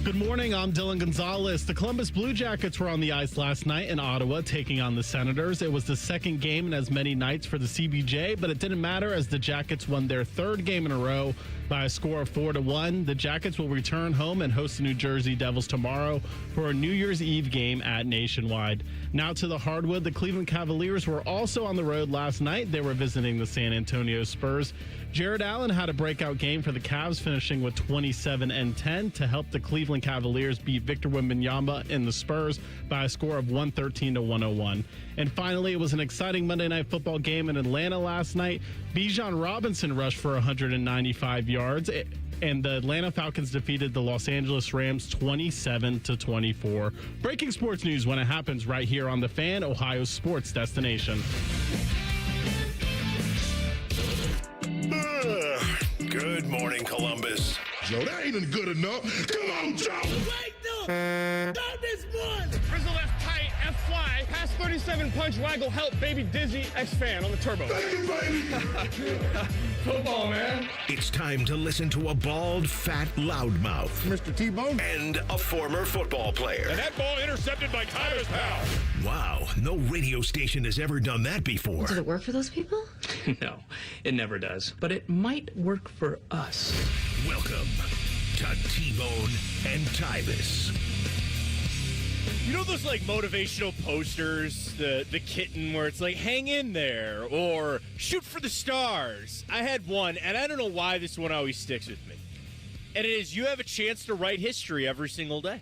Good morning, I'm Dylan Gonzalez. The Columbus Blue Jackets were on the ice last night in Ottawa taking on the Senators. It was the second game in as many nights for the CBJ, but it didn't matter as the Jackets won their third game in a row by a score of 4-1. The Jackets will return home and host the New Jersey Devils tomorrow for a New Year's Eve game at Nationwide. Now to the hardwood. The Cleveland Cavaliers were also on the road last night. They were visiting the San Antonio Spurs. Jared Allen had a breakout game for the Cavs, finishing with 27 and 10 to help the Cleveland Cavaliers beat Victor Wembanyama and the Spurs by a score of 113-101. And finally, it was an exciting Monday Night Football game in Atlanta last night. Bijan Robinson rushed for 195 yards, and the Atlanta Falcons defeated the Los Angeles Rams 27-24. Breaking sports news when it happens right here on The Fan, Ohio's sports destination. Good morning, Columbus. Joe, that ain't good enough. Come on, Joe. Wait, no. Not this one. Frizzle left tight, F fly, pass 37 punch, waggle, help, baby dizzy, X fan on the turbo. Thank you, baby. Football, man. It's time to listen to a bald, fat loudmouth Mr. T-Bone. and a former football player. And that ball intercepted by Tyler's pal. Wow, no radio station has ever done that before. Did it work for those people? No, it never does. But it might work for us. Welcome to T-Bone and Tyvis. You know those like motivational posters, the kitten where it's like hang in there or shoot for the stars. I had one, and I don't know why this one always sticks with me. And it is, you have a chance to write history every single day.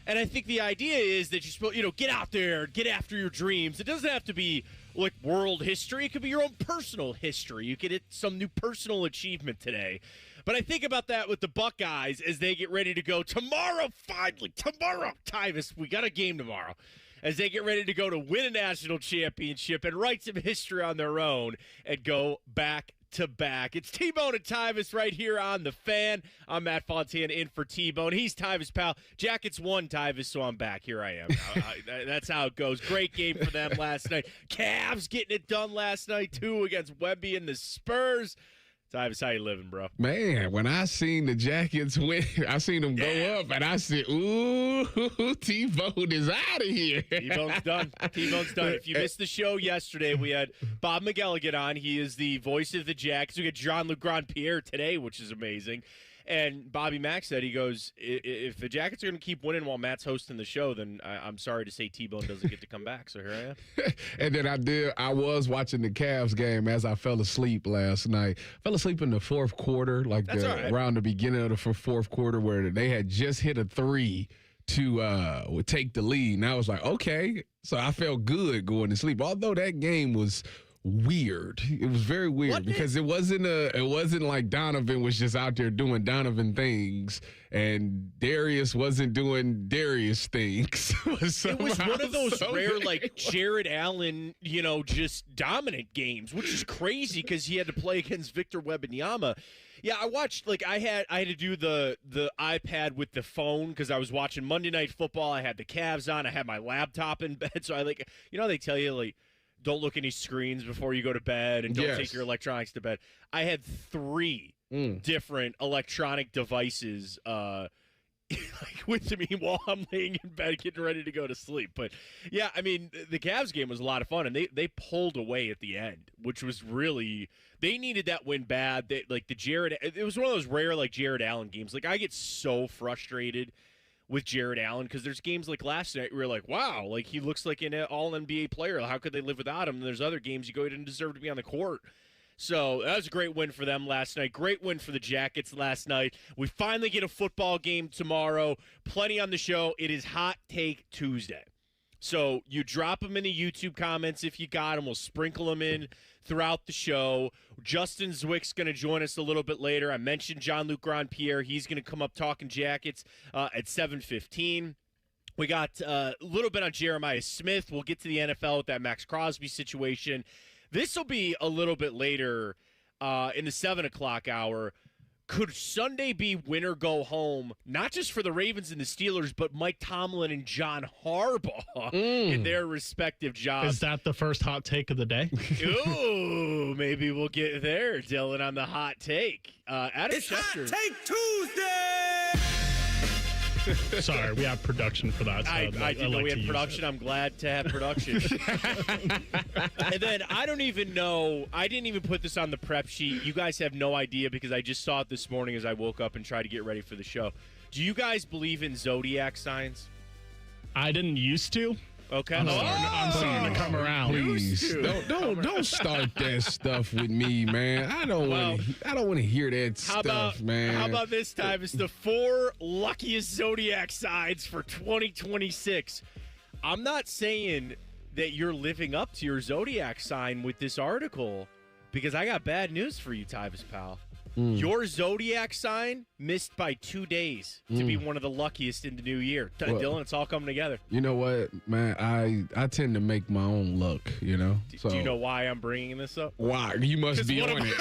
And I think the idea is that you're supposed, get out there, get after your dreams. It doesn't have to be like world history. It could be your own personal history. You could hit some new personal achievement today. But I think about that with the Buckeyes as they get ready to go tomorrow, finally, tomorrow. Tyvis, we got a game tomorrow. As they get ready to go to win a national championship and write some history on their own and go back to back. It's T-Bone and Tyvis right here on The Fan. I'm Matt Fontana in for T-Bone. He's Tyvis' pal. Jackets won, Tyvis, so I'm back. Here I am. That's how it goes. Great game for them last night. Cavs getting it done last night, too, against Wemby and the Spurs. Tyvis, how you living, bro? Man, when I seen the Jackets win, I seen them go up, and I said, ooh, T-Bone is out of here. T-Bone's done. T-Bone's done. If you missed the show yesterday, we had Bob McElligott on. He is the voice of the Jackets. We got Jean-Luc Grandpierre today, which is amazing. And Bobby Mack said, he goes, if the Jackets are going to keep winning while Matt's hosting the show, then I'm sorry to say T-Bone doesn't get to come back. So here I am. And then I was watching the Cavs game as I fell asleep last night. Fell asleep in the fourth quarter, like around the beginning of the fourth quarter where they had just hit a three to take the lead. And I was like, okay. So I felt good going to sleep. Although that game was weird. It was very weird because it wasn't like Donovan was just out there doing Donovan things and Darius wasn't doing Darius things. It was one of those rare, like, Jared Allen, just dominant games, which is crazy because he had to play against Victor Wembanyama. Yeah, I watched, I had to do the iPad with the phone because I was watching Monday Night Football. I had the Cavs on. I had my laptop in bed. So they tell you, don't look any screens before you go to bed and don't take your electronics to bed. I had 3 different electronic devices with me while I'm laying in bed getting ready to go to sleep. But, yeah, I mean, the Cavs game was a lot of fun, and they pulled away at the end, which was really – they needed that win bad. It was one of those rare, Jared Allen games. I get so frustrated – with Jared Allen because there's games like last night where you're like, wow, he looks like an all-NBA player. How could they live without him? And there's other games you go, he didn't deserve to be on the court. So that was a great win for them last night. Great win for the Jackets last night. We finally get a football game tomorrow. Plenty on the show. It is Hot Take Tuesday. So you drop them in the YouTube comments if you got them. We'll sprinkle them in throughout the show. Justin Zwick's going to join us a little bit later. I mentioned Jean-Luc Grandpierre. He's going to come up talking Jackets at 7:15. We got a little bit on Jeremiah Smith. We'll get to the NFL with that Max Crosby situation. This will be a little bit later in the 7 o'clock hour. Could Sunday be win or go home, not just for the Ravens and the Steelers, but Mike Tomlin and John Harbaugh in their respective jobs? Is that the first hot take of the day? Ooh, maybe we'll get there, Dylan, on the hot take. Adam It's Schefter. Hot Take Tuesday! Sorry, we have production for that. So I didn't know we had production. It. I'm glad to have production. And then I don't even know. I didn't even put this on the prep sheet. You guys have no idea because I just saw it this morning as I woke up and tried to get ready for the show. Do you guys believe in zodiac signs? I didn't used to. Okay. I'm starting to come around. Please don't start that stuff with me, man. I don't want to hear that stuff, man. How about this time? It's the 4 luckiest zodiac signs for 2026. I'm not saying that you're living up to your zodiac sign with this article because I got bad news for you, Tyvis pal. Your zodiac sign missed by 2 days to be one of the luckiest in the new year. Dylan, it's all coming together. You know what, man? I tend to make my own luck, you know? Do you know why I'm bringing this up? Why? You must be on it.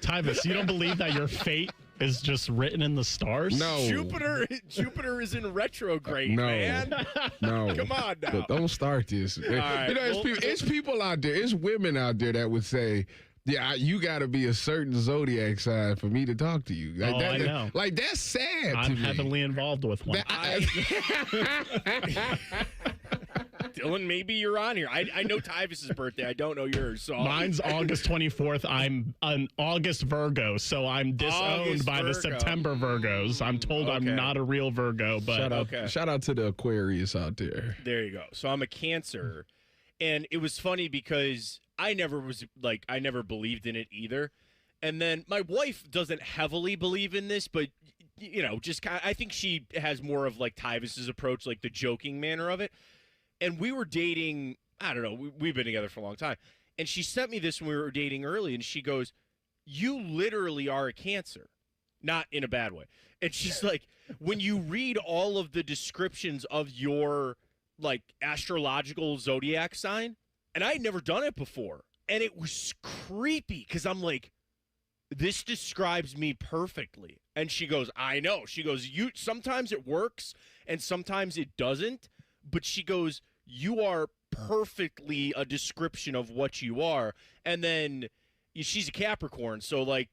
Tyvis, you don't believe that your fate is just written in the stars? No. Jupiter is in retrograde, No. man. No. Come on now. But don't start this. right, You know, it's people out there, it's women out there that would say, yeah, you got to be a certain zodiac sign for me to talk to you. Like, I know. Like, that's sad I'm to me. heavily involved with one. Dylan, maybe you're on here. I know Tyvis's birthday. I don't know yours. So Mine's August 24th. I'm an August Virgo, so I'm disowned August by the Virgo. September Virgos. I'm told I'm not a real Virgo, but Shout out to the Aquarius out there. There you go. So I'm a Cancer. And it was funny because I never believed in it either. And then my wife doesn't heavily believe in this, but you know, just kind of, I think she has more of like Tyvis's approach, like the joking manner of it. And we were dating, I don't know, we've been together for a long time. And she sent me this when we were dating early, and she goes, "You literally are a Cancer." Not in a bad way. And she's like, when you read all of the descriptions of your like astrological zodiac sign, and I had never done it before, and it was creepy because I'm like, this describes me perfectly. And she goes, I know. She goes, sometimes it works and sometimes it doesn't, but she goes, you are perfectly a description of what you are. And then she's a Capricorn, so like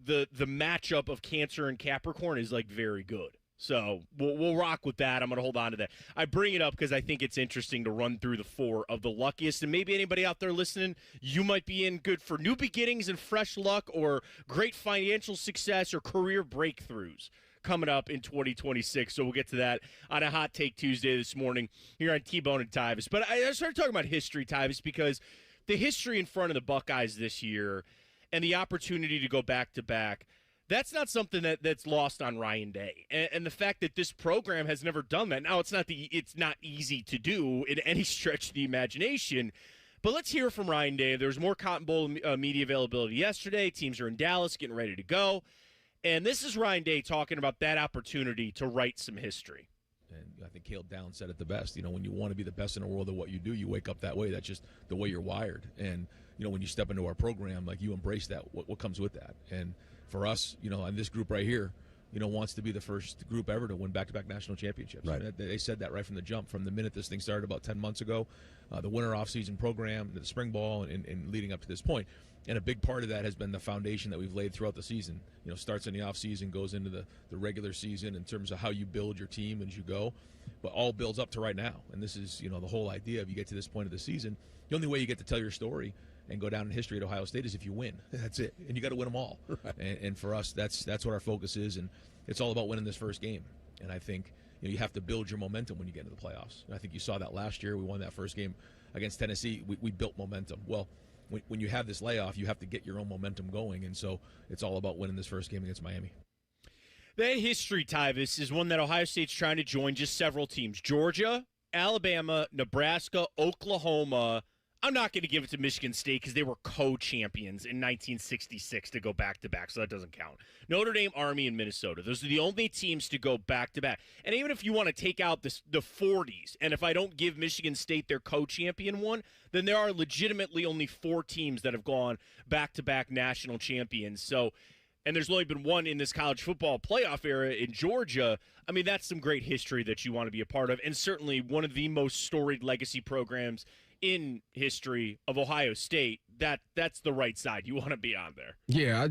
the matchup of Cancer and Capricorn is like very good. So we'll rock with that. I'm going to hold on to that. I bring it up because I think it's interesting to run through the 4 of the luckiest. And maybe anybody out there listening, you might be in good for new beginnings and fresh luck or great financial success or career breakthroughs coming up in 2026. So we'll get to that on a Hot Take Tuesday this morning here on T-Bone and Tyvis. But I started talking about history, Tyvis, because the history in front of the Buckeyes this year and the opportunity to go back-to-back, that's not something that's lost on Ryan Day. And the fact that this program has never done that. Now, it's not easy to do in any stretch of the imagination, but let's hear from Ryan Day. There was more Cotton Bowl media availability yesterday. Teams are in Dallas getting ready to go. And this is Ryan Day talking about that opportunity to write some history. And I think Caleb Downs said it the best. You know, when you want to be the best in the world at what you do, you wake up that way. That's just the way you're wired. And, you know, when you step into our program, like, you embrace that, what comes with that. And for us, you know, and this group right here, you know, wants to be the first group ever to win back-to-back national championships. Right. They said that right from the jump, from the minute this thing started about 10 months ago, the winter off-season program, the spring ball, and leading up to this point. And a big part of that has been the foundation that we've laid throughout the season. You know, starts in the off-season, goes into the regular season in terms of how you build your team as you go. But all builds up to right now. And this is, you know, the whole idea of you get to this point of the season. The only way you get to tell your story and go down in history at Ohio State is if you win. That's it. And you got to win them all. Right. And for us, that's what our focus is. And it's all about winning this first game. And I think, you know, you have to build your momentum when you get into the playoffs. And I think you saw that last year. We won that first game against Tennessee. We built momentum. Well, when you have this layoff, you have to get your own momentum going. And so it's all about winning this first game against Miami. That history, Tyvis, is one that Ohio State's trying to join just several teams. Georgia, Alabama, Nebraska, Oklahoma. I'm not going to give it to Michigan State because they were co-champions in 1966 to go back-to-back, so that doesn't count. Notre Dame, Army, and Minnesota. Those are the only teams to go back-to-back. And even if you want to take out the 40s, and if I don't give Michigan State their co-champion one, then there are legitimately only 4 teams that have gone back-to-back national champions. So, and there's only been one in this college football playoff era in Georgia. I mean, that's some great history that you want to be a part of, and certainly one of the most storied legacy programs in history of Ohio State. That's the right side you want to be on there. Yeah,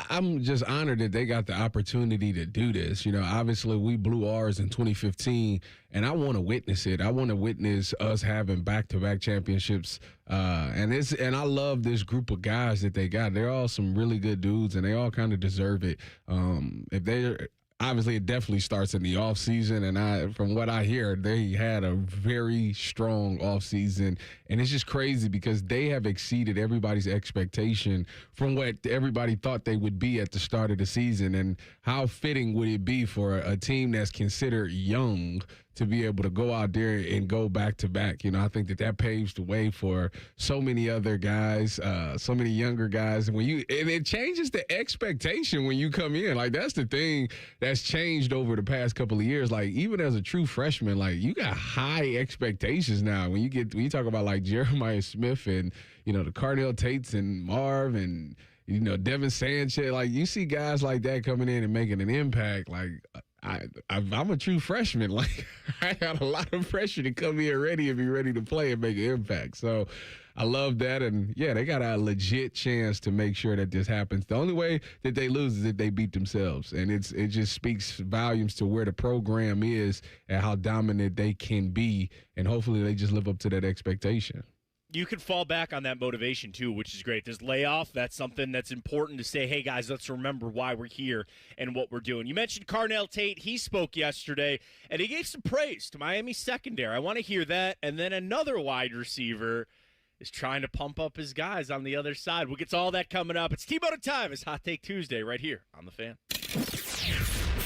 I'm just honored that they got the opportunity to do this. You know, obviously we blew ours in 2015, and I want to witness it. I want to witness us having back-to-back championships. And I love this group of guys that they got. They're all some really good dudes, and they all kind of deserve it. If they're Obviously, it definitely starts in the off season, and from what I hear, they had a very strong off season, and it's just crazy because they have exceeded everybody's expectation from what everybody thought they would be at the start of the season. And how fitting would it be for a team that's considered young to be able to go out there and go back to back? You know, I think that paves the way for so many other guys, so many younger guys. And it changes the expectation when you come in. Like, that's the thing that's changed over the past couple of years. Like, even as a true freshman, like, you got high expectations now. When you talk about like Jeremiah Smith and, you know, the Carnell Tates and Marv and, you know, Devin Sanchez, like, you see guys like that coming in and making an impact. Like, I'm a true freshman. Like, I got a lot of pressure to come here ready and be ready to play and make an impact. So I love that. And, yeah, they got a legit chance to make sure that this happens. The only way that they lose is if they beat themselves. And it just speaks volumes to where the program is and how dominant they can be. And hopefully they just live up to that expectation. You can fall back on that motivation, too, which is great. This layoff, that's something that's important to say, hey, guys, let's remember why we're here and what we're doing. You mentioned Carnell Tate. He spoke yesterday, and he gave some praise to Miami secondary. I want to hear that. And then another wide receiver is trying to pump up his guys on the other side. We'll get to all that coming up. It's T-Bone Time. It's Hot Take Tuesday right here on The Fan.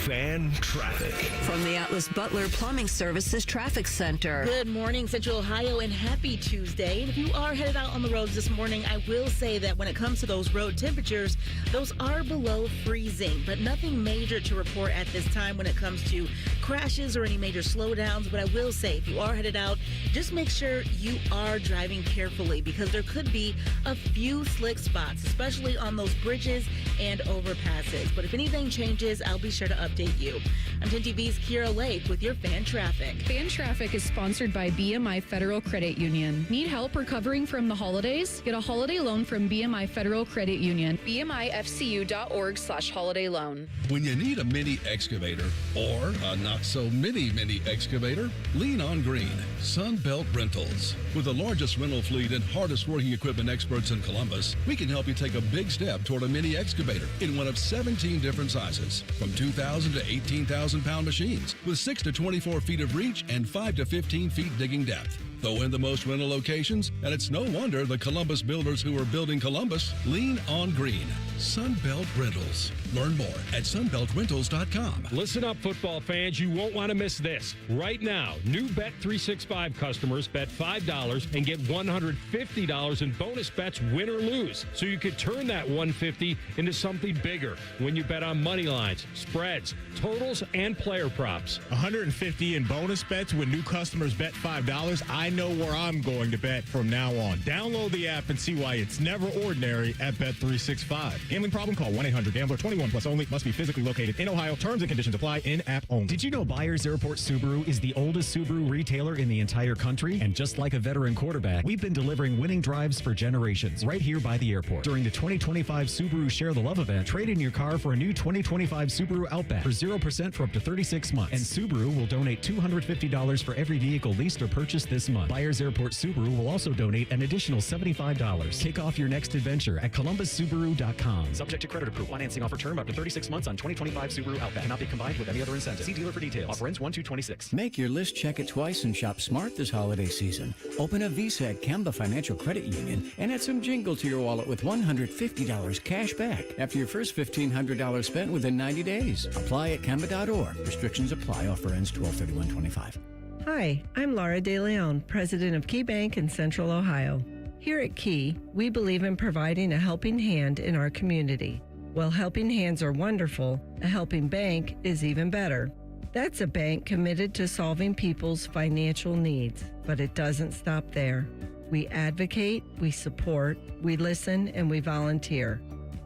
Fan traffic. From the Atlas Butler Plumbing Services Traffic Center. Good morning, Central Ohio, and happy Tuesday. And if you are headed out on the roads this morning, I will say that when it comes to those road temperatures, those are below freezing, but nothing major to report at this time when it comes to crashes or any major slowdowns. But I will say, if you are headed out, just make sure you are driving carefully because there could be a few slick spots, especially on those bridges and overpasses. But if anything changes, I'll be sure to update you. I'm 10 TV's Kira Lake with your Fan Traffic. Fan Traffic is sponsored by BMI Federal Credit Union. Need help recovering from the holidays? Get a holiday loan from BMI Federal Credit Union. BMIFCU.org/holiday loan. When you need a mini excavator or a not so mini excavator, lean on green. Sunbelt Rentals. With the largest rental fleet and hardest working equipment experts in Columbus, we can help you take a big step toward a mini excavator in one of 17 different sizes, from 2,000 to 18,000 pound machines with 6 to 24 feet of reach and 5 to 15 feet digging depth. Though in the most rental locations, and it's no wonder the Columbus builders who are building Columbus lean on green. Sunbelt Rentals. Learn more at sunbeltrentals.com. Listen up, football fans. You won't want to miss this. Right now, new Bet365 customers bet $5 and get $150 in bonus bets, win or lose. So you could turn that $150 into something bigger when you bet on money lines, spreads, totals, and player props. $150 in bonus bets when new customers bet $5. I know where I'm going to bet from now on. Download the app and see why it's never ordinary at Bet365. Gambling problem? Call 1-800-GAMBLER. 21 plus only. Must be physically located in Ohio. Terms and conditions apply. In-app only. Did you know Byers Airport Subaru is the oldest Subaru retailer in the entire country? And just like a veteran quarterback, we've been delivering winning drives for generations right here by the airport. During the 2025 Subaru Share the Love event, trade in your car for a new 2025 Subaru Outback for 0% for up to 36 months. And Subaru will donate $250 for every vehicle leased or purchased this month. Byers Airport Subaru will also donate an additional $75. Kick off your next adventure at columbussubaru.com. Subject to credit approval. Financing offer term up to 36 months on 2025 Subaru Outback. Cannot be combined with any other incentive. See dealer for details. Offer ends 1/2/26. Make your list, check it twice, and shop smart this holiday season. Open a Visa at Kemba Financial Credit Union and add some jingle to your wallet with $150 cash back after your first $1,500 spent within 90 days. Apply at Kemba.org. Restrictions apply. Offer ends 12/31/25. Hi, I'm Laura De Leon, president of Key Bank in Central Ohio. Here at Key, we believe in providing a helping hand in our community. While helping hands are wonderful, a helping bank is even better. That's a bank committed to solving people's financial needs, but it doesn't stop there. We advocate, we support, we listen, and we volunteer.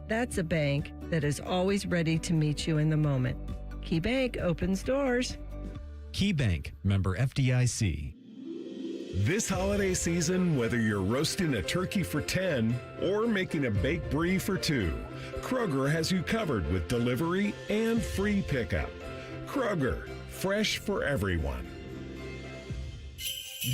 That's a bank that is always ready to meet you in the moment. Key Bank opens doors. Key Bank, member FDIC. This holiday season, whether you're roasting a turkey for 10 or making a baked brie for 2, Kroger has you covered with delivery and free pickup. Kroger, fresh for everyone.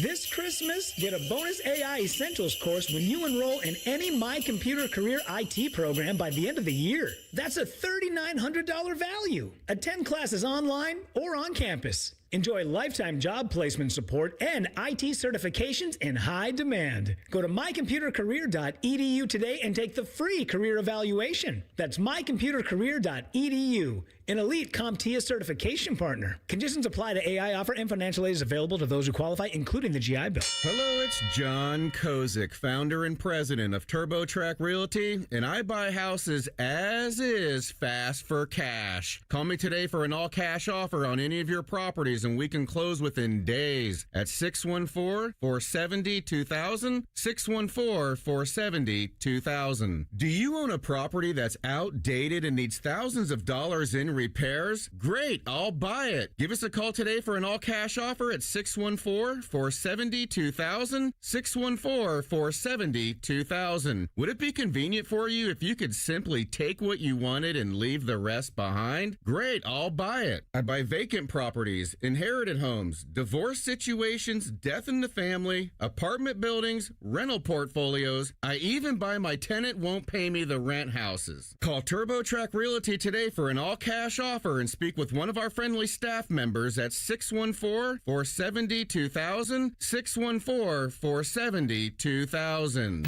This Christmas, get a bonus AI Essentials course when you enroll in any My Computer Career IT program by the end of the year. That's a $3,900 value. Attend classes online or on campus. Enjoy lifetime job placement support and IT certifications in high demand. Go to mycomputercareer.edu today and take the free career evaluation. That's mycomputercareer.edu, an elite CompTIA certification partner. Conditions apply to AI offer and financial aid is available to those who qualify, including the GI Bill. Hello, it's John Kozik, founder and president of TurboTrack Realty, and I buy houses as is fast for cash. Call me today for an all-cash offer on any of your properties, and we can close within days at 614-470-2000, 614-470-2000. Do you own a property that's outdated and needs thousands of dollars in repairs? Great, I'll buy it. Give us a call today for an all-cash offer at 614-470-2000, 614-470-2000. Would it be convenient for you if you could simply take what you wanted and leave the rest behind? Great, I'll buy it. I buy vacant properties, inherited homes, divorce situations, death in the family, apartment buildings, rental portfolios. I even buy my tenant won't pay me the rent houses. Call TurboTrack Realty today for an all-cash offer and speak with one of our friendly staff members at 614-470-2000, 614-470-2000.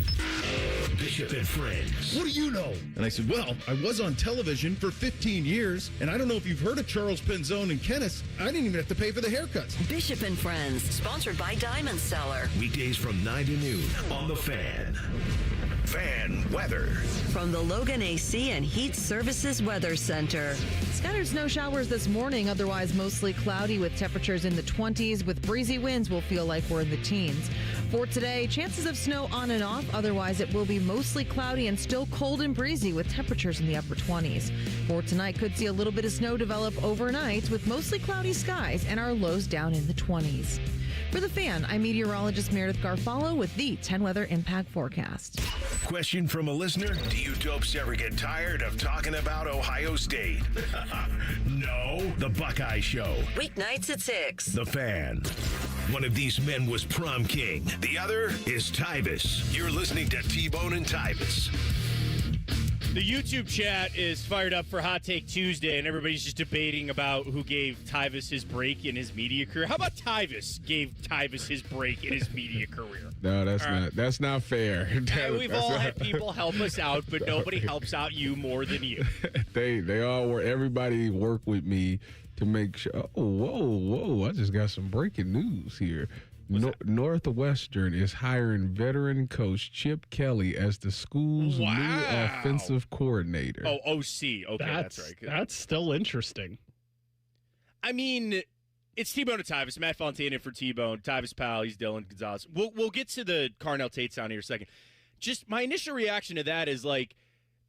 Bishop and Friends. What do you know? And I said, well, I was on television for 15 years, and I don't know if you've heard of Charles Penzone and Kenneth. I didn't even have to pay for the haircuts. Bishop and Friends, sponsored by Diamond Seller. Weekdays from 9 to noon on The Fan. Fan weather. From the Logan AC and Heat Services Weather Center. Scattered snow showers this morning, otherwise mostly cloudy with temperatures in the 20s. With breezy winds, we'll feel like we're in the teens. For today, chances of snow on and off. Otherwise, it will be mostly cloudy and still cold and breezy with temperatures in the upper 20s. For tonight, could see a little bit of snow develop overnight with mostly cloudy skies and our lows down in the 20s. For The Fan, I'm meteorologist Meredith Garfalo with the 10 Weather Impact Forecast. Question from a listener: do you dopes ever get tired of talking about Ohio State? No. The Buckeye Show. Weeknights at 6. The Fan. One of these men was prom king. The other is Tyvis. You're listening to T-Bone and Tyvis. The YouTube chat is fired up for Hot Take Tuesday, and everybody's just debating about who gave Tyvis his break in his media career. How about Tyvis gave Tyvis his break in his media career? No, that's not fair. We've all had people help us out, but nobody helps out you more than you. They all were. Everybody worked with me to make sure. Oh, whoa! I just got some breaking news here. Northwestern is hiring veteran coach Chip Kelly as the school's new offensive coordinator. Oh, OC. Okay, that's right. That's still interesting. I mean, it's T-Bone and Tyvis. Matt Fontana for T-Bone. Tyvis Powell, he's Dylan Gonzalez. We'll get to the Carnell Tate sound here in a second. Just my initial reaction to that is like,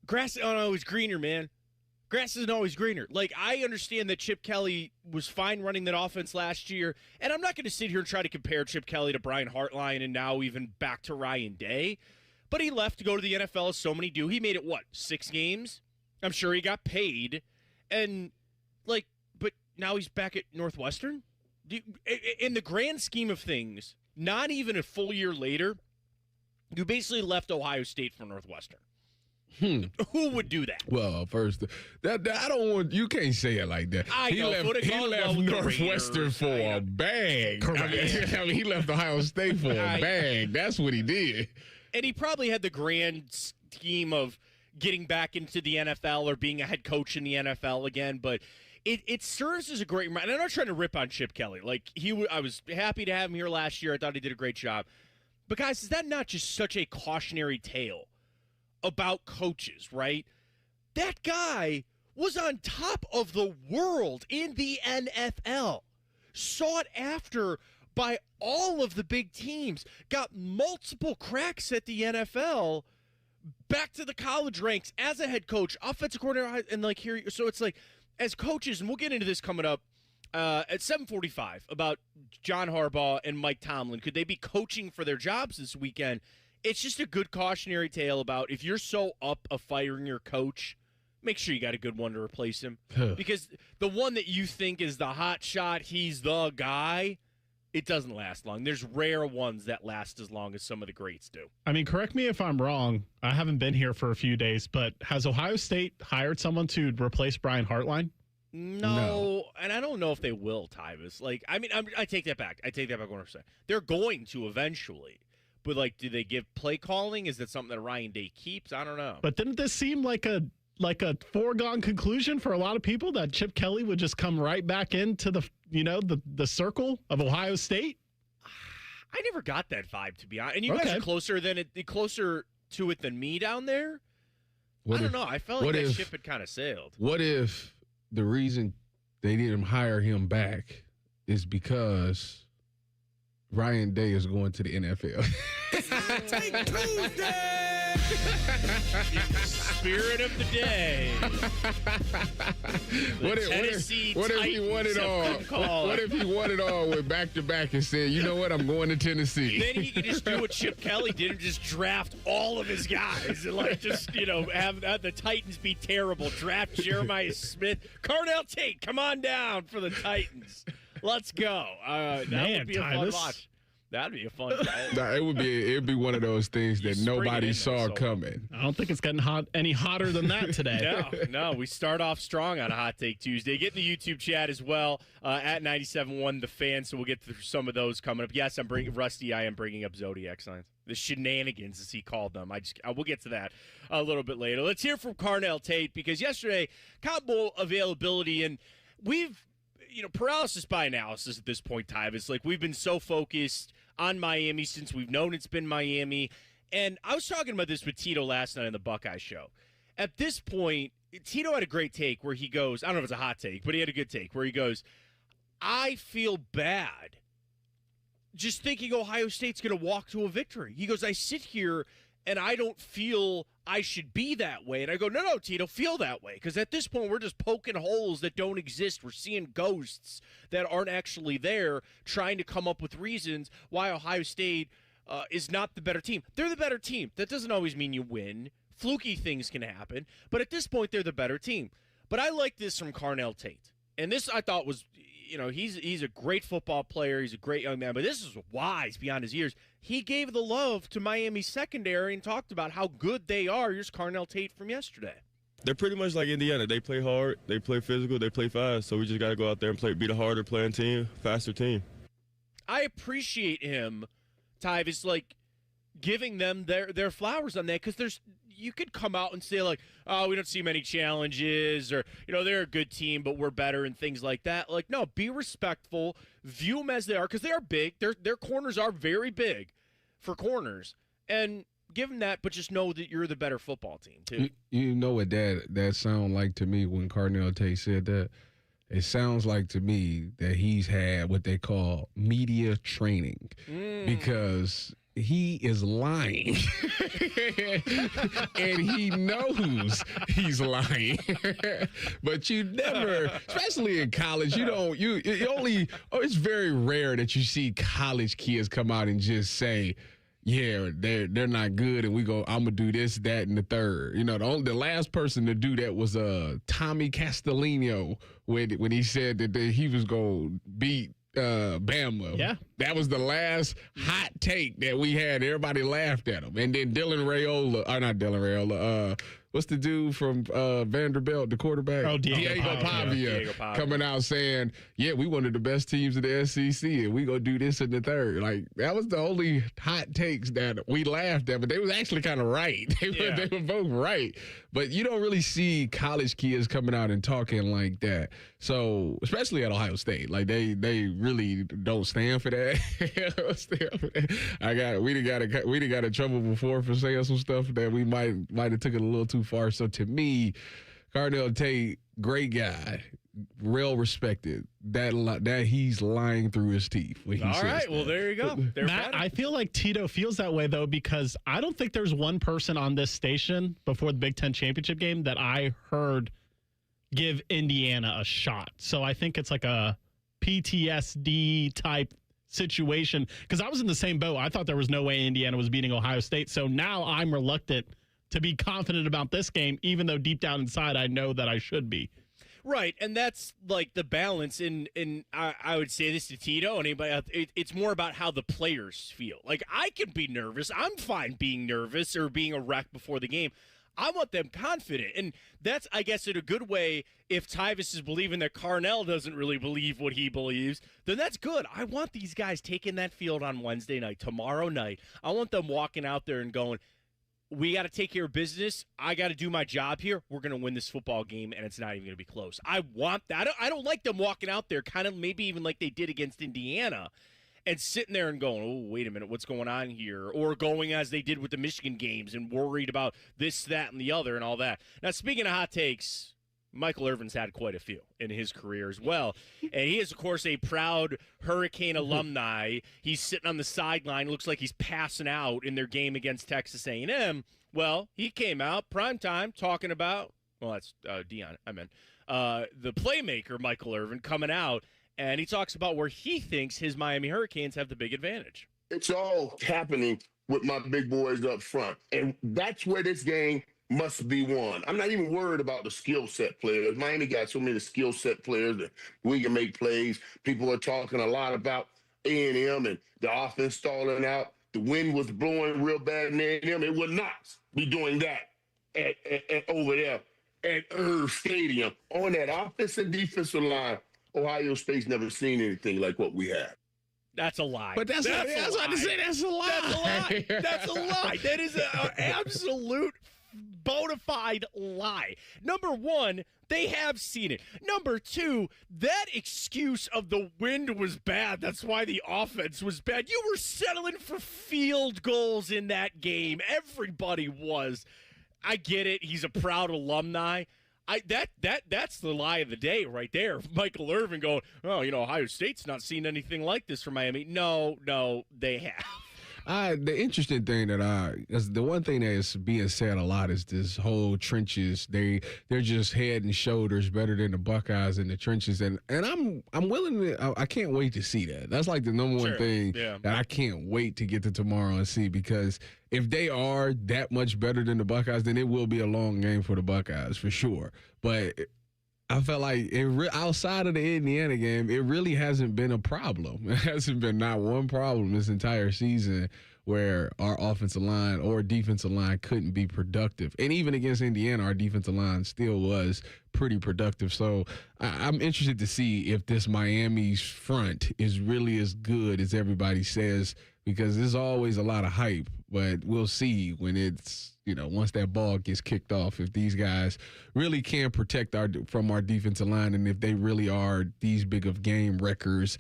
grass isn't always greener, man. Grass isn't always greener. Like, I understand that Chip Kelly was fine running that offense last year, and I'm not going to sit here and try to compare Chip Kelly to Brian Hartline and now even back to Ryan Day, but he left to go to the NFL as so many do. He made it, 6 games? I'm sure he got paid, and, but now he's back at Northwestern? In the grand scheme of things, not even a full year later, you basically left Ohio State for Northwestern. Who would do that? Well, first, I don't want. You can't say it like that. He left Northwestern for a bag. I mean, he left Ohio State for a bag. That's what he did. And he probably had the grand scheme of getting back into the NFL or being a head coach in the NFL again. But it serves as a great reminder. And I'm not trying to rip on Chip Kelly. I was happy to have him here last year. I thought he did a great job. But guys, is that not just such a cautionary tale about coaches, right? That guy was on top of the world in the NFL, sought after by all of the big teams, got multiple cracks at the NFL, back to the college ranks as a head coach, offensive coordinator, and here. So it's like, as coaches, and we'll get into this coming up at 7:45 about John Harbaugh and Mike Tomlin. Could they be coaching for their jobs this weekend? It's just a good cautionary tale about if you're so up of firing your coach, make sure you got a good one to replace him. Because the one that you think is the hot shot, he's the guy, it doesn't last long. There's rare ones that last as long as some of the greats do. I mean, correct me if I'm wrong. I haven't been here for a few days, but has Ohio State hired someone to replace Brian Hartline? No, and I don't know if they will, Tyvis. Like, I mean, I take that back. I take that back 100%. They're going to eventually. But, like, do they give play calling? Is that something that Ryan Day keeps? I don't know. But didn't this seem like a foregone conclusion for a lot of people that Chip Kelly would just come right back into the circle of Ohio State? I never got that vibe, to be honest. And you guys are closer to it than me down there. I don't know. I felt like that ship had kind of sailed. What if the reason they didn't hire him back is because Ryan Day is going to the NFL? Take Tuesday! Spirit of the day. What if he won it all? What if he won it all with back-to-back and said, you know what, I'm going to Tennessee? Then he could just do what Chip Kelly did and just draft all of his guys and have the Titans be terrible. Draft Jeremiah Smith. Carnell Tate, come on down for the Titans. Let's go. That would be a fun watch. That'd be a fun time. It'd be one of those things that nobody saw coming. I don't think it's getting any hotter than that today. No, we start off strong on a Hot Take Tuesday. Get in the YouTube chat as well at 97.1 The Fan, so we'll get through some of those coming up. Yes, Rusty, I am bringing up Zodiac signs. The shenanigans, as he called them. We'll get to that a little bit later. Let's hear from Carnell Tate, because yesterday, combo availability, and we've paralysis by analysis at this point, Ty. It's like we've been so focused on Miami since we've known it's been Miami. And I was talking about this with Tito last night on the Buckeye Show. At this point, Tito had a great take where he goes, I don't know if it's a hot take, but he had a good take where he goes, I feel bad just thinking Ohio State's going to walk to a victory. He goes, I sit here and I don't feel I should be that way. And I go, no, Tito, feel that way. Because at this point, we're just poking holes that don't exist. We're seeing ghosts that aren't actually there, trying to come up with reasons why Ohio State is not the better team. They're the better team. That doesn't always mean you win. Fluky things can happen. But at this point, they're the better team. But I like this from Carnell Tate. And this I thought was, he's a great football player. He's a great young man. But this is wise beyond his years. He gave the love to Miami's secondary and talked about how good they are. Here's Carnell Tate from yesterday. They're pretty much like Indiana. They play hard, they play physical, they play fast. So we just got to go out there and be the harder playing team, faster team. I appreciate him, Ty. It's like giving them their flowers on that, because you could come out and say, like, oh, we don't see many challenges, or, they're a good team, but we're better, and things like that. Like, no, be respectful. View them as they are, because they are big. Their corners are very big for corners. And give them that, but just know that you're the better football team, too. You know what that sound like to me when Carnell Tate said that? It sounds like to me that he's had what they call media training, because he is lying and he knows he's lying. But you never, especially in college, it's very rare that you see college kids come out and just say, yeah, they're not good, and I'm gonna do this, that, and the third. The last person to do that was Tommy Castellino when he said that he was gonna beat Bama. Yeah. That was the last hot take that we had. Everybody laughed at him. And then not Dylan Raiola, what's the dude from Vanderbilt, the quarterback? Oh, Diego Pavia. Coming out saying, yeah, we one of the best teams in the SEC, and we gonna do this in the third. Like, that was the only hot takes that we laughed at, but they was actually kind of right. They were both right. But you don't really see college kids coming out and talking like that. So, especially at Ohio State, like they really don't stand for that. We done got in trouble before for saying some stuff that we might have took it a little too far. So to me, Carnell Tate, great guy, well respected. That he's lying through his teeth when he says that. Well, there you go. Matt, I feel like Tito feels that way, though, because I don't think there's one person on this station before the Big Ten championship game that I heard give Indiana a shot. So I think it's like a PTSD type situation, because I was in the same boat. I thought there was no way Indiana was beating Ohio State. So now I'm reluctant to be confident about this game, even though deep down inside I know that I should be. Right, and that's like the balance. And I would say this to Tito and anybody else. It's more about how the players feel. Like, I can be nervous. I'm fine being nervous or being a wreck before the game. I want them confident. And that's, I guess, in a good way, if Tyvis is believing that Carnell doesn't really believe what he believes, then that's good. I want these guys taking that field on Wednesday night, tomorrow night. I want them walking out there and going, we got to take care of business. I got to do my job here. We're going to win this football game, and it's not even going to be close. I want that. I don't like them walking out there kind of maybe even like they did against Indiana and sitting there and going, oh, wait a minute, what's going on here? Or going as they did with the Michigan games and worried about this, that, and the other and all that. Now, speaking of hot takes, Michael Irvin's had quite a few in his career as well. And he is, of course, a proud Hurricane alumni. He's sitting on the sideline. Looks like he's passing out in their game against Texas A&M. Well, he came out primetime talking about, well, that's Dion, I meant, the playmaker, Michael Irvin, coming out. And he talks about where he thinks his Miami Hurricanes have the big advantage. It's all happening with my big boys up front. And that's where this game must be won. I'm not even worried about the skill set players. Miami got so many skill set players that we can make plays. People are talking a lot about A&M and the offense stalling out. The wind was blowing real bad in A&M. It would not be doing that at over there at Irv Stadium. On that offensive and defensive line, Ohio State's never seen anything like what we have. That's a lie. But that's what I say. That's a lie. That's a lie. That's a lie. That is an absolute bona fide lie. Number one, they have seen it. Number two, that excuse of the wind was bad, that's why the offense was bad. You were settling for field goals in that game. Everybody was. I get it. He's a proud alumni. That's the lie of the day right there. Michael Irvin going, oh, Ohio State's not seen anything like this from Miami. No, they have. The interesting thing the one thing that is being said a lot is this whole trenches. They're just head and shoulders better than the Buckeyes in the trenches, and I'm willing to. I can't wait to see that. That's like the number one thing that I can't wait to get to tomorrow and see, because if they are that much better than the Buckeyes, then it will be a long game for the Buckeyes for sure. But I felt like outside of the Indiana game, it really hasn't been a problem. It hasn't been not one problem this entire season where our offensive line or defensive line couldn't be productive. And even against Indiana, our defensive line still was pretty productive. So I'm interested to see if this Miami's front is really as good as everybody says, because there's always a lot of hype. But we'll see when it's, once that ball gets kicked off, if these guys really can protect from our defensive line, and if they really are these big of game wreckers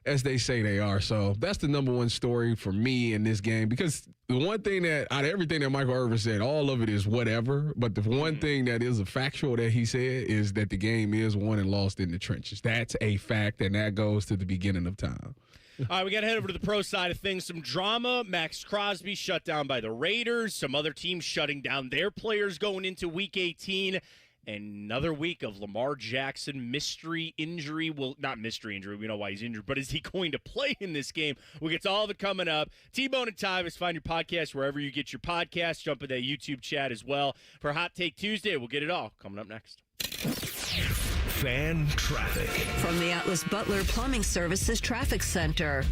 as they say they are. So that's the number one story for me in this game, because the one thing that out of everything that Michael Irvin said, all of it is whatever. But the one thing that is a factual that he said is that the game is won and lost in the trenches. That's a fact, and that goes to the beginning of time. All right, we got to head over to the pro side of things. Some drama. Max Crosby shut down by the Raiders. Some other teams shutting down their players going into Week 18. Another week of Lamar Jackson mystery injury. Well, not mystery injury. We know why he's injured. But is he going to play in this game? We'll get to all of it coming up. T-Bone and Tyvis, find your podcast wherever you get your podcast. Jump in that YouTube chat as well. For Hot Take Tuesday, we'll get it all coming up next. Fan traffic from the Atlas Butler Plumbing Services Traffic Center.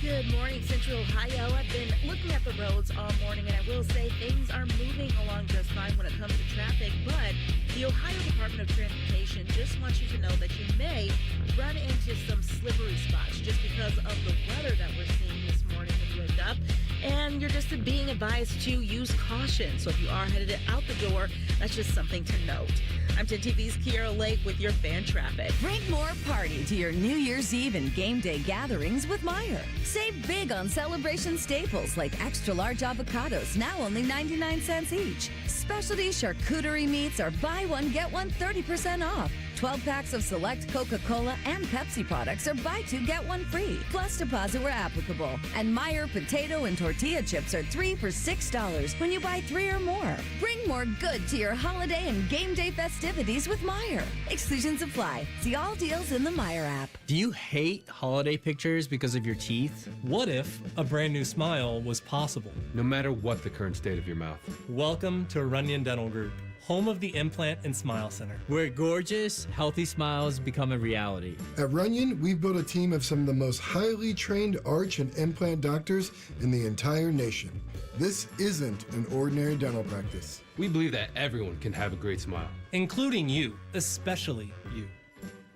Good morning, Central Ohio. I've been looking at the roads all morning, and I will say things are moving along just fine when it comes to traffic, but the Ohio Department of Transportation just wants you to know that you may run into some slippery spots just because of the weather that we're seeing this morning when you wake up, and you're just being advised to use caution. So if you are headed out the door, that's just something to note. I'm 10 TV's Kiera Lake with your fan traffic. Bring more party to your New Year's Eve and game day gatherings with Meijer. Save big on celebration staples like extra large avocados, now only 99 cents each. Specialty charcuterie meats are buy one, get one 30% off. 12 packs of select Coca-Cola and Pepsi products are buy two, get one free. Plus deposit where applicable. And Meijer potato and tortilla chips are 3 for $6 when you buy 3 or more. Bring more good to your holiday and game day festivities with Meijer. Exclusions apply. See all deals in the Meijer app. Do you hate holiday pictures because of your teeth? What if a brand new smile was possible? No matter what the current state of your mouth. Welcome to Runyon Dental Group, home of the Implant and Smile Center, where gorgeous, healthy smiles become a reality. At Runyon, we've built a team of some of the most highly trained arch and implant doctors in the entire nation. This isn't an ordinary dental practice. We believe that everyone can have a great smile, including you, especially you.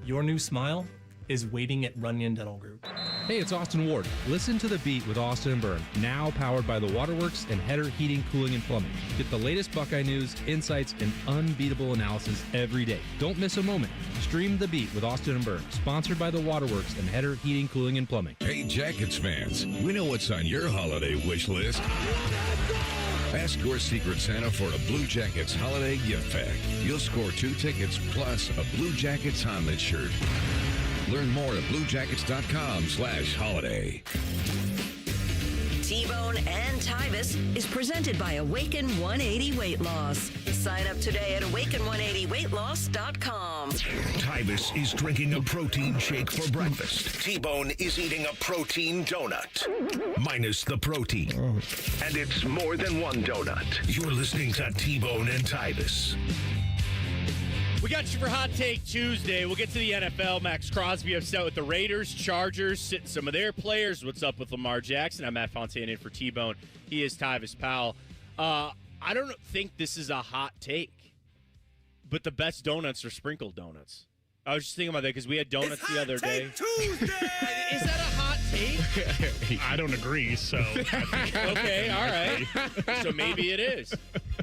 Your new smile is waiting at Runyon Dental Group. Hey, it's Austin Ward. Listen to The Beat with Austin and Byrne, now powered by the Waterworks and Header Heating, Cooling, and Plumbing. Get the latest Buckeye news, insights, and unbeatable analysis every day. Don't miss a moment. Stream The Beat with Austin and Byrne, sponsored by the Waterworks and Header Heating, Cooling, and Plumbing. Hey, Jackets fans, we know what's on your holiday wish list. Ask your Secret Santa for a Blue Jackets holiday gift pack. You'll score 2 tickets plus a Blue Jackets Honlet shirt. Learn more at bluejackets.com/holiday. T-Bone and Tyvis is presented by Awaken 180 Weight Loss. Sign up today at awaken180weightloss.com. Tyvis is drinking a protein shake for breakfast. T-Bone is eating a protein donut, minus the protein. And it's more than one donut. You're listening to T-Bone and Tyvis. We got you for Hot Take Tuesday. We'll get to the NFL. Max Crosby upset with the Raiders, Chargers, sitting some of their players. What's up with Lamar Jackson? I'm Matt Fontaine in for T-Bone. He is Tyvis Powell. I don't think this is a hot take, but the best donuts are sprinkled donuts. I was just thinking about that because we had donuts the other day. Tuesday! Is that a hot take? I don't agree, so. Okay, all right. So maybe it is.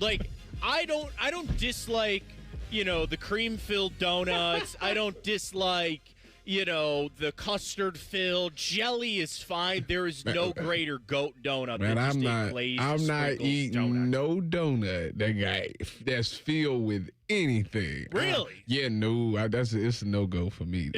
Like, I don't dislike, the cream-filled donuts. I don't dislike, the custard-filled. Jelly is fine. There is no greater goat donut than just a glazed I'm not eating donut. no donut that's filled with anything. Really? It's a no-go for me.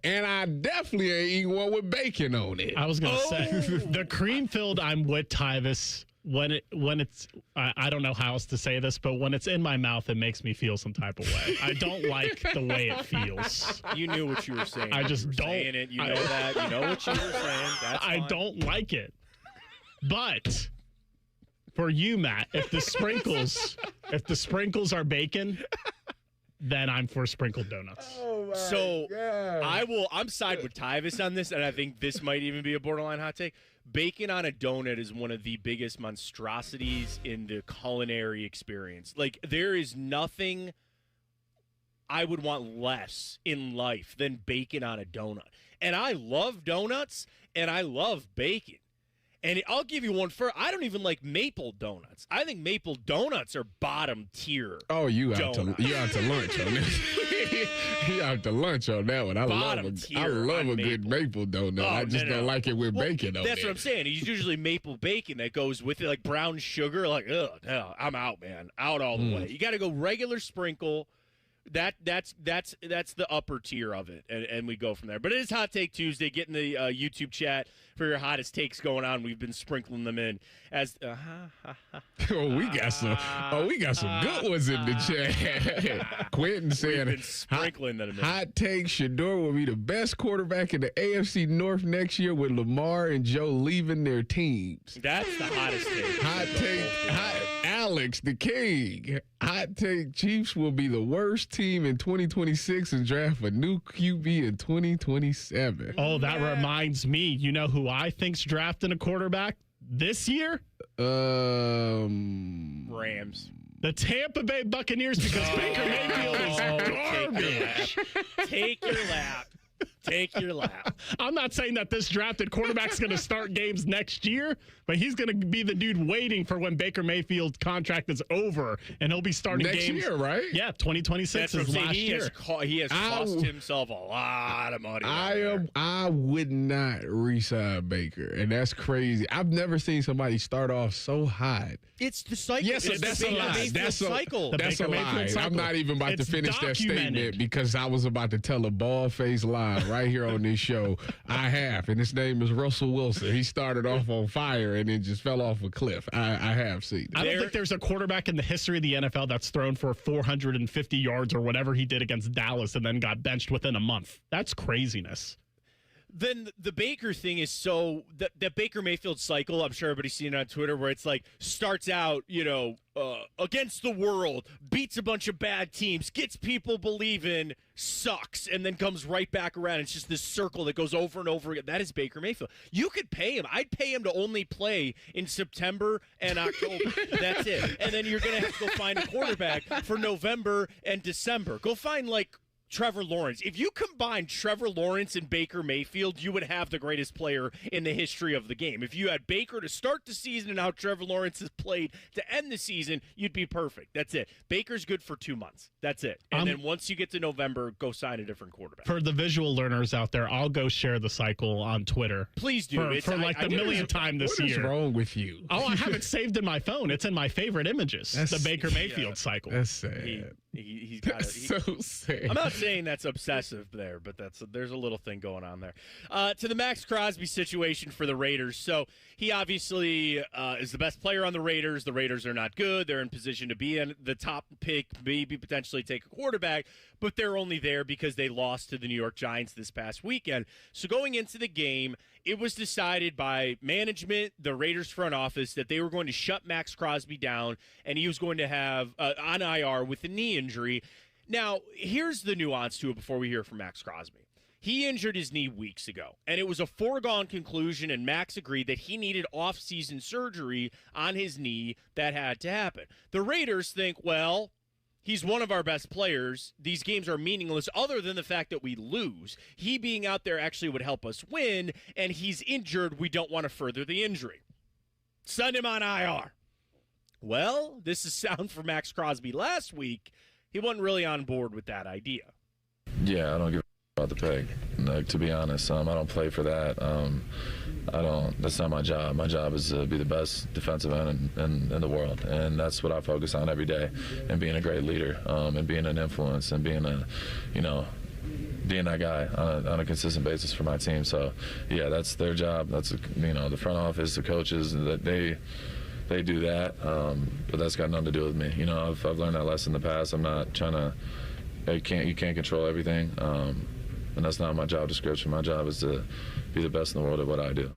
And I definitely ain't eating one with bacon on it. I was going to say, the cream-filled, I'm with Tyvis. When it's I don't know how else to say this, but when it's in my mouth, it makes me feel some type of way. I don't like the way it feels. You knew what you were saying. I just don't. Saying it. You know that. You know what you were saying. That's fine. I don't like it. But for you, Matt, if the sprinkles are bacon, then I'm for sprinkled donuts. So I'm side with Tyvis on this, and I think this might even be a borderline hot take. Bacon on a donut is one of the biggest monstrosities in the culinary experience. Like, there is nothing I would want less in life than bacon on a donut. And I love donuts, and I love bacon. And I'll give you one for, I don't even like maple donuts. I think maple donuts are bottom tier. Oh, you out to lunch on this. You out to lunch on that one. I love a good maple donut. I just don't like it with bacon on it. That's what I'm saying. It's usually maple bacon that goes with it, like brown sugar. Like, no, I'm out, man. Out all the way. You got to go regular sprinkle. That's the upper tier of it, and we go from there. But it is Hot Take Tuesday. Get in the YouTube chat for your hottest takes going on. We've been sprinkling them in as. We got some good ones in the chat. Quentin said, sprinkling them in. Hot Take: Shedeur will be the best quarterback in the AFC North next year with Lamar and Joe leaving their teams. That's the hottest take. Hot Take: Alex the King. Hot Take: Chiefs will be the worst team in 2026 and draft a new QB in 2027. Oh, that reminds me. You know who I think's drafting a quarterback this year? Rams. The Tampa Bay Buccaneers, because Baker Mayfield is garbage. Take your lap. Take your lap. I'm not saying that this drafted quarterback's going to start games next year, but he's going to be the dude waiting for when Baker Mayfield's contract is over, and he'll be starting next games. year, right? Yeah, 2026 is last year. He has cost himself a lot of money. I would not re-sign Baker, and that's crazy. I've never seen somebody start off so hot. It's the cycle. Yes, that's a lie. That's a lie. I'm not even about to finish that statement because I was about to tell a bald-faced lie right here on this show. I have, and his name is Russell Wilson. He started off on fire and then just fell off a cliff. I have seen it. I don't think there's a quarterback in the history of the NFL that's thrown for 450 yards or whatever he did against Dallas and then got benched within a month. That's craziness. Then the Baker thing is that Baker Mayfield cycle, I'm sure everybody's seen it on Twitter, where it's like starts out, against the world, beats a bunch of bad teams, gets people believing, sucks, and then comes right back around. It's just this circle that goes over and over again. That is Baker Mayfield. You could pay him. I'd pay him to only play in September and October. That's it. And then you're going to have to go find a quarterback for November and December. Go find, Trevor Lawrence. If you combine Trevor Lawrence and Baker Mayfield, you would have the greatest player in the history of the game. If you had Baker to start the season and how Trevor Lawrence has played to end the season, you'd be perfect. That's it. Baker's good for 2 months. That's it. And then once you get to November, go sign a different quarterback. For the visual learners out there, I'll go share the cycle on Twitter. Please do. For the millionth time this year. What is wrong with you? Oh, I have it saved in my phone. It's in my favorite images. The Baker Mayfield cycle. That's sad. He's got it. So sad. I'm not saying that's obsessive there, but there's a little thing going on there. To the Max Crosby situation for the Raiders. So he obviously is the best player on the Raiders. The Raiders are not good. They're in position to be in the top pick, maybe potentially take a quarterback, but they're only there because they lost to the New York Giants this past weekend. So going into the game, it was decided by management, the Raiders front office, that they were going to shut Max Crosby down, and he was going to have on IR with a knee injury. Now, here's the nuance to it before we hear from Max Crosby. He injured his knee weeks ago, and it was a foregone conclusion, and Max agreed that he needed off-season surgery on his knee that had to happen. The Raiders think, well, he's one of our best players. These games are meaningless other than the fact that we lose. He being out there actually would help us win, and he's injured. We don't want to further the injury. Send him on IR. Well, this is sound for Max Crosby last week. He wasn't really on board with that idea. Yeah, I don't give a about the peg. To be honest, I don't play for that. That's not my job. My job is to be the best defensive end in the world, and that's what I focus on every day. And being a great leader, and being an influence, and being being that guy on a consistent basis for my team. So, yeah, that's their job. That's the front office, the coaches, that they do that. But that's got nothing to do with me. I've learned that lesson in the past. I'm not trying to. You can't control everything, and that's not my job description. My job is to be the best in the world at what I do.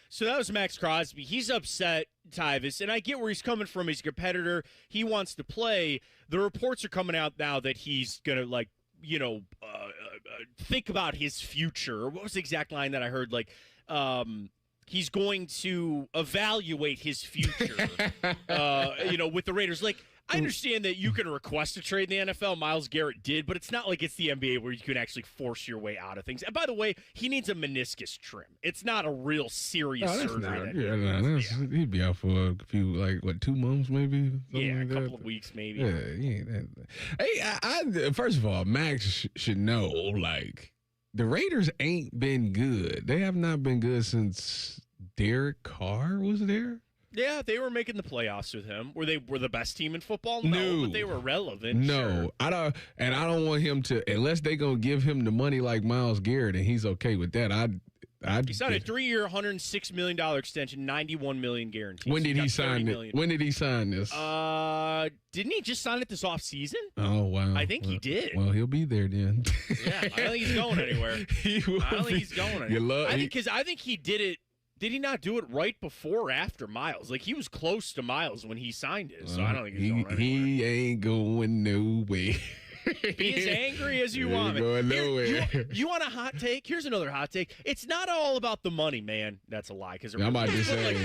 So that was Max Crosby. He's upset, Tyvis, and I get where he's coming from. He's a competitor. He wants to play. The reports are coming out now that he's going to, think about his future. What was the exact line that I heard? He's going to evaluate his future, with the Raiders. I understand that you can request a trade in the NFL. Myles Garrett did, but it's not like it's the NBA where you can actually force your way out of things. And by the way, he needs a meniscus trim. It's not a real serious surgery. He'd be out for a few, 2 months maybe? Yeah, a couple of weeks maybe. Hey, first of all, Max should know, the Raiders ain't been good. They have not been good since Derek Carr was there. Yeah, they were making the playoffs with him. Were they the best team in football? No, but they were relevant. No, sure. I don't want him to, unless they gonna give him the money like Myles Garrett, and he's okay with that. He signed a 3-year, $106 million extension, $91 million guaranteed. When did he sign it? When did he sign this? Didn't he just sign it this offseason? Oh, wow. I think he did. Well, he'll be there then. Yeah, I don't think he's going anywhere. I don't think he's going anywhere. I think he did it. Did he not do it right before or after Myles? He was close to Myles when he signed it, so I don't think he's going anywhere. He ain't going nowhere. Be as angry as you want. Going nowhere. You want a hot take? Here's another hot take. It's not all about the money, man. That's a lie. Because I'm about to say,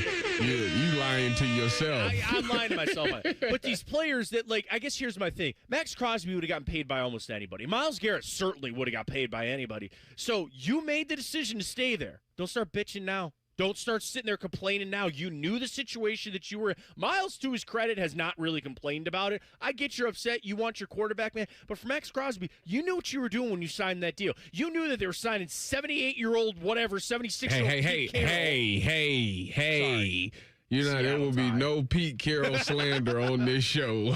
you lying to yourself. I'm lying to myself. But these players that, like, I guess here's my thing. Max Crosby would have gotten paid by almost anybody. Myles Garrett certainly would have got paid by anybody. So you made the decision to stay there. Don't start bitching now. Don't start sitting there complaining now. You knew the situation that you were in. Myles, to his credit, has not really complained about it. I get you're upset. You want your quarterback, man. But for Max Crosby, you knew what you were doing when you signed that deal. You knew that they were signing 78-year-old, whatever, 76-year-old. Hey. You know, there will be no Pete Carroll slander on this show.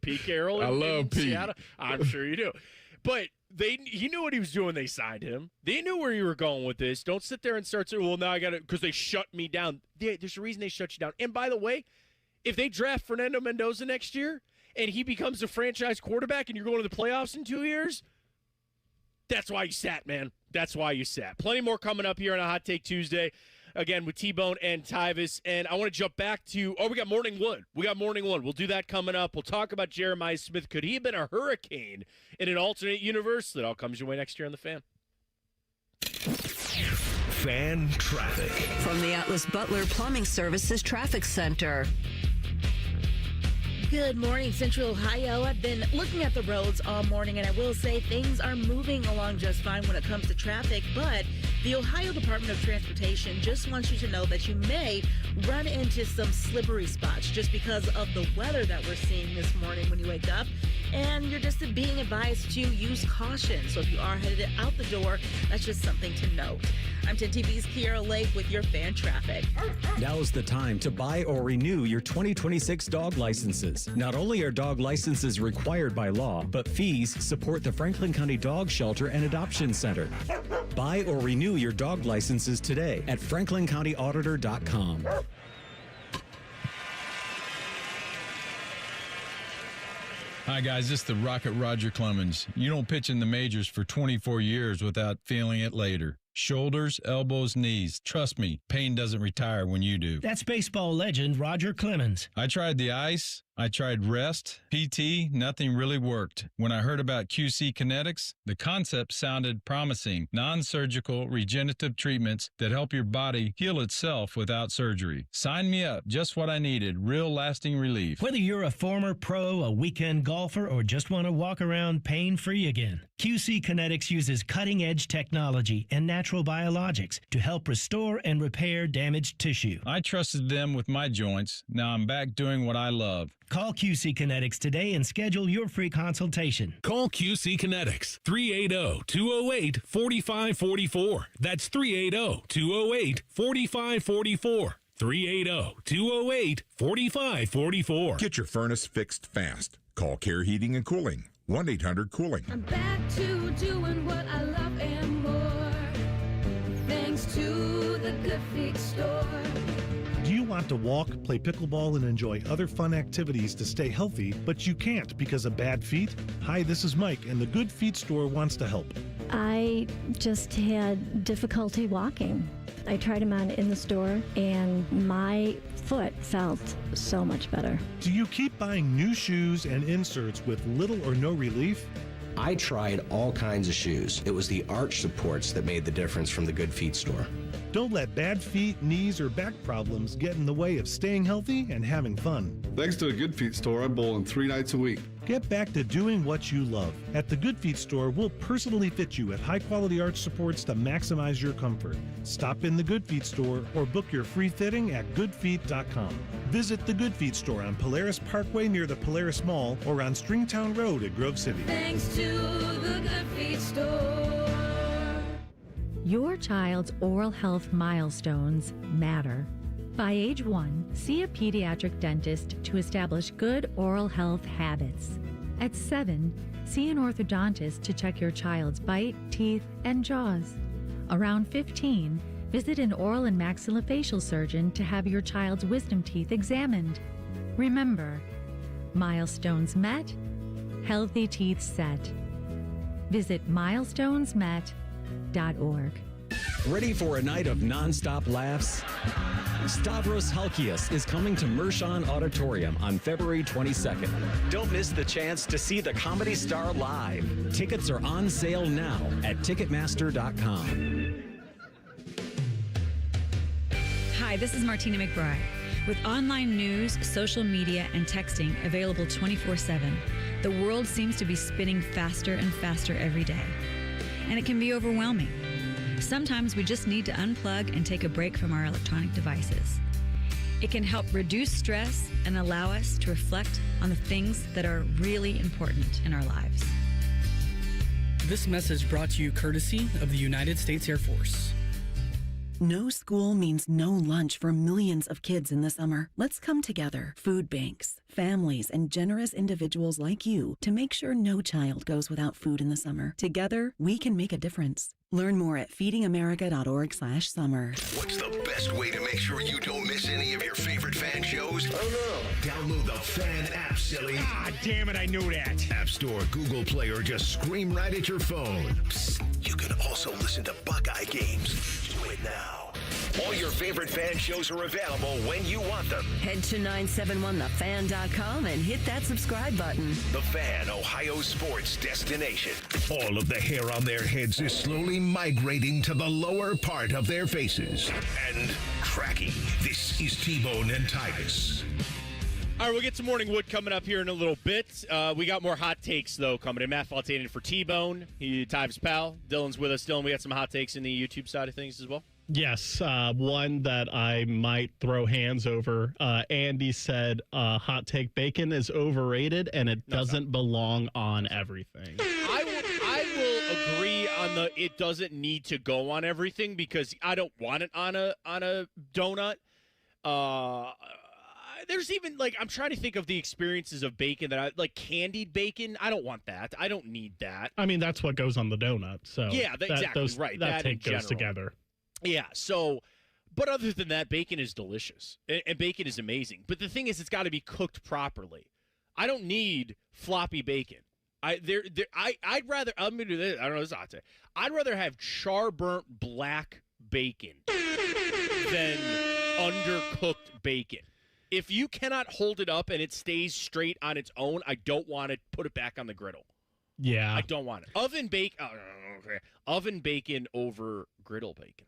Pete Carroll? I love Pete. Seattle? I'm sure you do. But he knew what he was doing. They signed him. They knew where you were going with this. Don't sit there and start saying, well, now I got to, because they shut me down. There's a reason they shut you down. And by the way, if they draft Fernando Mendoza next year and he becomes a franchise quarterback and you're going to the playoffs in 2 years, that's why you sat, man. That's why you sat. Plenty more coming up here on a Hot Take Tuesday. Again, with T-Bone and Tyvis. And I want to jump back to, we got Morning Wood. We'll do that coming up. We'll talk about Jeremiah Smith. Could he have been a hurricane in an alternate universe? That all comes your way next year on The Fan. Fan traffic. From the Atlas Butler Plumbing Services Traffic Center. Good morning, Central Ohio. I've been looking at the roads all morning, and I will say things are moving along just fine when it comes to traffic, but the Ohio Department of Transportation just wants you to know that you may run into some slippery spots just because of the weather that we're seeing this morning when you wake up, and you're just being advised to use caution. So if you are headed out the door, that's just something to note. I'm 10 TV's Kiara Lake with your fan traffic. Now's the time to buy or renew your 2026 dog licenses. Not only are dog licenses required by law, but fees support the Franklin County Dog Shelter and Adoption Center. Buy or renew your dog licenses today at franklincountyauditor.com. Hi, guys. This is the Rocket Roger Clemens. You don't pitch in the majors for 24 years without feeling it later. Shoulders, elbows, knees. Trust me, pain doesn't retire when you do. That's baseball legend Roger Clemens. I tried the ice. I tried rest, PT, nothing really worked. When I heard about QC Kinetics, the concept sounded promising. Non-surgical regenerative treatments that help your body heal itself without surgery. Sign me up, just what I needed, real lasting relief. Whether you're a former pro, a weekend golfer, or just want to walk around pain-free again, QC Kinetics uses cutting-edge technology and natural biologics to help restore and repair damaged tissue. I trusted them with my joints. Now I'm back doing what I love. Call QC Kinetics today and schedule your free consultation. Call QC Kinetics, 380-208-4544. That's 380-208-4544. 380-208-4544. Get your furnace fixed fast. Call Care Heating and Cooling, 1-800-COOLING. I'm back to doing what I love and more, thanks to the Good Feet store. Do you want to walk, play pickleball, and enjoy other fun activities to stay healthy, but you can't because of bad feet? Hi, this is Mike, and the Good Feet store wants to help. I just had difficulty walking. I tried them on in the store, and my foot felt so much better. Do you keep buying new shoes and inserts with little or no relief? I tried all kinds of shoes. It was the arch supports that made the difference from the Good Feet store. Don't let bad feet, knees, or back problems get in the way of staying healthy and having fun. Thanks to the Good Feet store, I bowl in 3 nights a week. Get back to doing what you love. At the Good Feet store, we'll personally fit you with high-quality arch supports to maximize your comfort. Stop in the Good Feet store or book your free fitting at goodfeet.com. Visit the Good Feet store on Polaris Parkway near the Polaris Mall or on Stringtown Road at Grove City. Thanks to the Good Feet store. Your child's oral health milestones matter. By age 1, see a pediatric dentist to establish good oral health habits. At 7, see an orthodontist to check your child's bite, teeth, and jaws. Around 15, visit an oral and maxillofacial surgeon to have your child's wisdom teeth examined. Remember, milestones met, healthy teeth set. Visit milestonesmet.org. Ready for a night of nonstop laughs? Stavros Halkias is coming to Mershon Auditorium on February 22nd. Don't miss the chance to see the comedy star live. Tickets are on sale now at Ticketmaster.com. Hi, this is Martina McBride. With online news, social media, and texting available 24/7, the world seems to be spinning faster and faster every day. And it can be overwhelming. Sometimes we just need to unplug and take a break from our electronic devices. It can help reduce stress and allow us to reflect on the things that are really important in our lives. This message brought to you courtesy of the United States Air Force. No school means no lunch for millions of kids in the summer. Let's come together, food banks, families, and generous individuals like you to make sure no child goes without food in the summer. Together, we can make a difference. Learn more at feedingamerica.org/summer. What's the best way to make sure you don't miss any of your favorite fan shows? Oh no. Download the Fan app, silly. Ah, damn it, I knew that. App Store, Google Play, or just scream right at your phone. Psst, you can also listen to Buckeye games. Do it now. All your favorite fan shows are available when you want them. Head to 971thefan.com and hit that subscribe button. The Fan, Ohio sports destination. All of the hair on their heads is slowly migrating to the lower part of their faces. And tracking. This is T-Bone and Titus. All right, we'll get to Morning Wood coming up here in a little bit. We got more hot takes, though, coming in. Matt Fontaine for T-Bone. Tyves pal. Dylan's with us. Dylan, we got some hot takes in the YouTube side of things as well. Yes, one that I might throw hands over. Andy said, hot take, bacon is overrated and it doesn't belong on everything. I will agree on the it doesn't need to go on everything because I don't want it on a donut. There's even, like, I'm trying to think of the experiences of bacon that I like. Candied bacon, I don't want that. I don't need that. I mean, that's what goes on the donut. So yeah, exactly right. That take goes together. Yeah, so, but other than that, bacon is delicious, and bacon is amazing. But the thing is, it's got to be cooked properly. I don't need floppy bacon. I'd rather, I'm going to do this, I don't know, this is hot take. I'd rather have char-burnt black bacon than undercooked bacon. If you cannot hold it up and it stays straight on its own, I don't want to put it back on the griddle. Yeah. I don't want it. Oven bacon over griddle bacon.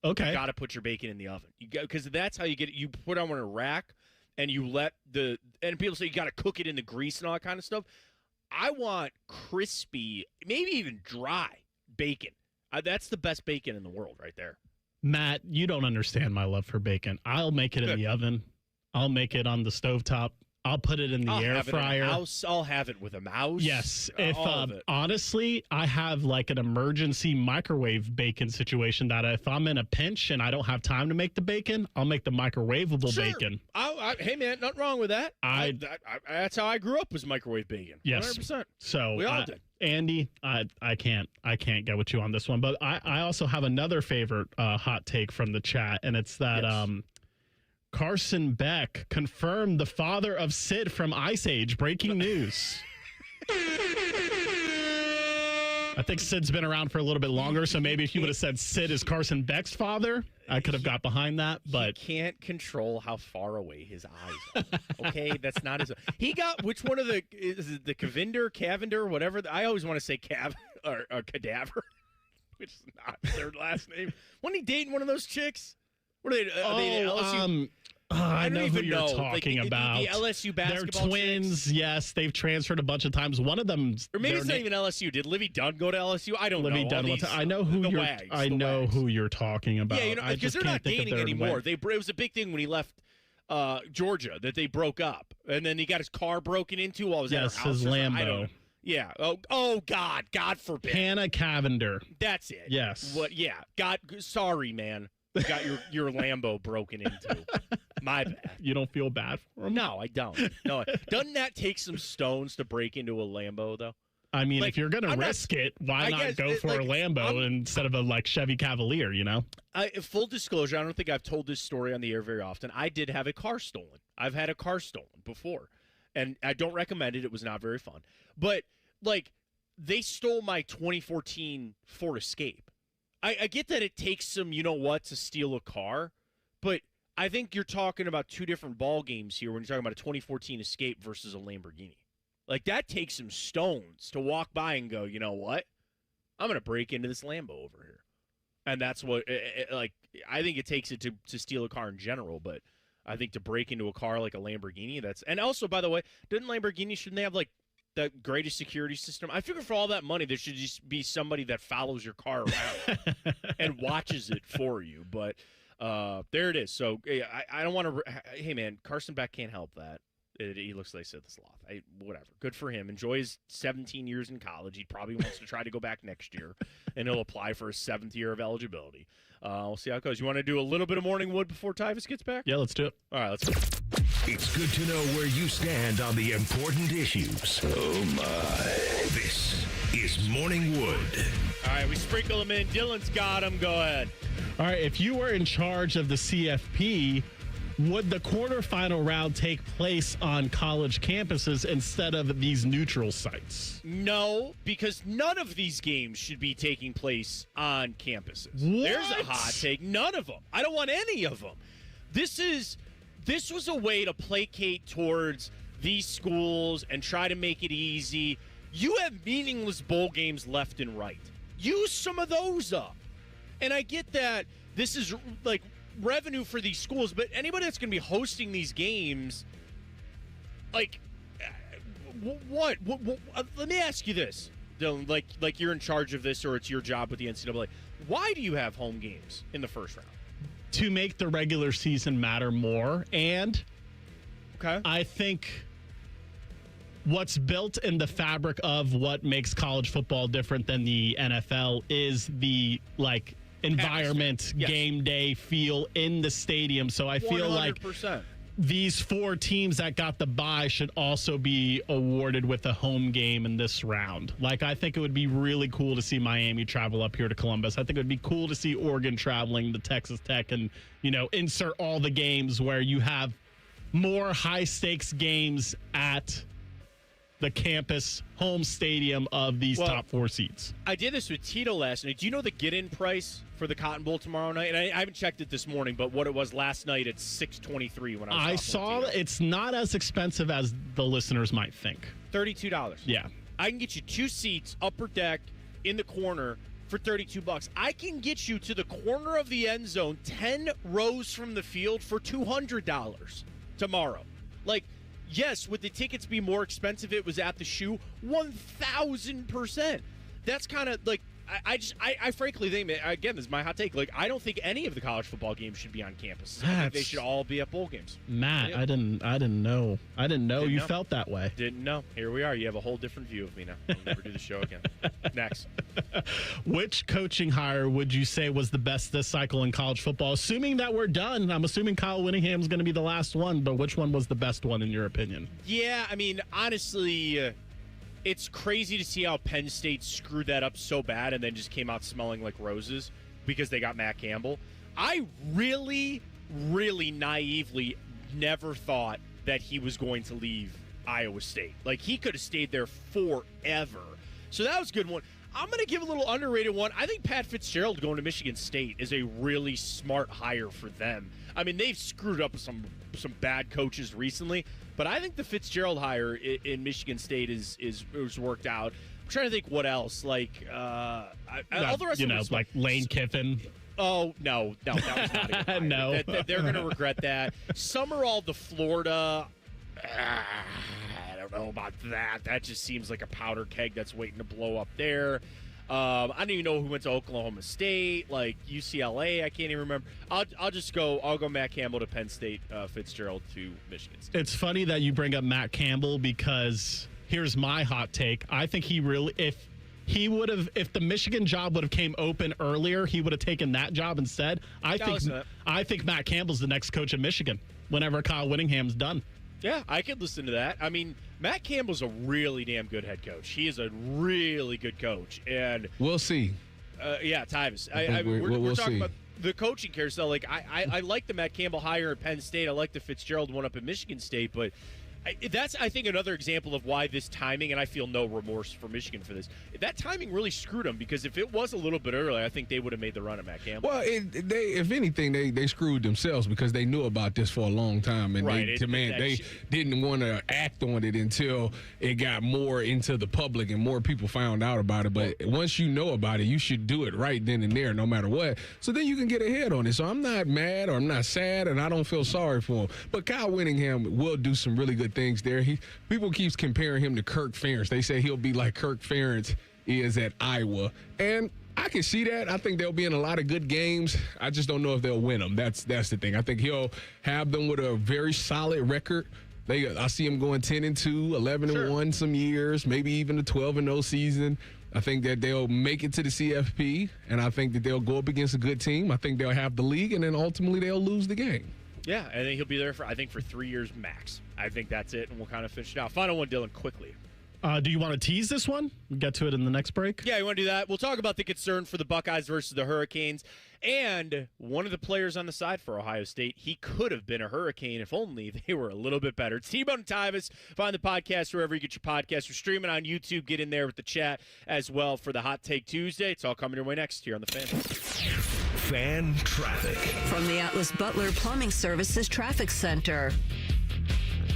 Okay. You got to put your bacon in the oven. Because that's how you get it. You put it on a rack and you let and people say you got to cook it in the grease and all that kind of stuff. I want crispy, maybe even dry bacon. That's the best bacon in the world right there. Matt, you don't understand my love for bacon. I'll make it in the oven. I'll make it on the stovetop. I'll put it in the air fryer. I'll have it with a mouse. Yes. If honestly, I have like an emergency microwave bacon situation that if I'm in a pinch and I don't have time to make the bacon, I'll make the microwavable bacon. Hey man, nothing wrong with that. That's how I grew up, was microwave bacon. Yes. 100%. So we all did. Andy, I can't get with you on this one, but I also have another favorite hot take from the chat, and it's that Carson Beck confirmed the father of Sid from Ice Age. Breaking news. I think Sid's been around for a little bit longer, so maybe if you would have said Sid is Carson Beck's father, I could have got behind that. But he can't control how far away his eyes are. Okay, that's not his. He got which one of the is it the Cavinder, whatever. I always want to say or Cadaver, which is not their last name. Wasn't he dating one of those chicks? What are they? LSU? I know who you're talking about. The LSU basketball. They're twins. Chicks. Yes, they've transferred a bunch of times. One of them, or maybe it's not even LSU. Did Livy Dunn go to LSU? I don't know. Livy Dunn. I know who you're. I know who you're talking about. Yeah, because they're not dating anymore. It was a big thing when he left Georgia that they broke up, and then he got his car broken into while he was at her house. His Lambo. Yeah. Oh God. God forbid. Hannah Cavender. That's it. Yes. What? Yeah. God. Sorry, man. You got your Lambo broken into. My bad. You don't feel bad for him? No, I don't. No. Doesn't that take some stones to break into a Lambo, though? I mean, if you're going to risk it, why not go for a Lambo instead of a Chevy Cavalier, you know? Full disclosure, I don't think I've told this story on the air very often. I did have a car stolen. I've had a car stolen before, and I don't recommend it. It was not very fun. But, they stole my 2014 Ford Escape. I get that it takes some, to steal a car, but I think you're talking about two different ball games here when you're talking about a 2014 Escape versus a Lamborghini. Like, that takes some stones to walk by and go, you know what? I'm going to break into this Lambo over here. And that's what, I think it takes it to steal a car in general, but I think to break into a car like a Lamborghini, and also, by the way, shouldn't they have, like, the greatest security system? I figure for all that money, there should just be somebody that follows your car around and watches it for you. But there it is. So I don't want to. Hey, man, Carson Beck can't help that. He looks like the sloth. Whatever. Good for him. Enjoy his 17 years in college. He probably wants to try to go back next year, and he'll apply for his 7th year of eligibility. We'll see how it goes. You want to do a little bit of Morning Wood before Tyvus gets back? Yeah, let's do it. All right, let's go. It's good to know where you stand on the important issues. Oh, my. This is Morning Wood. All right, we sprinkle them in. Dylan's got them. Go ahead. All right, if you were in charge of the CFP, would the quarterfinal round take place on college campuses instead of these neutral sites? No, because none of these games should be taking place on campuses. What? There's a hot take. None of them. I don't want any of them. This was a way to placate towards these schools and try to make it easy. You have meaningless bowl games left and right. Use some of those up. And I get that this is like revenue for these schools, but anybody that's going to be hosting these games, like, what? Let me ask you this, Dylan, like you're in charge of this or it's your job with the NCAA. Why do you have home games in the first round? To make the regular season matter more. And I think what's built in the fabric of what makes college football different than the NFL is the, like, environment, game day feel in the stadium. So I feel 100%. like these 4 teams that got the bye should also be awarded with a home game in this round. Like, I think it would be really cool to see Miami travel up here to Columbus. I think it would be cool to see Oregon traveling to Texas Tech and, insert all the games where you have more high stakes games at the campus home stadium of these top 4 seats. I did this with Tito last night. Do you know the get-in price for the Cotton Bowl tomorrow night? And I haven't checked it this morning, but what it was last night at $623 when I saw it's not as expensive as the listeners might think. $32. Yeah. I can get you 2 seats, upper deck, in the corner for $32. I can get you to the corner of the end zone, 10 rows from the field for $200 tomorrow. Like, yes, would the tickets be more expensive if it was at the shoe? 1,000%. That's kind of like, I frankly think, again, this is my hot take. Like, I don't think any of the college football games should be on campus. I think they should all be at bowl games. Matt, yeah. I didn't know you felt that way. Didn't know. Here we are. You have a whole different view of me now. I'll never do the show again. Next. Which coaching hire would you say was the best this cycle in college football? Assuming that we're done, I'm assuming Kyle Whittingham's going to be the last one, but which one was the best one in your opinion? Yeah, I mean, honestly, it's crazy to see how Penn State screwed that up so bad and then just came out smelling like roses because they got Matt Campbell. I really, really naively never thought that he was going to leave Iowa State. Like, he could have stayed there forever. So that was a good one. I'm going to give a little underrated one. I think Pat Fitzgerald going to Michigan State is a really smart hire for them. I mean, they've screwed up some bad coaches recently, but I think the Fitzgerald hire in Michigan State is worked out. I'm trying to think what else. Like, all the rest of them like Lane Kiffin. Oh, no, that was not a good hire. No. They're going to regret that. Summerall to Florida, I don't know about that. That just seems like a powder keg that's waiting to blow up there. I don't even know who went to Oklahoma State, like UCLA. I can't even remember. I'll go Matt Campbell to Penn State, Fitzgerald to Michigan State. It's funny that you bring up Matt Campbell because here's my hot take. I think he really, if the Michigan job would have came open earlier, he would have taken that job instead. I think Matt Campbell's the next coach of Michigan whenever Kyle Whittingham's done. Yeah, I could listen to that. I mean, Matt Campbell's a really damn good head coach. He is a really good coach, and we'll see. Yeah, Tyvus. We'll talking see. about the coaching carousel. Like, I like the Matt Campbell hire at Penn State. I like the Fitzgerald one up at Michigan State, but That's, I think, another example of why this timing, and I feel no remorse for Michigan for this, that timing really screwed them, because if it was a little bit earlier, I think they would have made the run at Matt Campbell. Well, if anything, they screwed themselves, because they knew about this for a long time, and they didn't want to act on it until it got more into the public and more people found out about it. But once you know about it, you should do it right then and there, no matter what. So then you can get ahead on it. So I'm not mad, or I'm not sad, and I don't feel sorry for him. But Kyle Whittingham will do some really good things there. People keeps comparing him to Kirk Ferentz. They say he'll be like Kirk Ferentz is at Iowa, and I can see that. I think they'll be in a lot of good games. I just don't know if they'll win them. That's the thing. I think he'll have them with a very solid record. I see him going 10-2, 11-1 some years, maybe even a 12-0 season. I think that they'll make it to the CFP, and I think that they'll go up against a good team. I think they'll have the league, and then ultimately they'll lose the game. Yeah, and then he'll be there for 3 years max. I think that's it, and we'll kind of finish it out. Final one, Dylan, quickly. Do you want to tease this one? We'll get to it in the next break. Yeah, you want to do that? We'll talk about the concern for the Buckeyes versus the Hurricanes. And one of the players on the side for Ohio State, he could have been a Hurricane if only they were a little bit better. It's T-Bone and Tyvis. Find the podcast wherever you get your podcasts. We're streaming on YouTube. Get in there with the chat as well for the Hot Take Tuesday. It's all coming your way next here on the Fan. Fan traffic. From the Atlas Butler Plumbing Services Traffic Center.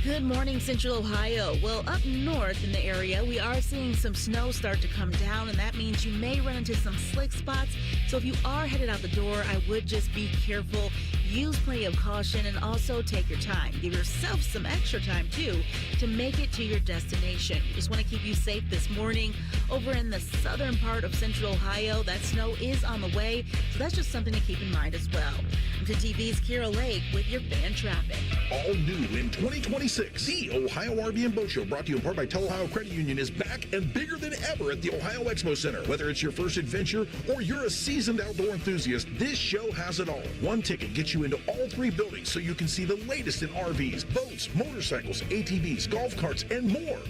Good morning, Central Ohio. Well, up north in the area, we are seeing some snow start to come down, and that means you may run into some slick spots. So if you are headed out the door, I would just be careful. Use plenty of caution, and also take your time. Give yourself some extra time, too, to make it to your destination. Just want to keep you safe this morning. Over in the southern part of Central Ohio, that snow is on the way, so that's just something to keep in mind as well. I'm to TV's Kira Lake with your fan traffic. All new in 2026, the Ohio RV and Boat Show, brought to you in part by Tel-Ohio Credit Union, is back and bigger than ever at the Ohio Expo Center. Whether it's your first adventure or you're a seasoned outdoor enthusiast, this show has it all. One ticket gets you into all 3 buildings so you can see the latest in RVs, boats, motorcycles, ATVs, golf carts, and more.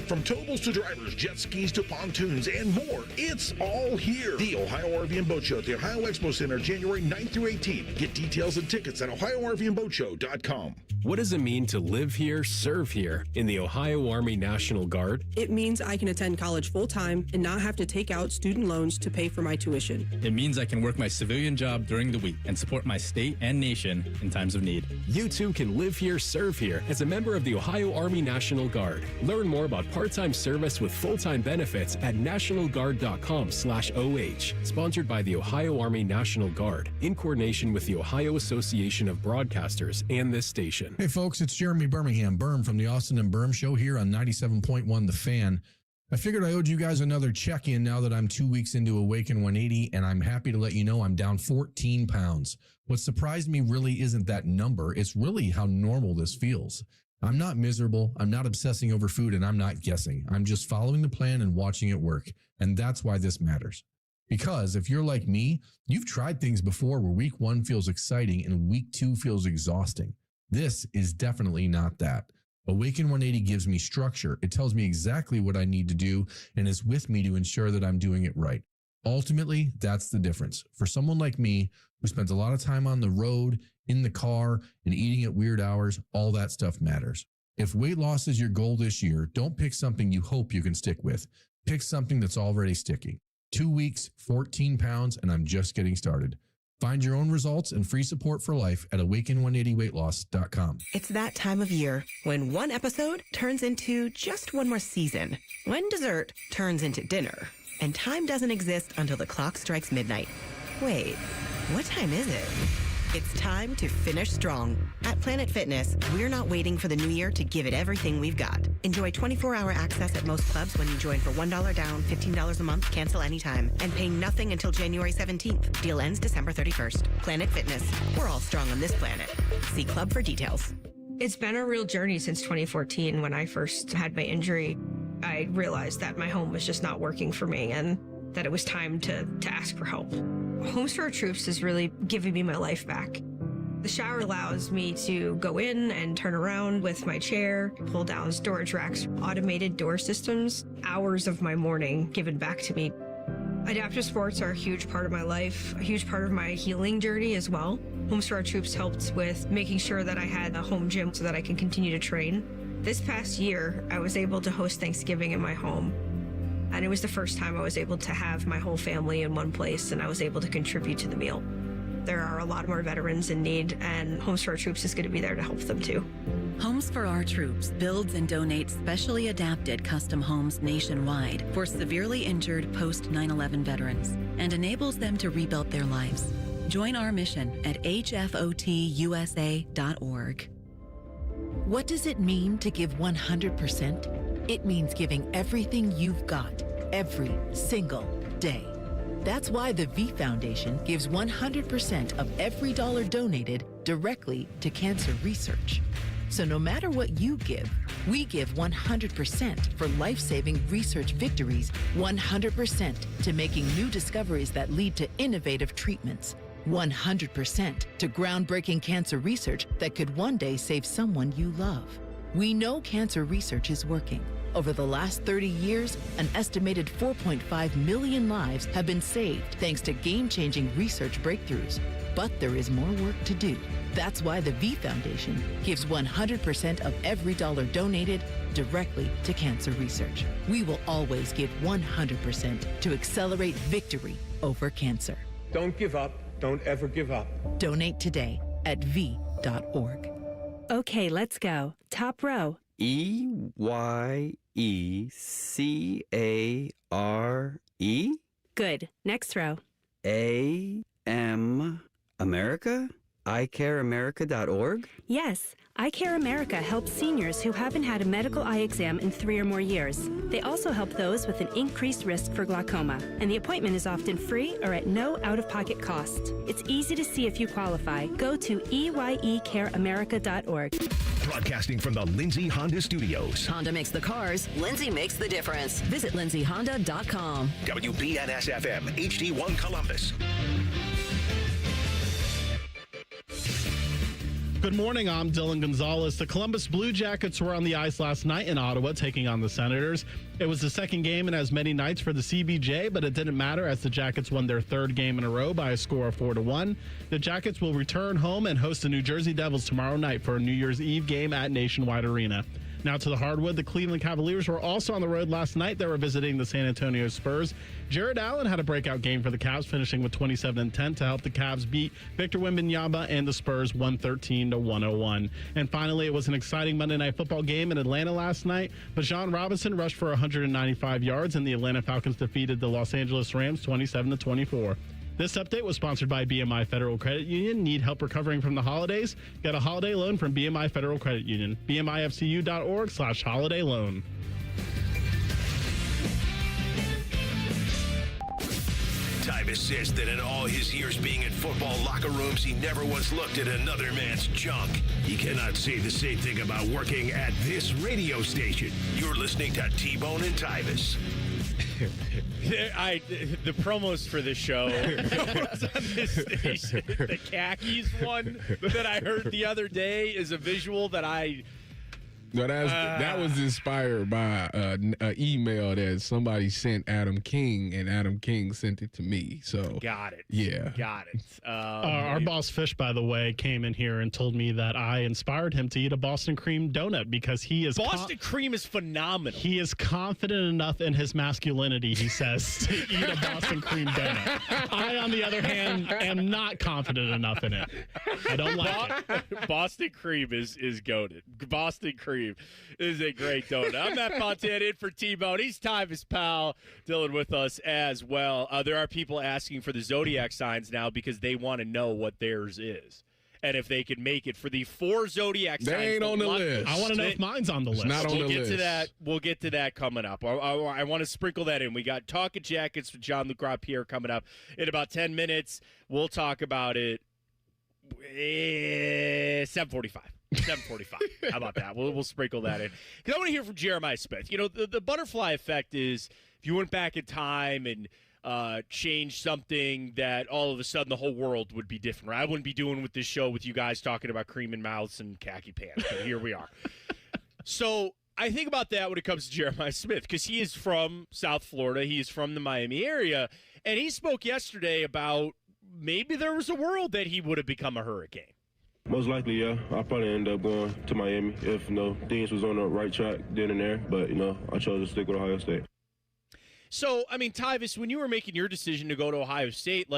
From towables to drivers, jet skis to pontoons, and more. It's all here. The Ohio RV and Boat Show at the Ohio Expo Center, January 9th through 18th. Get details and tickets at OhioRVandBoatShow.com. What does it mean to live here, serve here in the Ohio Army National Guard? It means I can attend college full-time and not have to take out student loans to pay for my tuition. It means I can work my civilian job during the week and support my state and nation in times of need. You too can live here, serve here as a member of the Ohio Army National Guard. Learn more about part-time service with full-time benefits at nationalguard.com/OH. Sponsored by the Ohio Army National Guard in coordination with the Ohio Association of Broadcasters and this station. Hey folks, it's Jeremy Birmingham, Berm from the Austin and Berm Show here on 97.1 The Fan. I figured I owed you guys another check-in now that I'm 2 weeks into Awaken 180, and I'm happy to let you know I'm down 14 pounds. What surprised me really isn't that number, it's really how normal this feels. I'm not miserable, I'm not obsessing over food, and I'm not guessing. I'm just following the plan and watching it work, and that's why this matters. Because if you're like me, you've tried things before where week 1 feels exciting and week 2 feels exhausting. This is definitely not that. Awaken 180 gives me structure. It tells me exactly what I need to do and is with me to ensure that I'm doing it right. Ultimately, that's the difference. For someone like me who spends a lot of time on the road, in the car, and eating at weird hours, all that stuff matters. If weight loss is your goal this year, don't pick something you hope you can stick with. Pick something that's already sticking. 2 weeks, 14 pounds, and I'm just getting started. Find your own results and free support for life at awaken180weightloss.com. It's that time of year when one episode turns into just one more season, when dessert turns into dinner, and time doesn't exist until the clock strikes midnight. Wait, what time is it? It's time to finish strong. At Planet Fitness, we're not waiting for the new year to give it everything we've got. Enjoy 24-hour access at most clubs when you join for $1 down, $15 a month, cancel anytime, and pay nothing until January 17th. Deal ends December 31st. Planet Fitness. We're all strong on this planet. See club for details. It's been a real journey since 2014 when I first had my injury. I realized that my home was just not working for me and that it was time to ask for help. Homes for Our Troops is really giving me my life back. The shower allows me to go in and turn around with my chair, pull down storage racks, automated door systems, hours of my morning given back to me. Adaptive sports are a huge part of my life, a huge part of my healing journey as well. Homes for Our Troops helped with making sure that I had a home gym so that I can continue to train. This past year, I was able to host Thanksgiving in my home. And it was the first time I was able to have my whole family in one place, and I was able to contribute to the meal. There are a lot more veterans in need, and Homes for Our Troops is going to be there to help them too. Homes for Our Troops builds and donates specially adapted custom homes nationwide for severely injured post 9/11 veterans and enables them to rebuild their lives. Join our mission at hfotusa.org. What does it mean to give 100%? It means giving everything you've got, every single day. That's why the V Foundation gives 100% of every dollar donated directly to cancer research. So no matter what you give, we give 100% for life-saving research victories, 100% to making new discoveries that lead to innovative treatments, 100% to groundbreaking cancer research that could one day save someone you love. We know cancer research is working. Over the last 30 years, an estimated 4.5 million lives have been saved thanks to game-changing research breakthroughs. But there is more work to do. That's why the V Foundation gives 100% of every dollar donated directly to cancer research. We will always give 100% to accelerate victory over cancer. Don't give up. Don't ever give up. Donate today at v.org. Okay, let's go. Top row. EYECARE? Good. Next row. AM America? iCareAmerica.org? Yes, iCare America helps seniors who haven't had a medical eye exam in 3 or more years. They also help those with an increased risk for glaucoma, and the appointment is often free or at no out-of-pocket cost. It's easy to see if you qualify. Go to EYECareAmerica.org. Broadcasting from the Lindsay Honda Studios. Honda makes the cars. Lindsay makes the difference. Visit lindsayhonda.com. WBNS-FM, HD1 Columbus. Good morning, I'm Dylan Gonzalez. The Columbus Blue Jackets were on the ice last night in Ottawa taking on the Senators. It was the second game in as many nights for the CBJ, but it didn't matter as the Jackets won their third game in a row by a score of 4-1. The Jackets will return home and host the New Jersey Devils tomorrow night for a New Year's Eve game at Nationwide Arena. Now to the hardwood, the Cleveland Cavaliers were also on the road last night. They were visiting the San Antonio Spurs. Jared Allen had a breakout game for the Cavs, finishing with 27-10 to help the Cavs beat Victor Wembanyama and the Spurs 113-101. And finally, it was an exciting Monday Night Football game in Atlanta last night. Bijan Robinson rushed for 195 yards, and the Atlanta Falcons defeated the Los Angeles Rams 27-24. This update was sponsored by BMI Federal Credit Union. Need help recovering from the holidays? Get a holiday loan from BMI Federal Credit Union. BMIFCU.org/holiday loan. Tyvus says that in all his years being in football locker rooms, he never once looked at another man's junk. He cannot say the same thing about working at this radio station. You're listening to T-Bone and Tyvus. The promos for this show was on this station. The khakis one that I heard the other day is a visual that I... No, that was inspired by an email that somebody sent Adam King, and Adam King sent it to me. So got it. Yeah, got it. Our boss Fish, by the way, came in here and told me that I inspired him to eat a Boston cream donut because he is Boston cream is phenomenal. He is confident enough in his masculinity, he says, to eat a Boston cream donut. I, on the other hand, am not confident enough in it. I don't like it. Boston cream is goated. Boston cream is a great donut. I'm Matt Fontaine in for T-Bone. He's Tyvus Powell, Dylan with us as well. There are people asking for the zodiac signs now because they want to know what theirs is. And if they can make it for the 4 zodiac signs. They ain't on the list. I want to know if mine's on the list. It's not on the list. We'll get to that coming up. I want to sprinkle that in. We got Talking Jackets with Jean-Luc Rapierre coming up in about 10 minutes. We'll talk about it 7:45. 7:45. How about that? We'll sprinkle that in. Because I want to hear from Jeremiah Smith. You know, the butterfly effect is if you went back in time and changed something that all of a sudden the whole world would be different. Right? I wouldn't be doing with this show with you guys talking about cream and mouths and khaki pants. But here we are. So I think about that when it comes to Jeremiah Smith because he is from South Florida. He is from the Miami area. And he spoke yesterday about maybe there was a world that he would have become a hurricane. Most likely, yeah. I'll probably end up going to Miami if, things was on the right track then and there. But, I chose to stick with Ohio State. So, I mean, Tyvis, when you were making your decision to go to Ohio State,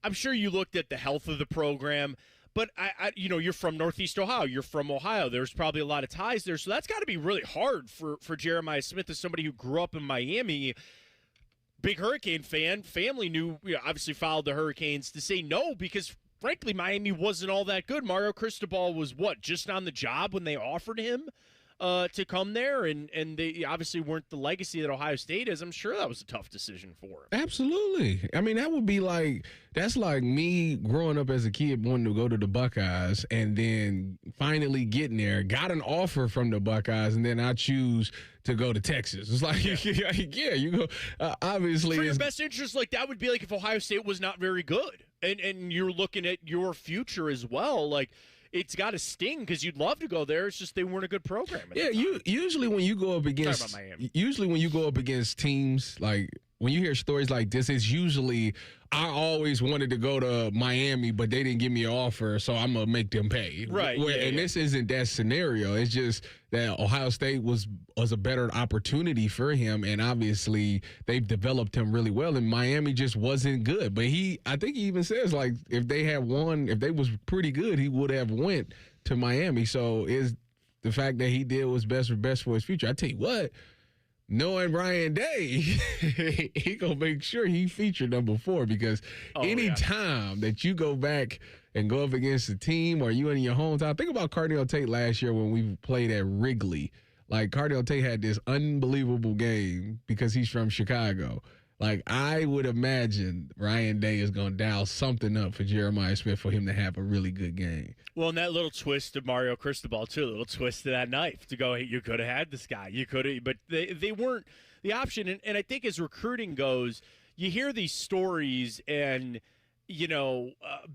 I'm sure you looked at the health of the program. But, you're from Northeast Ohio. You're from Ohio. There's probably a lot of ties there. So that's got to be really hard for Jeremiah Smith as somebody who grew up in Miami. Big Hurricane fan. Family knew, obviously followed the Hurricanes, to say no because – frankly, Miami wasn't all that good. Mario Cristobal was, just on the job when they offered him to come there, and they obviously weren't the legacy that Ohio State is. I'm sure that was a tough decision for him. Absolutely. I mean, that would be that's like me growing up as a kid wanting to go to the Buckeyes and then finally getting there, got an offer from the Buckeyes, and then I choose to go to Texas. It's like, you go, obviously. For your best interest, that would be like if Ohio State was not very good. And you're looking at your future as well. It's got to sting because you'd love to go there. It's just they weren't a good program. Yeah, usually when you go up against teams when you hear stories like this, it's usually I always wanted to go to Miami, but they didn't give me an offer, so I'm gonna make them pay. Right. This isn't that scenario. It's just that Ohio State was a better opportunity for him, and obviously they've developed him really well. And Miami just wasn't good. But I think he even says if they had won, if they was pretty good, he would have went to Miami. So is the fact that he did what's best for his future. I tell you what. Knowing Ryan Day, he gonna make sure he featured number 4 because anytime that you go back and go up against a team or you in your hometown, think about Cardale Tate last year when we played at Wrigley. Cardale Tate had this unbelievable game because he's from Chicago. I would imagine Ryan Day is going to dial something up for Jeremiah Smith for him to have a really good game. Well, and that little twist of Mario Cristobal, too, a little twist of that knife to go, hey, you could have had this guy. You could have, but they weren't the option. And I think as recruiting goes, you hear these stories and,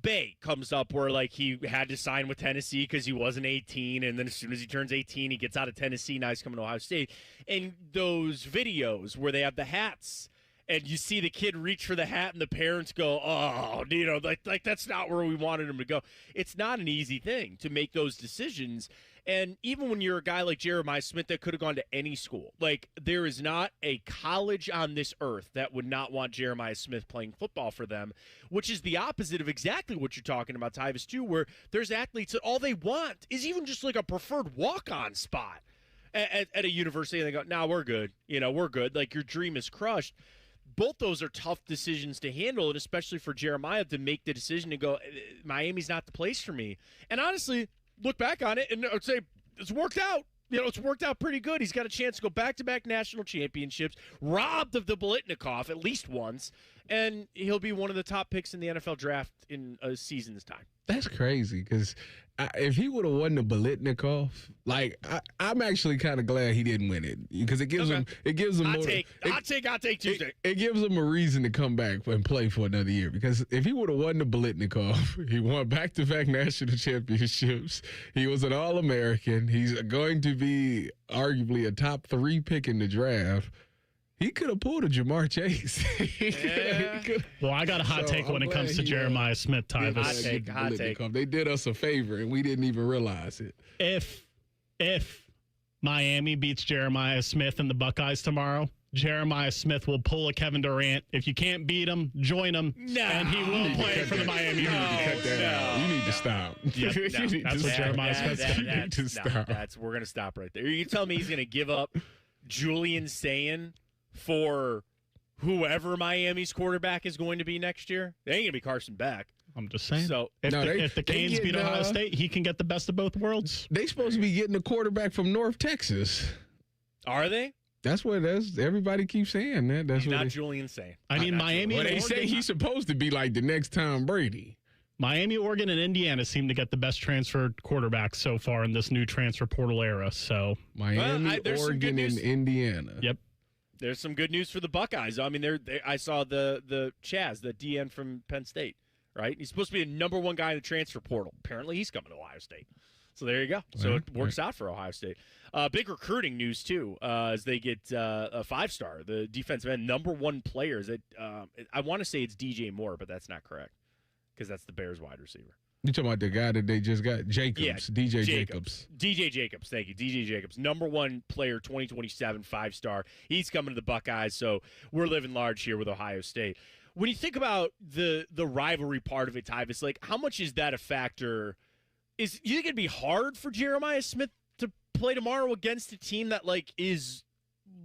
Bay comes up where, he had to sign with Tennessee because he wasn't 18, and then as soon as he turns 18, he gets out of Tennessee, now he's coming to Ohio State. And those videos where they have the hats, and you see the kid reach for the hat and the parents go, oh, that's not where we wanted him to go. It's not an easy thing to make those decisions. And even when you're a guy like Jeremiah Smith that could have gone to any school, there is not a college on this earth that would not want Jeremiah Smith playing football for them, which is the opposite of exactly what you're talking about, Tyvis, too, where there's athletes that all they want is even just a preferred walk-on spot at a university. And they go, no, we're good. We're good. Your dream is crushed. Both those are tough decisions to handle, and especially for Jeremiah to make the decision to go, Miami's not the place for me. And honestly, look back on it and I would say it's worked out. It's worked out pretty good. He's got a chance to go back-to-back national championships, robbed of the Biletnikoff at least once, and he'll be one of the top picks in the NFL draft in a season's time. That's crazy because if he would have won the Biletnikoff, I'm actually kind of glad he didn't win it because it gives him Hot take Tuesday. It gives him a reason to come back and play for another year because if he would have won the Biletnikoff, he won back-to-back national championships. He was an All-American. He's going to be arguably a top 3 pick in the draft. He could have pulled a Jamar Chase. Well, I got a hot take when it comes to Jeremiah Smith, Tyvis. Hot take. They did us a favor, and we didn't even realize it. If Miami beats Jeremiah Smith and the Buckeyes tomorrow, Jeremiah Smith will pull a Kevin Durant. If you can't beat him, join him, and he will play for the Miami Heat. You need to stop. That's what Jeremiah Smith said. You need to stop. We're going to stop right there. You tell me he's going to give up Julian Sayin for whoever Miami's quarterback is going to be next year? They ain't going to be Carson Beck. I'm just saying. So if the Canes beat Ohio State, he can get the best of both worlds. They supposed to be getting a quarterback from North Texas. Are they? That's what everybody keeps saying. That's not Julian saying. I mean, Miami. Well, they say he's supposed to be like the next Tom Brady. Miami, Oregon, and Indiana seem to get the best transferred quarterbacks so far in this new transfer portal era. So Miami, Oregon, and Indiana. Yep. There's some good news for the Buckeyes. I mean, I saw the Chaz, the DN from Penn State, right? He's supposed to be the number 1 guy in the transfer portal. Apparently, he's coming to Ohio State. So there you go. So it works out for Ohio State. Big recruiting news, too, as they get a 5-star, the defensive end, number 1 players. I want to say it's DJ Moore, but that's not correct because that's the Bears wide receiver. You talking about the guy that they just got? Jacobs. Yeah, DJ Jacobs. DJ Jacobs. Thank you. DJ Jacobs. Number 1 player, 2027, 5-star. He's coming to the Buckeyes, so we're living large here with Ohio State. When you think about the rivalry part of it, Tyvis, like, how much is that a factor? You think it'd be hard for Jeremiah Smith to play tomorrow against a team that, like, is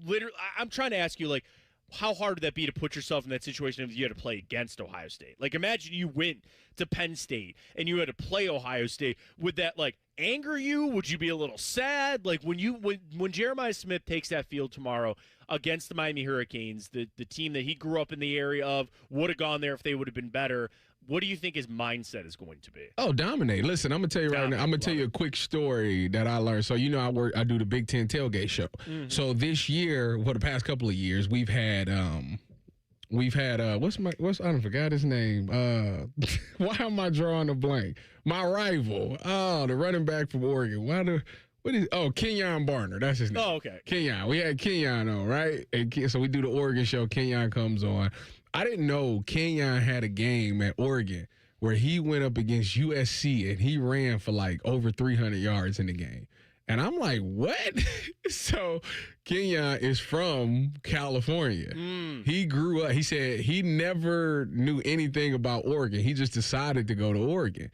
literally – I'm trying to ask you, like, how hard would that be to put yourself in that situation if you had to play against Ohio State? Like, imagine you went to Penn State and you had to play Ohio State. Would that, like, anger you? Would you be a little sad? Like, when Jeremiah Smith takes that field tomorrow against the Miami Hurricanes, the team that he grew up in the area of, would have gone there if they would have been better, what do you think his mindset is going to be? Oh, dominate. Listen, I'm going to tell you right now, I'm going to tell you a quick story that I learned. So, you know, I do the Big Ten Tailgate Show. Mm-hmm. So this year, the past couple of years, we've had I don't forgot his name. Why am I drawing a blank? My rival. Oh, the running back from Oregon. Kenyon Barner. That's his name. Oh, okay. Kenyon. We had Kenyon on, right? And so we do the Oregon show. Kenyon comes on. I didn't know Kenyon had a game at Oregon where he went up against USC and he ran for like over 300 yards in the game. And I'm like, what? So Kenyon is from California. He grew up. He said he never knew anything about Oregon. He just decided to go to Oregon.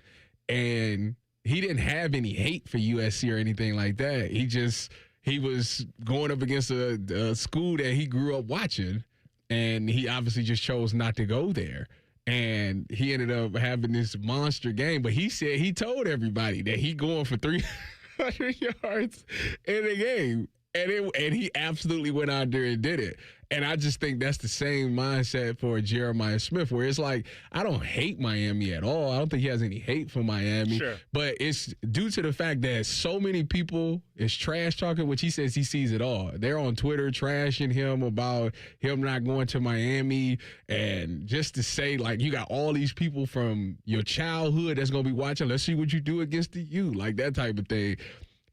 And he didn't have any hate for USC or anything like that. He was going up against a school that he grew up watching. And he obviously just chose not to go there. And he ended up having this monster game. But he said he told everybody that he going for 300 yards in the game. And he absolutely went out there and did it. And I just think that's the same mindset for Jeremiah Smith, where it's like, I don't hate Miami at all. I don't think he has any hate for Miami. Sure. But it's due to the fact that so many people is trash talking, which he says he sees it all. They're on Twitter trashing him about him not going to Miami. And just to say, like, you got all these people from your childhood that's going to be watching. Let's see what you do against the U. Like that type of thing.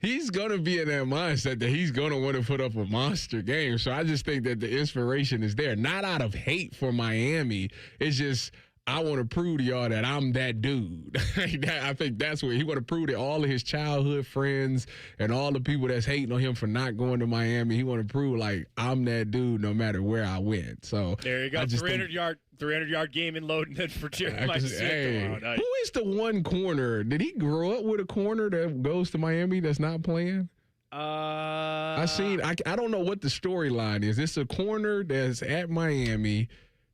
He's going to be in that mindset that he's going to want to put up a monster game. So I just think that the inspiration is there. Not out of hate for Miami. It's just, I want to prove to y'all that I'm that dude. I think that's what he want to prove to all of his childhood friends and all the people that's hating on him for not going to Miami. He want to prove, like, I'm that dude no matter where I went. So there you go. 300-yard game in loading then for Jeremiah Smith. Who is the one corner? Did he grow up with a corner that goes to Miami that's not playing? I don't know what the storyline is. It's a corner that's at Miami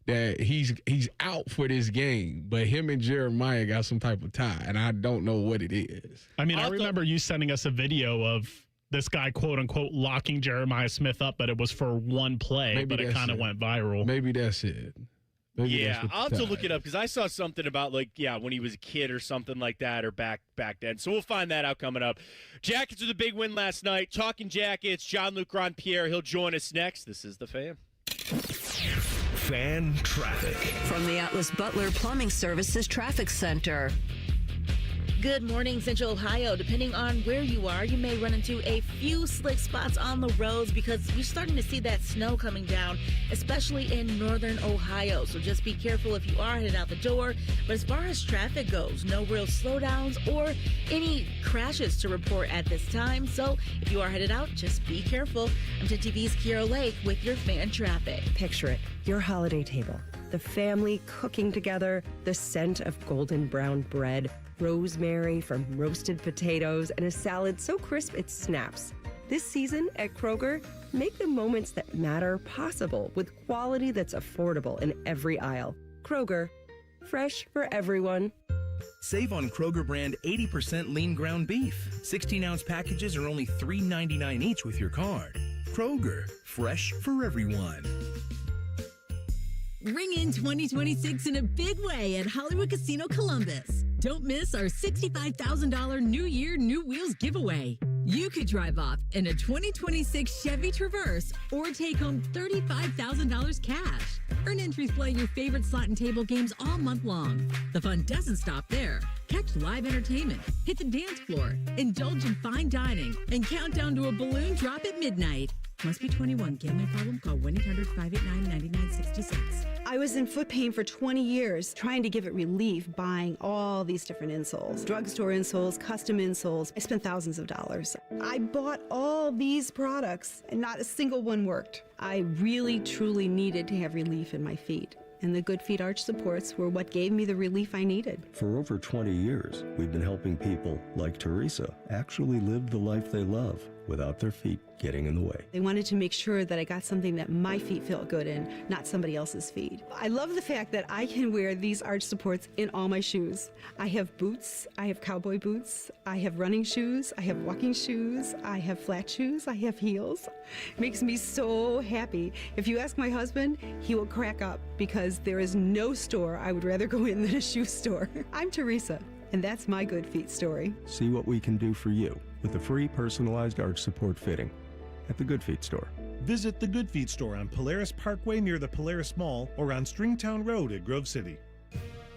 that he's out for this game, but him and Jeremiah got some type of tie, and I don't know what it is. I mean, I remember you sending us a video of this guy, quote unquote, locking Jeremiah Smith up, but it was for one play, but it kind of went viral. Maybe that's it. I'll have to look it up because I saw something about when he was a kid or something like that, or back then. So we'll find that out coming up. Jackets with a big win last night. Talking Jackets, Jean-Luc Grandpierre. He'll join us next. This is The Fan. Fan traffic from the Atlas Butler Plumbing Services Traffic Center. Good morning, Central Ohio. Depending on where you are, you may run into a few slick spots on the roads because you're starting to see that snow coming down, especially in northern Ohio. So just be careful if you are headed out the door. But as far as traffic goes, no real slowdowns or any crashes to report at this time. So if you are headed out, just be careful. I'm 10 TV's Kiera Lake with your fan traffic. Picture it, your holiday table, the family cooking together, the scent of golden brown bread, rosemary from roasted potatoes, and a salad so crisp it snaps. This season at Kroger, make the moments that matter possible with quality that's affordable in every aisle. Kroger, fresh for everyone. Save on Kroger brand 80% lean ground beef. 16-ounce packages are only $3.99 each with your card. Kroger, fresh for everyone. Ring in 2026 in a big way at Hollywood Casino Columbus. Don't miss our $65,000 New Year, New Wheels giveaway. You could drive off in a 2026 Chevy Traverse or take home $35,000 cash. Earn entries playing your favorite slot and table games all month long. The fun doesn't stop there. Catch live entertainment, hit the dance floor, indulge in fine dining, and count down to a balloon drop at midnight. Must be 21. Gambling problem? Call 1-800-589-9966. I was in foot pain for 20 years, trying to give it relief, buying all these different insoles. Drugstore insoles, custom insoles. I spent thousands of dollars. I bought all these products, and not a single one worked. I really, truly needed to have relief in my feet. And the Good Feet arch supports were what gave me the relief I needed. For over 20 years, we've been helping people like Teresa actually live the life they love without their feet getting in the way. They wanted to make sure that I got something that my feet felt good in, not somebody else's feet. I love the fact that I can wear these arch supports in all my shoes. I have boots, I have cowboy boots, I have running shoes, I have walking shoes, I have flat shoes, I have heels. It makes me so happy. If you ask my husband, he will crack up because there is no store I would rather go in than a shoe store. I'm Teresa, and that's my Good Feet story. See what we can do for you with the free personalized arch support fitting at the Good Feet store. Visit the Good Feet store on Polaris Parkway near the Polaris Mall or on Stringtown Road at Grove City.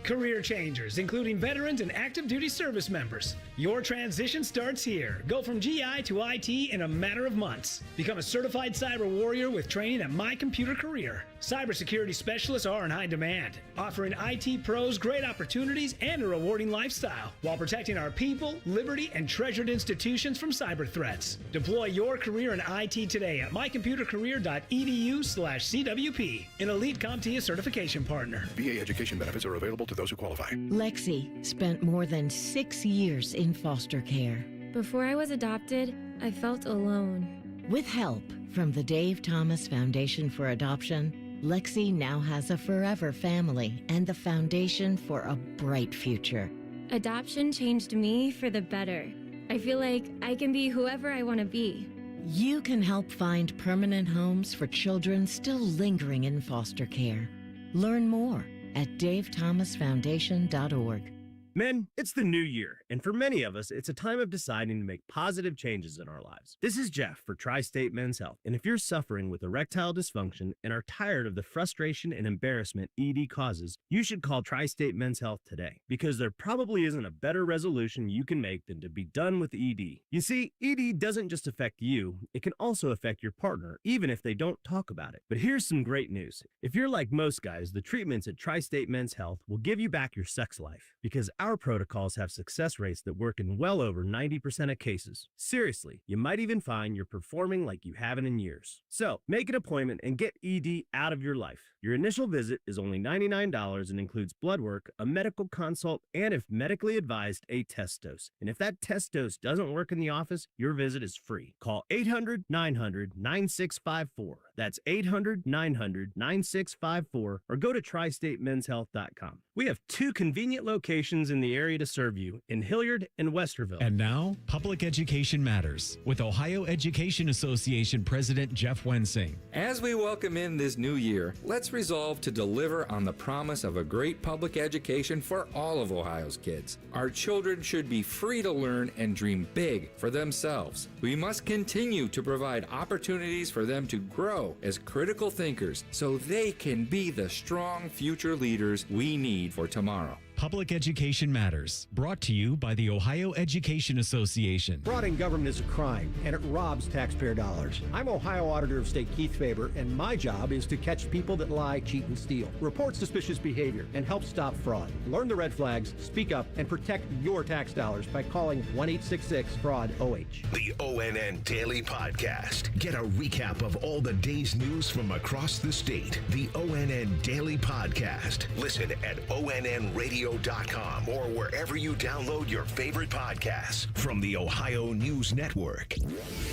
Career changers, including veterans and active duty service members. Your transition starts here. Go from GI to IT in a matter of months. Become a certified cyber warrior with training at My Computer Career. Cybersecurity specialists are in high demand, offering IT pros great opportunities and a rewarding lifestyle while protecting our people, liberty, and treasured institutions from cyber threats. Deploy your career in IT today at mycomputercareer.edu/CWP, an elite CompTIA certification partner. VA education benefits are available to those who qualify. Lexi spent more than 6 years in foster care. Before I was adopted, I felt alone. With help from the Dave Thomas Foundation for Adoption, Lexi now has a forever family and the foundation for a bright future. Adoption changed me for the better. I feel like I can be whoever I want to be. You can help find permanent homes for children still lingering in foster care. Learn more at davethomasfoundation.org. Men, it's the new year, and for many of us, it's a time of deciding to make positive changes in our lives. This is Jeff for Tri-State Men's Health, and if you're suffering with erectile dysfunction and are tired of the frustration and embarrassment ED causes, you should call Tri-State Men's Health today, because there probably isn't a better resolution you can make than to be done with ED. You see, ED doesn't just affect you, it can also affect your partner, even if they don't talk about it. But here's some great news. If you're like most guys, the treatments at Tri-State Men's Health will give you back your sex life, because our protocols have success rates that work in well over 90% of cases. Seriously, you might even find you're performing like you haven't in years. So, make an appointment and get ED out of your life. Your initial visit is only $99 and includes blood work, a medical consult, and if medically advised, a test dose. And if that test dose doesn't work in the office, your visit is free. Call 800-900-9654. That's 800-900-9654 or go to tristatemenshealth.com. We have 2 convenient locations in the area to serve you in Hilliard and Westerville. And now, Public Education Matters with Ohio Education Association President Jeff Wensing. As we welcome in this new year, let's resolve to deliver on the promise of a great public education for all of Ohio's kids. Our children should be free to learn and dream big for themselves. We must continue to provide opportunities for them to grow as critical thinkers so they can be the strong future leaders we need for tomorrow. Public Education Matters, brought to you by the Ohio Education Association. Fraud in government is a crime, and it robs taxpayer dollars. I'm Ohio Auditor of State Keith Faber, and my job is to catch people that lie, cheat, and steal, report suspicious behavior, and help stop fraud. Learn the red flags, speak up, and protect your tax dollars by calling 1-866-FRAUD-OH. The ONN Daily Podcast. Get a recap of all the day's news from across the state. The ONN Daily Podcast. Listen at ONNRadio.com or wherever you download your favorite podcasts from the Ohio News Network.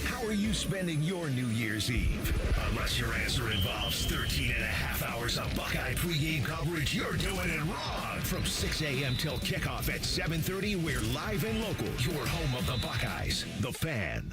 How are you spending your New Year's Eve? Unless your answer involves 13 and a half hours of Buckeye pregame coverage, you're doing it wrong. From 6 a.m. till kickoff at 7:30, we're live and local. Your home of the Buckeyes, The Fan.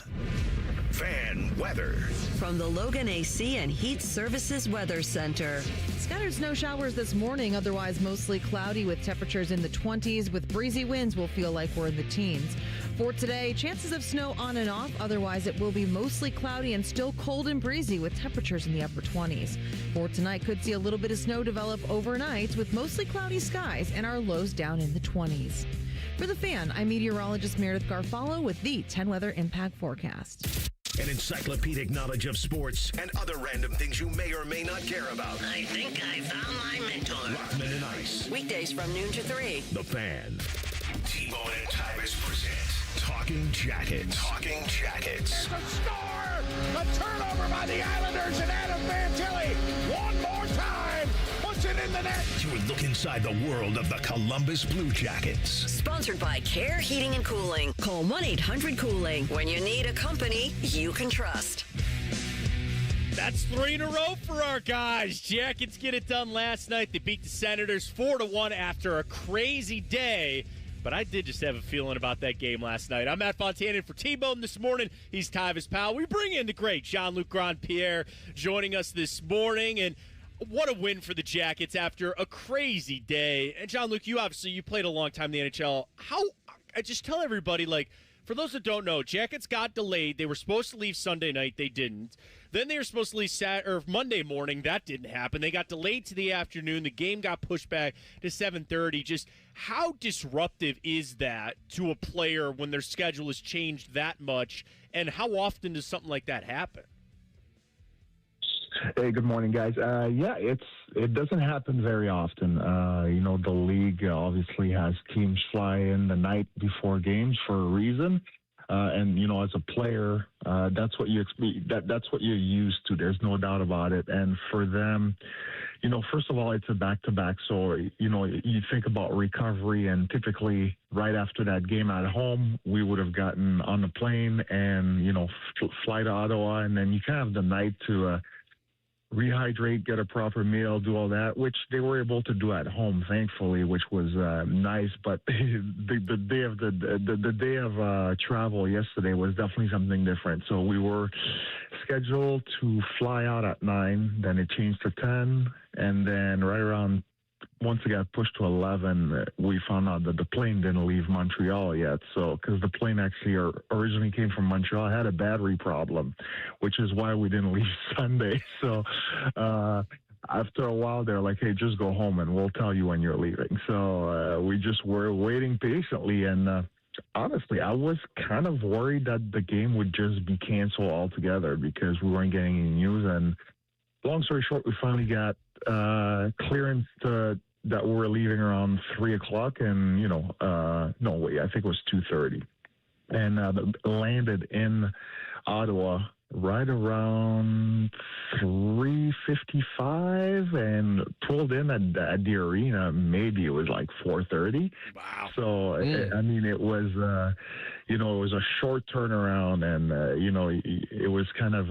Fan weather. From the Logan AC and Heat Services Weather Center. Scattered snow showers this morning, otherwise mostly cloudy with temperatures in the 20s. With breezy winds, we'll feel like we're in the teens. For today, chances of snow on and off. Otherwise, it will be mostly cloudy and still cold and breezy with temperatures in the upper 20s. For tonight, could see a little bit of snow develop overnight with mostly cloudy skies and our lows down in the 20s. For The Fan, I'm meteorologist Meredith Garfalo with the 10 Weather Impact Forecast. An encyclopedic knowledge of sports and other random things you may or may not care about. I think I found my mentor. Rothman and Ice. Weekdays from noon to 3. The Fan. T-Bone and Tyvis present Talking Jackets. Talking Jackets. There's a score! A turnover by the Islanders and Adam Fantilli. One more time. Puts it in the net. You would look inside the world of the Columbus Blue Jackets. Sponsored by Care Heating and Cooling. Call 1-800-COOLING when you need a company you can trust. That's 3 in a row for our guys. Jackets get it done last night. They beat the Senators 4-1 after a crazy day. But I did just have a feeling about that game last night. I'm Matt Fontana for T-Bone this morning. He's Tyvis Powell. We bring in the great Jean-Luc Grandpierre joining us this morning. And what a win for the Jackets after a crazy day. And Jean-Luc, you played a long time in the NHL. I just tell everybody, for those that don't know, Jackets got delayed. They were supposed to leave Sunday night. They didn't. Then they were supposed to leave Monday morning. That didn't happen. They got delayed to the afternoon. The game got pushed back to 7:30. Just how disruptive is that to a player when their schedule has changed that much? And how often does something like that happen? Hey, good morning, guys. It doesn't happen very often. The league obviously has teams fly in the night before games for a reason. And as a player, that's what you expect. That's what you're used to. There's no doubt about it. And for them, first of all, it's a back-to-back. So, you think about recovery, and typically right after that game at home, we would have gotten on the plane and, fly to Ottawa. And then you kind of have the night to rehydrate, get a proper meal, do all that, which they were able to do at home, thankfully, which was nice. But the day of travel yesterday was definitely something different. So we were scheduled to fly out at 9, then it changed to 10, and then right around once it got pushed to 11, we found out that the plane didn't leave Montreal yet. So, because the plane actually originally came from Montreal, had a battery problem, which is why we didn't leave Sunday. So, after a while, they're like, hey, just go home and we'll tell you when you're leaving. So, we just were waiting patiently. And honestly, I was kind of worried that the game would just be canceled altogether because we weren't getting any news. And long story short, we finally got clearance that we were leaving around 3 o'clock, and I think it was 2:30, and landed in Ottawa right around 3:55, and pulled in at the arena. Maybe it was like 4:30. Wow! So it was it was a short turnaround, and it was kind of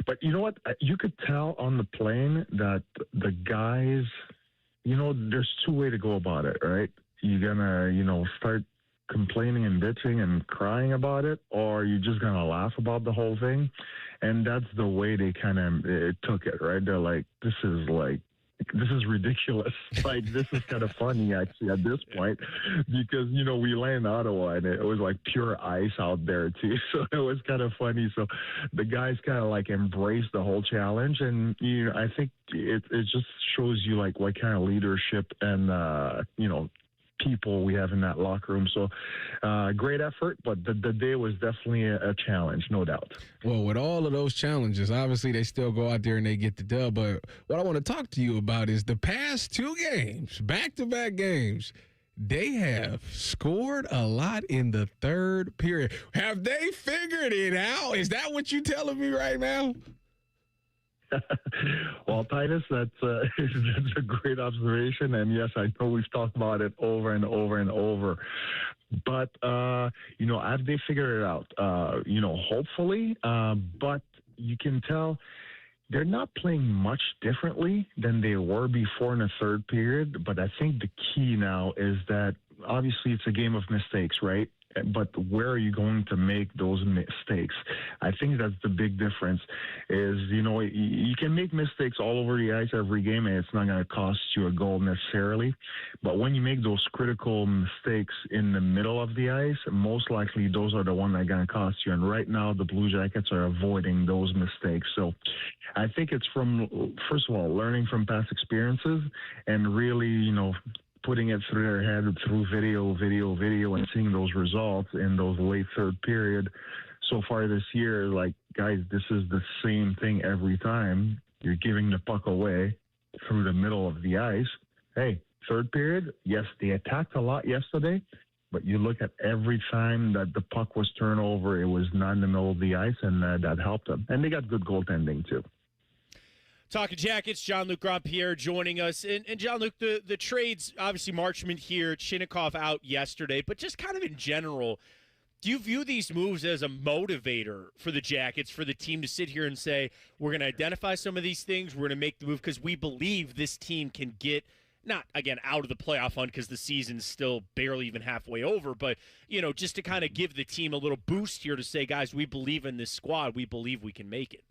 but you know what? You could tell on the plane that the guys, there's two ways to go about it, right? You're gonna, start complaining and bitching and crying about it, or you're just gonna laugh about the whole thing. And that's the way they kind of took it, right? They're like, this is ridiculous. This is kind of funny, actually, at this point, because, we land in Ottawa, and it was like pure ice out there, too. So it was kind of funny. So the guys kind of embraced the whole challenge. And, I think it just shows you what kind of leadership and, people we have in that locker room. So great effort, but the day was definitely a challenge, no doubt. Well, with all of those challenges, obviously they still go out there and they get the dub. But what I want to talk to you about is the past 2 games, back-to-back games. They have scored a lot in the third period. Have they figured it out? Is that what you're telling me right now? Well, Titus, that's a great observation. And yes, I know we've talked about it over and over and over. But, have they figured it out? Hopefully. But you can tell they're not playing much differently than they were before in the third period. But I think the key now is that obviously it's a game of mistakes, right? But where are you going to make those mistakes? I think that's the big difference is, you can make mistakes all over the ice every game, and it's not going to cost you a goal necessarily. But when you make those critical mistakes in the middle of the ice, most likely those are the ones that are going to cost you. And right now, the Blue Jackets are avoiding those mistakes. So I think it's from, first of all, learning from past experiences and really, putting it through their head through video, and seeing those results in those late third period. so far this year, like, guys, this is the same thing every time. You're giving the puck away through the middle of the ice. Hey, third period, yes, they attacked a lot yesterday, but you look at every time that the puck was turned over, it was not in the middle of the ice, and that helped them. And they got good goaltending, too. Talking Jackets, Jean-Luc Grandpierre joining us. And Jean-Luc, the trades, obviously Marchment here, Chinnikov out yesterday, but just kind of in general, do you view these moves as a motivator for the Jackets, for the team to sit here and say, we're going to identify some of these things, we're going to make the move because we believe this team can get, not, again, out of the playoff hunt because the season's still barely even halfway over, but, just to kind of give the team a little boost here to say, guys, we believe in this squad. We believe we can make it.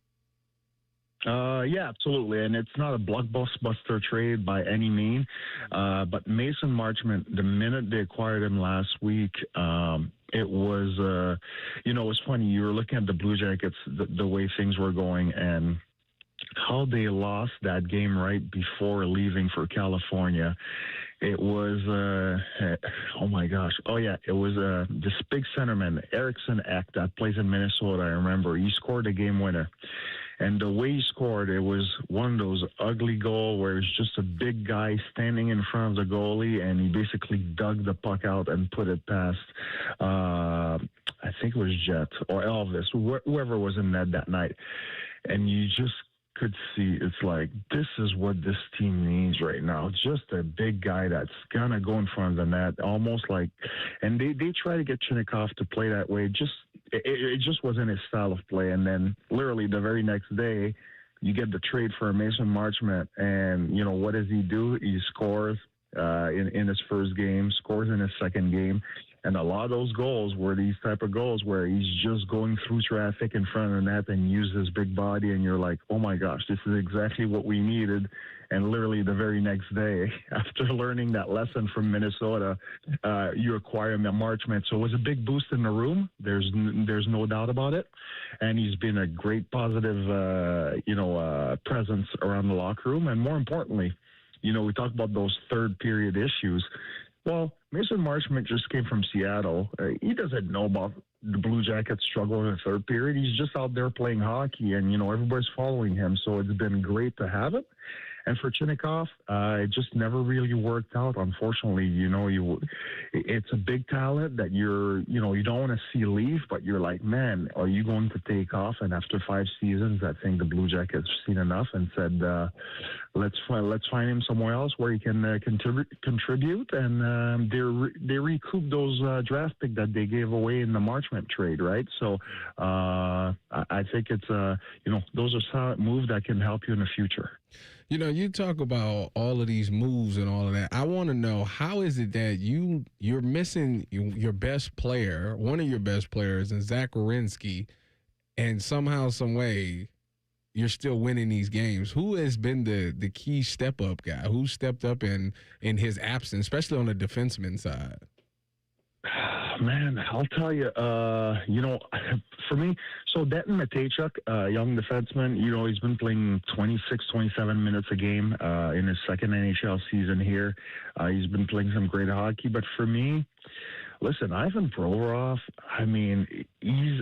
Yeah, absolutely. And it's not a blockbuster trade by any means. But Mason Marchment, the minute they acquired him last week, it was, it was funny. You were looking at the Blue Jackets, the way things were going, and how they lost that game right before leaving for California. It was, oh my gosh. Oh, yeah. It was this big centerman, Eriksson Ek, that plays in Minnesota. I remember. He scored a game winner. And the way he scored, it was one of those ugly goals where it's just a big guy standing in front of the goalie, and he basically dug the puck out and put it past, I think it was Jet or Elvis, whoever was in net that night. And you just could see, it's like, this is what this team needs right now. Just a big guy that's going to go in front of the net, almost like, and they try to get Chinnikov to play that way. It just wasn't his style of play. And then literally the very next day, you get the trade for Mason Marchment, and, what does he do? He scores in his first game, scores in his second game. And a lot of those goals were these type of goals where he's just going through traffic in front of the net and use his big body, and you're like, oh, my gosh, this is exactly what we needed. And literally the very next day, after learning that lesson from Minnesota, you acquire him at Marchment. So it was a big boost in the room. There's no doubt about it. And he's been a great positive, presence around the locker room. And more importantly, we talk about those third period issues. Well, Mason Marchment just came from Seattle. He doesn't know about the Blue Jackets struggle in the third period. He's just out there playing hockey, and, everybody's following him. So it's been great to have it. And for Chinnikov, it just never really worked out. Unfortunately, it's a big talent that you don't want to see leave, but you're like, man, are you going to take off? And after 5 seasons, I think the Blue Jackets seen enough and said, let's find him somewhere else where he can contribute. And they recouped those draft pick that they gave away in the Marchment trade, right? So I think it's those are solid moves that can help you in the future. You talk about all of these moves and all of that. I want to know, how is it that you're missing your best player, one of your best players, in Zach Werenski, and somehow, some way, you're still winning these games? Who has been the key step-up guy? Who stepped up in his absence, especially on the defenseman side? Man, I'll tell you, for me, so Denton Mateychuk, young defenseman, he's been playing 26, 27 minutes a game in his second NHL season here. He's been playing some great hockey. But for me, listen, Ivan Provorov, I mean, he's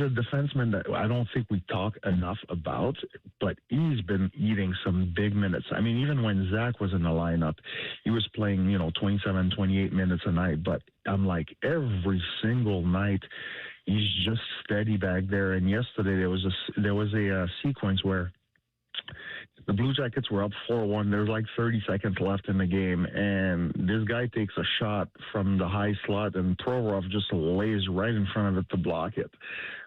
a defenseman that I don't think we talk enough about, but he's been eating some big minutes. I mean, even when Zach was in the lineup, he was playing, 27, 28 minutes a night. But I'm like, every single night, he's just steady back there. And yesterday there was a sequence where the Blue Jackets were up 4-1. There was like 30 seconds left in the game, and this guy takes a shot from the high slot, and Provorov just lays right in front of it to block it,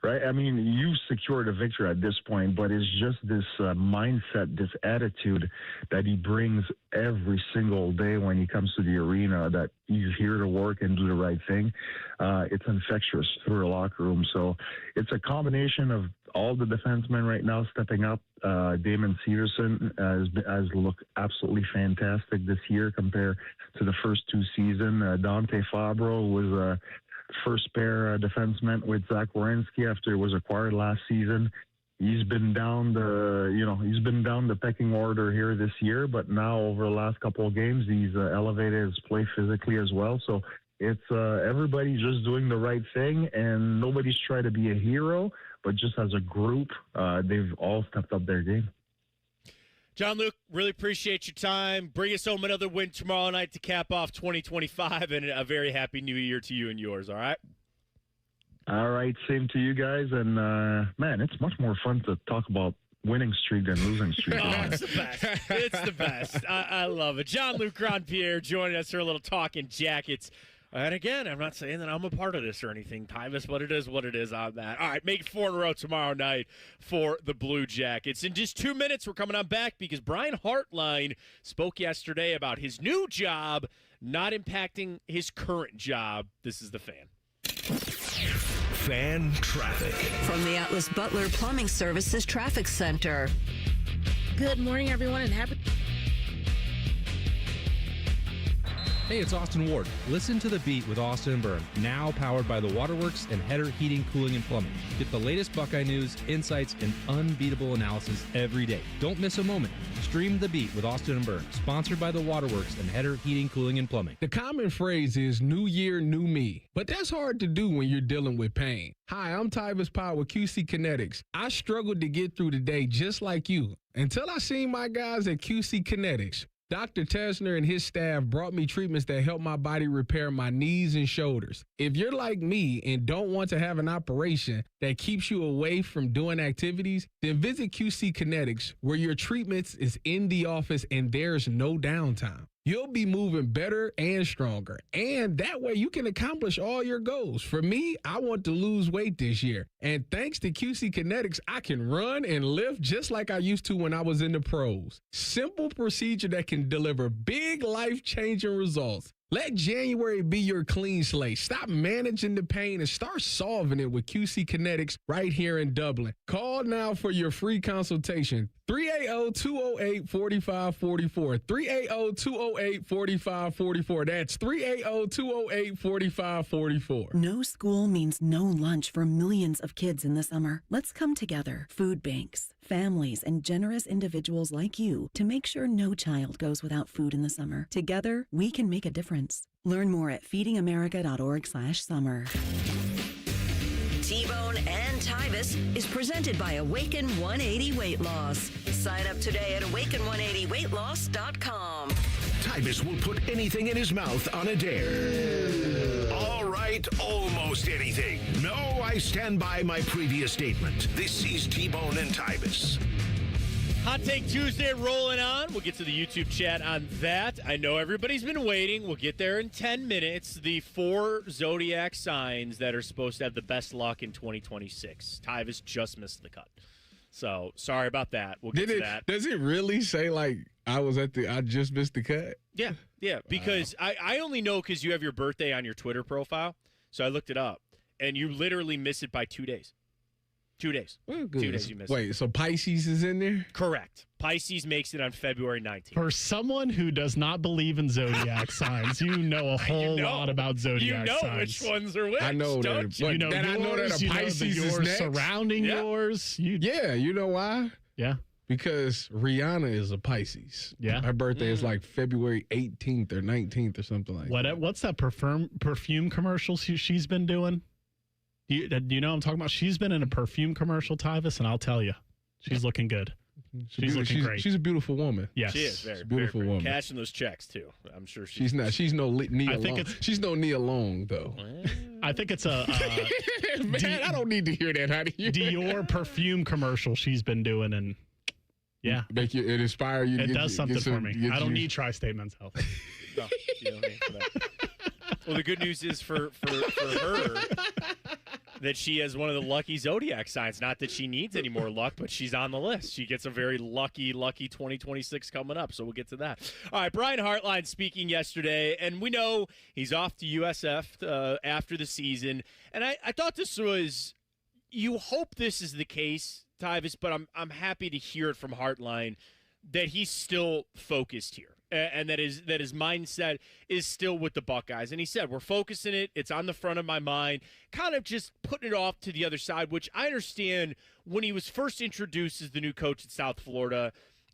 right? I mean, you secured a victory at this point, but it's just this mindset, this attitude that he brings every single day when he comes to the arena, that he's here to work and do the right thing. It's infectious through the locker room. So it's a combination of all the defensemen right now stepping up. Damon Severson has looked absolutely fantastic this year compared to the first 2 seasons. Dante Fabro was a first pair defenseman with Zach Werenski after he was acquired last season. He's been down the pecking order here this year, but now over the last couple of games, he's elevated his play physically as well. So It's everybody just doing the right thing, and nobody's trying to be a hero, but just as a group, they've all stepped up their game. John Luke, really appreciate your time. Bring us home another win tomorrow night to cap off 2025, and a very happy new year to you and yours, all right? All right, same to you guys. And, man, it's much more fun to talk about winning streak than losing streak. Oh, it's the best. It's the best. I love it. John Luke Grandpierre joining us for a little Talking Jackets. And again, I'm not saying that I'm a part of this or anything, Tyvis, but it is what it is on that. All right, make it 4 in a row tomorrow night for the Blue Jackets. In just 2 minutes, we're coming on back because Brian Hartline spoke yesterday about his new job not impacting his current job. This is the Fan. Fan traffic. From the Atlas Butler Plumbing Services Traffic Center. Good morning, everyone, and happy... Hey, it's Austin Ward. Listen to The Beat with Austin and Byrne, now powered by the Waterworks and Header Heating, Cooling, and Plumbing. Get the latest Buckeye news, insights, and unbeatable analysis every day. Don't miss a moment. Stream The Beat with Austin and Byrne, sponsored by the Waterworks and Header Heating, Cooling, and Plumbing. The common phrase is new year, new me, but that's hard to do when you're dealing with pain. Hi, I'm Tyvis Powell with QC Kinetics. I struggled to get through the day just like you until I seen my guys at QC Kinetics. Dr. Tesner and his staff brought me treatments that help my body repair my knees and shoulders. If you're like me and don't want to have an operation that keeps you away from doing activities, then visit QC Kinetics, where your treatments is in the office and there's no downtime. You'll be moving better and stronger, and that way you can accomplish all your goals. For me, I want to lose weight this year, and thanks to QC Kinetics, I can run and lift just like I used to when I was in the pros. Simple procedure that can deliver big life-changing results. Let January be your clean slate. Stop managing the pain and start solving it with QC Kinetics right here in Dublin. Call now for your free consultation. 380-208-4544. 380-208-4544. That's 380-208-4544. No school means no lunch for millions of kids in the summer. Let's come together, food banks, families, and generous individuals like you to make sure no child goes without food in the summer. Together, we can make a difference. Learn more at feedingamerica.org/summer. T-Bone and Tyvis is presented by Awaken 180 Weight Loss. Sign up today at awaken180weightloss.com. Tyvis will put anything in his mouth on a dare. All right, almost anything. No, I stand by my previous statement. This is T-Bone and Tyvis. Hot Take Tuesday rolling on. We'll get to the YouTube chat on that. I know everybody's been waiting. We'll get there in 10 minutes. The 4 zodiac signs that are supposed to have the best luck in 2026. Tyvis just missed the cut. So, sorry about that. We'll get to that. Does it really say, like, I just missed the cut? Yeah, because I only know because you have your birthday on your Twitter profile. So I looked it up, and you literally miss it by 2 days. 2 days. Well, 2 days you missed. Wait, so Pisces is in there? Correct. Pisces makes it on February 19th. For someone who does not believe in zodiac signs, you know a whole lot about zodiac signs. You know which ones are which. I know don't that. You? But You know then yours, I know that a Pisces is next. surrounding yours. Yeah, you know why? Yeah. Because Rihanna is a Pisces. Yeah. Her birthday is like February 18th or 19th or something like that. What's that perfume commercial she's been doing? Do you know what I'm talking about? She's been in a perfume commercial, Tyvis, and I'll tell you, she's looking good. She's looking great. She's a beautiful woman. Yes. She is very beautiful very, woman. Cashing those checks, too. I'm sure she's not. She's no Nia Long. She's no Nia Long, though. I think it's a... Man, I don't need to hear that. How do you? Dior perfume commercial she's been doing, and yeah. It inspire you. It does something for me. I don't need Tri-State Men's Health. No, you don't need for that. Well, the good news is for her that she has one of the lucky zodiac signs. Not that she needs any more luck, but she's on the list. She gets a very lucky 2026 coming up, so we'll get to that. All right, Brian Hartline speaking yesterday, and we know he's off to USF after the season. And I thought this was, you hope this is the case, Tyvis, but I'm happy to hear it from Hartline that he's still focused here. And that his mindset is still with the Buckeyes. And he said, we're focusing it. It's on the front of my mind. Kind of just putting it off to the other side, which I understand when he was first introduced as the new coach at South Florida,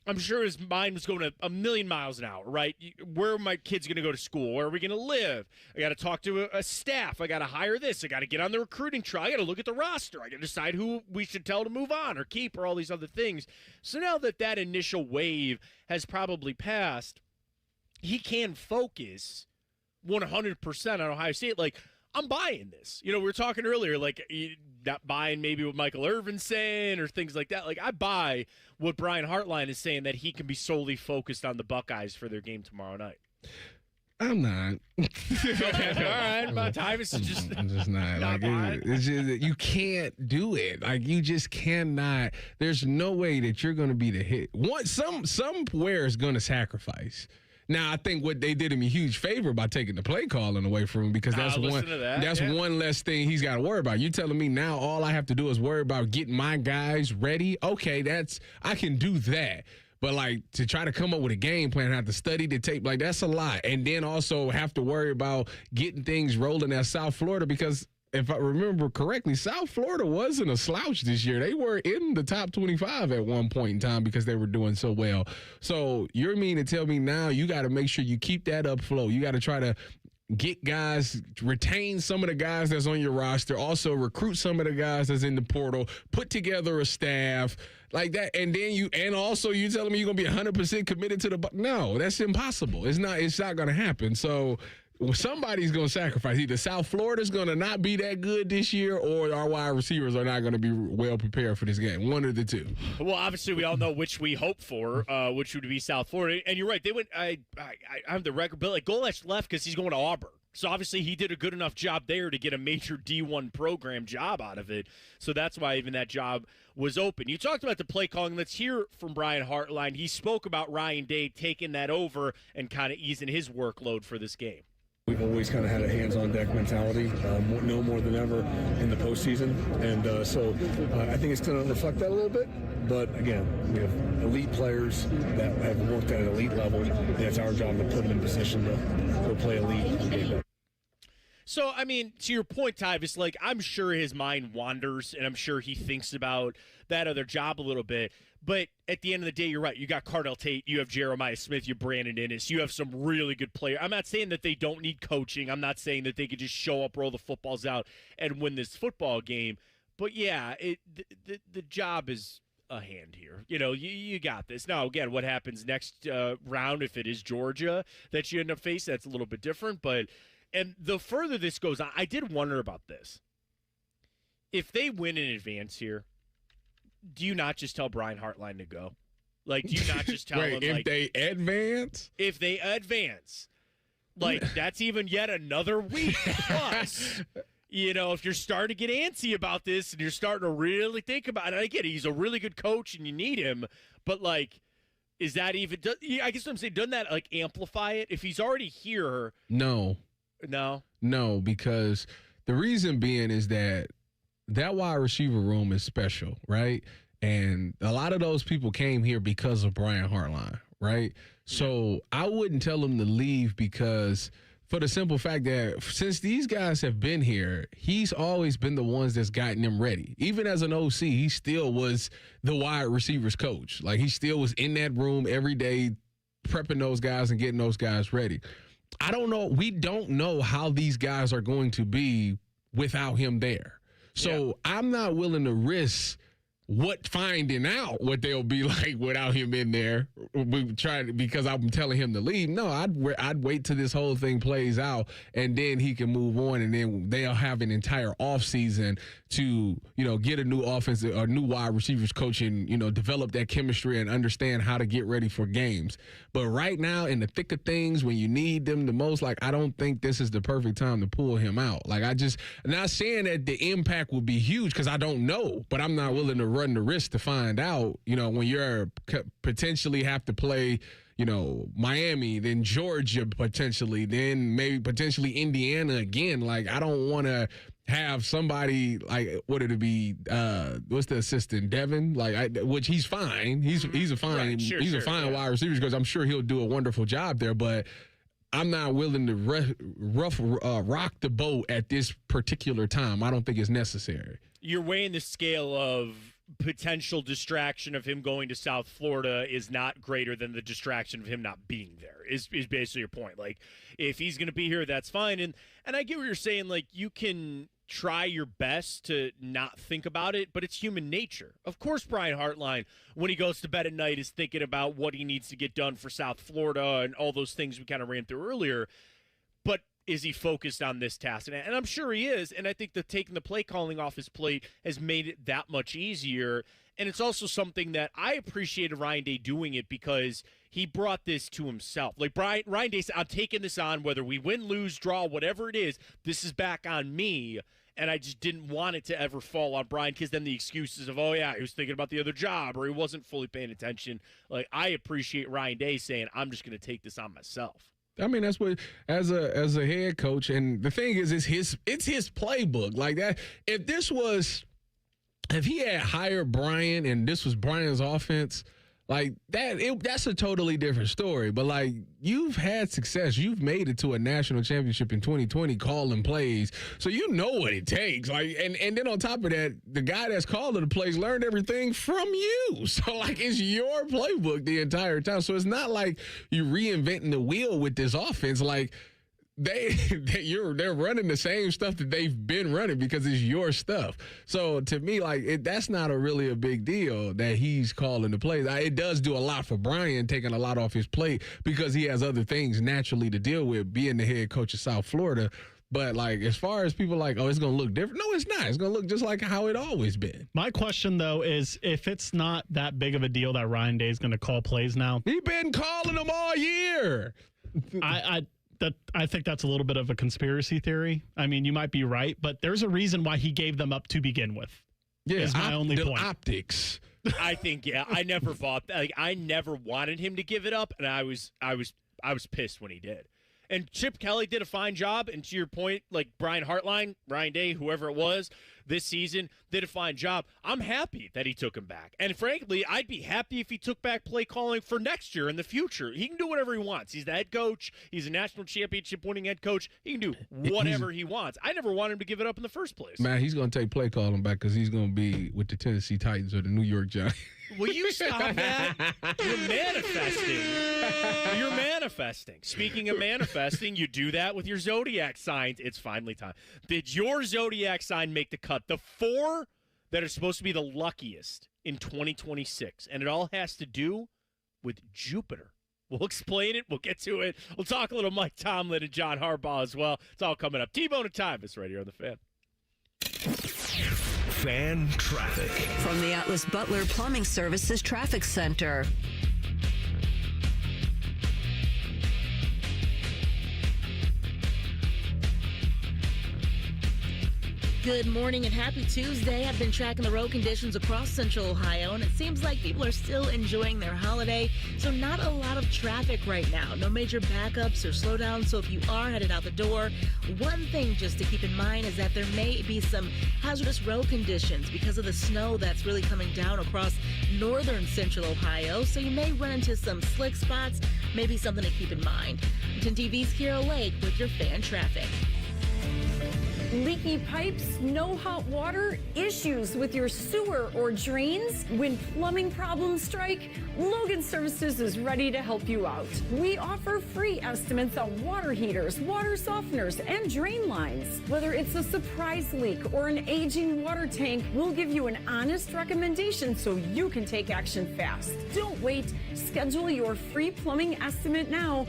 I'm sure his mind was going a million miles an hour, right? Where are my kids going to go to school? Where are we going to live? I got to talk to a staff. I got to hire this. I got to get on the recruiting trail. I got to look at the roster. I got to decide who we should tell to move on or keep or all these other things. So now that initial wave has probably passed, he can focus 100% on Ohio State. Like, I'm buying this. We were talking earlier, like, not buying maybe what Michael Irvin's saying or things like that. Like, I buy what Brian Hartline is saying, that he can be solely focused on the Buckeyes for their game tomorrow night. I'm not. Okay, all right. My time is just. I'm just not. It's just, you can't do it. Like, you just cannot. There's no way that you're going to be the hit. Somewhere is going to sacrifice. Now, I think what they did him a huge favor by taking the play calling away from him, because that's one less thing he's got to worry about. You telling me now all I have to do is worry about getting my guys ready? Okay, I can do that. But, like, to try to come up with a game plan, have to study the tape, like, that's a lot. And then also have to worry about getting things rolling at South Florida, because if I remember correctly, South Florida wasn't a slouch this year. They were in the top 25 at one point in time because they were doing so well. So you're mean to tell me now you got to make sure you keep that up flow. You got to try to get guys, retain some of the guys that's on your roster, also recruit some of the guys that's in the portal, put together a staff like that, and then you telling me you're going to be 100% committed to the – no, that's impossible. It's not going to happen. So – somebody's going to sacrifice. Either South Florida's going to not be that good this year, or our wide receivers are not going to be well prepared for this game. One of the two. Well, obviously, we all know which we hope for, which would be South Florida. And you're right. They went. I have the record, but like Golesh left because he's going to Auburn. So obviously, he did a good enough job there to get a major D1 program job out of it. So that's why even that job was open. You talked about the play calling. Let's hear from Brian Hartline. He spoke about Ryan Day taking that over and kind of easing his workload for this game. We've always kind of had a hands-on-deck mentality, no more than ever in the postseason. And so I think it's going to reflect that a little bit. But, again, we have elite players that have worked at an elite level, and it's our job to put them in position to go play elite. So, I mean, to your point, Tyvis, like, I'm sure his mind wanders, and I'm sure he thinks about that other job a little bit. But at the end of the day, you're right. You got Cardell Tate. You have Jeremiah Smith. You have Brandon Inniss. You have some really good players. I'm not saying that they don't need coaching. I'm not saying that they could just show up, roll the footballs out, and win this football game. But, yeah, the job is a hand here. You got this. Now, again, what happens next round, if it is Georgia that you end up facing, that's a little bit different. And the further this goes on, I did wonder about this. If they win in advance here, do you not just tell Brian Hartline to go? Like, do you not just tell him, if they advance? If they advance. Like, that's even yet another week plus. If you're starting to get antsy about this and you're starting to really think about it, I get it. He's a really good coach and you need him. But, like, is that even – I guess what I'm saying, doesn't that, like, amplify it? If he's already here – No, because the reason being is that wide receiver room is special, right? And a lot of those people came here because of Brian Hartline, right? So I wouldn't tell them to leave, because for the simple fact that since these guys have been here, he's always been the ones that's gotten them ready. Even as an OC, he still was the wide receivers coach. Like, he still was in that room every day prepping those guys and getting those guys ready. I don't know. We don't know how these guys are going to be without him there. So I'm not willing to risk finding out what they'll be like without him in there. Because I'm telling him to leave. No, I'd wait till this whole thing plays out, and then he can move on, and then they'll have an entire offseason to, get a new offense or new wide receivers coach and, develop that chemistry and understand how to get ready for games. But right now, in the thick of things, when you need them the most, like, I don't think this is the perfect time to pull him out. Like, not saying that the impact will be huge, because I don't know, but I'm not willing to run the risk to find out, when you're potentially have to play, Miami, then Georgia potentially, then maybe potentially Indiana again. Like, I don't want to have somebody like, what would it be? What's the assistant, Devin? Which he's fine. He's a fine, right, he's a fine wide receiver, because I'm sure he'll do a wonderful job there. But I'm not willing to rock the boat at this particular time. I don't think it's necessary. You're weighing the scale of potential distraction of him going to South Florida is not greater than the distraction of him not being there is basically your point. Like, if he's going to be here, that's fine. And I get what you're saying. Like, you can try your best to not think about it, but it's human nature. Of course, Brian Hartline, when he goes to bed at night, is thinking about what he needs to get done for South Florida and all those things we kind of ran through earlier. But is he focused on this task? And I'm sure he is. And I think that taking the play calling off his plate has made it that much easier. And it's also something that I appreciated Ryan Day doing it because he brought this to himself. Like Ryan Day said, I'm taking this on, whether we win, lose, draw, whatever it is, this is back on me. And I just didn't want it to ever fall on Brian, because then the excuses of, oh, yeah, he was thinking about the other job or he wasn't fully paying attention. Like, I appreciate Ryan Day saying, I'm just going to take this on myself. I mean, that's what, as a head coach, and the thing is, it's his playbook. Like that, if he had hired Brian and this was Brian's offense, like that's a totally different story. But like, you've had success, you've made it to a national championship in 2020 calling plays, so you know what it takes. Like, and then on top of that, the guy that's calling the plays learned everything from you. So like, it's your playbook the entire time. So it's not like you're reinventing the wheel with this offense. Like, they're running the same stuff that they've been running because it's your stuff. So to me, like, that's not really a big deal that he's calling the plays. It does do a lot for Brian, taking a lot off his plate because he has other things naturally to deal with, being the head coach of South Florida. But like, as far as people like, oh, it's going to look different. No, it's not. It's going to look just like how it always been. My question though is, if it's not that big of a deal that Ryan Day is going to call plays now, he's been calling them all year. I think that's a little bit of a conspiracy theory. I mean, you might be right, but there's a reason why he gave them up to begin with. Yeah, is my only point. Optics. I think, yeah, I never bought that. Like, I never wanted him to give it up, and I was pissed when he did. And Chip Kelly did a fine job, and to your point, like Brian Hartline, Ryan Day, whoever it was this season, did a fine job. I'm happy that he took him back. And frankly, I'd be happy if he took back play calling for next year in the future. He can do whatever he wants. He's the head coach. He's a national championship winning head coach. He can do whatever he wants. I never wanted him to give it up in the first place. Man, he's going to take play calling back because he's going to be with the Tennessee Titans or the New York Giants. Will you stop that? You're manifesting. You're manifesting. Speaking of manifesting, you do that with your zodiac signs. It's finally time. Did your zodiac sign make the cut? The 4 that are supposed to be the luckiest in 2026. And it all has to do with Jupiter. We'll explain it. We'll get to it. We'll talk a little Mike Tomlin and John Harbaugh as well. It's all coming up. T-Bone and Tyvis right here on The Fan. Fan traffic. From the Atlas Butler Plumbing Services Traffic Center. Good morning and happy Tuesday. I've been tracking the road conditions across Central Ohio, and it seems like people are still enjoying their holiday, so not a lot of traffic right now. No major backups or slowdowns, so if you are headed out the door, one thing just to keep in mind is that there may be some hazardous road conditions because of the snow that's really coming down across northern Central Ohio, so you may run into some slick spots, maybe something to keep in mind. 10 TV's Kira Lake with your fan traffic. Leaky pipes, no hot water, issues with your sewer or drains? When plumbing problems strike, Logan Services is ready to help you out. We offer free estimates on water heaters, water softeners, and drain lines. Whether it's a surprise leak or an aging water tank, we'll give you an honest recommendation so you can take action fast. Don't wait. Schedule your free plumbing estimate now.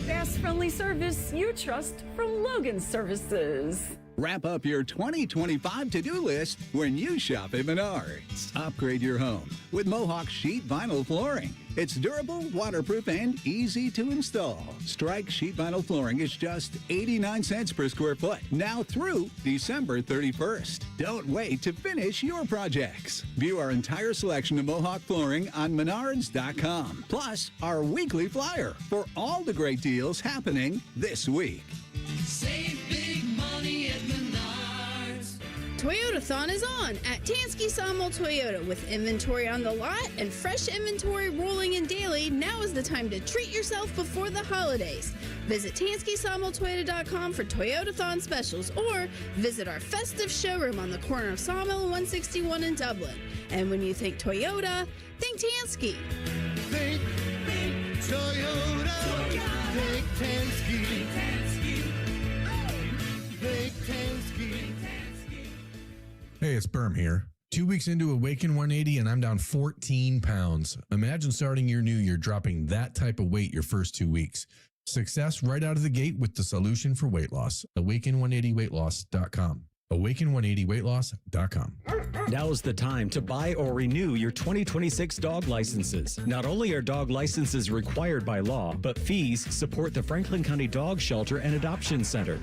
Fast, friendly service you trust from Logan Services. Wrap up your 2025 to-do list when you shop at Menards. Upgrade your home with Mohawk Sheet Vinyl Flooring. It's durable, waterproof, and easy to install. Strike Sheet Vinyl Flooring is just 89 cents per square foot, now through December 31st. Don't wait to finish your projects. View our entire selection of Mohawk flooring on Menards.com. Plus, our weekly flyer for all the great deals happening this week. Save big money at Menards. Toyotathon is on at Tansky Sawmill Toyota. With inventory on the lot and fresh inventory rolling in daily, now is the time to treat yourself before the holidays. Visit TanskySawmillToyota.com for Toyotathon specials or visit our festive showroom on the corner of Sawmill and 161 in Dublin. And when you think Toyota, think Tansky. Think Toyota. Think Tansky. Think Tansky. Hey, it's Berm here. 2 weeks into Awaken 180 and I'm down 14 pounds. Imagine starting your new year dropping that type of weight your first 2 weeks. Success right out of the gate with the solution for weight loss. Awaken180weightloss.com. Awaken180weightloss.com. Now is the time to buy or renew your 2026 dog licenses. Not only are dog licenses required by law, but fees support the Franklin County Dog Shelter and Adoption Center.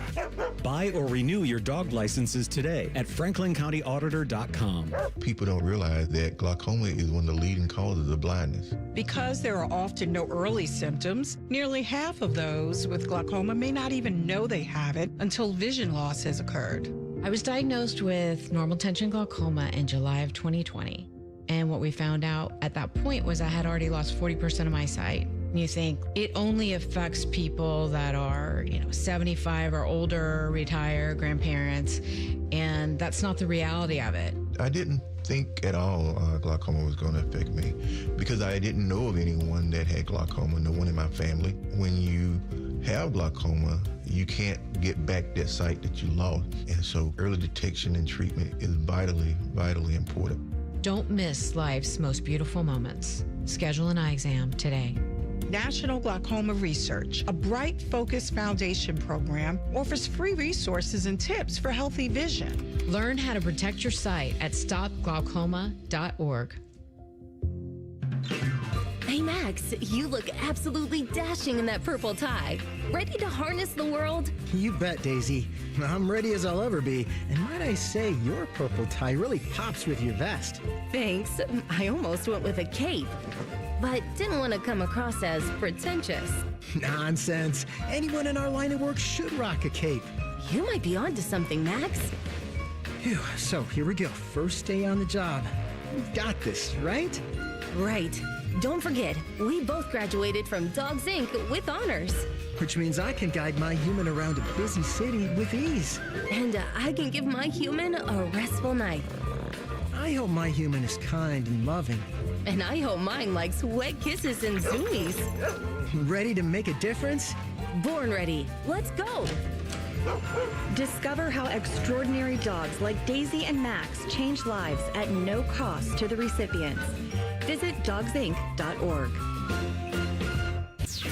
Buy or renew your dog licenses today at franklincountyauditor.com. People don't realize that glaucoma is one of the leading causes of blindness. Because there are often no early symptoms, nearly half of those with glaucoma may not even know they have it until vision loss has occurred. I was diagnosed with normal tension glaucoma in July of 2020. And what we found out at that point was I had already lost 40% of my sight. And you think it only affects people that are, 75 or older, retired, grandparents. And that's not the reality of it. I didn't think at all glaucoma was going to affect me because I didn't know of anyone that had glaucoma, no one in my family. When you have glaucoma, you can't get back that sight that you lost. And so early detection and treatment is vitally, vitally important. Don't miss life's most beautiful moments. Schedule an eye exam today. National Glaucoma Research, a Bright Focus Foundation program, offers free resources and tips for healthy vision. Learn how to protect your sight at stopglaucoma.org. Hey, Max, you look absolutely dashing in that purple tie. Ready to harness the world? You bet, Daisy. I'm ready as I'll ever be. And might I say, your purple tie really pops with your vest. Thanks. I almost went with a cape, but didn't want to come across as pretentious. Nonsense. Anyone in our line of work should rock a cape. You might be onto something, Max. Phew, so here we go. First day on the job. We've got this, right? Right. Don't forget, we both graduated from Dogs Inc. with honors. Which means I can guide my human around a busy city with ease. And I can give my human a restful night. I hope my human is kind and loving. And I hope mine likes wet kisses and zoomies. Ready to make a difference? Born ready. Let's go. Discover how extraordinary dogs like Daisy and Max change lives at no cost to the recipients. Visit dogsinc.org.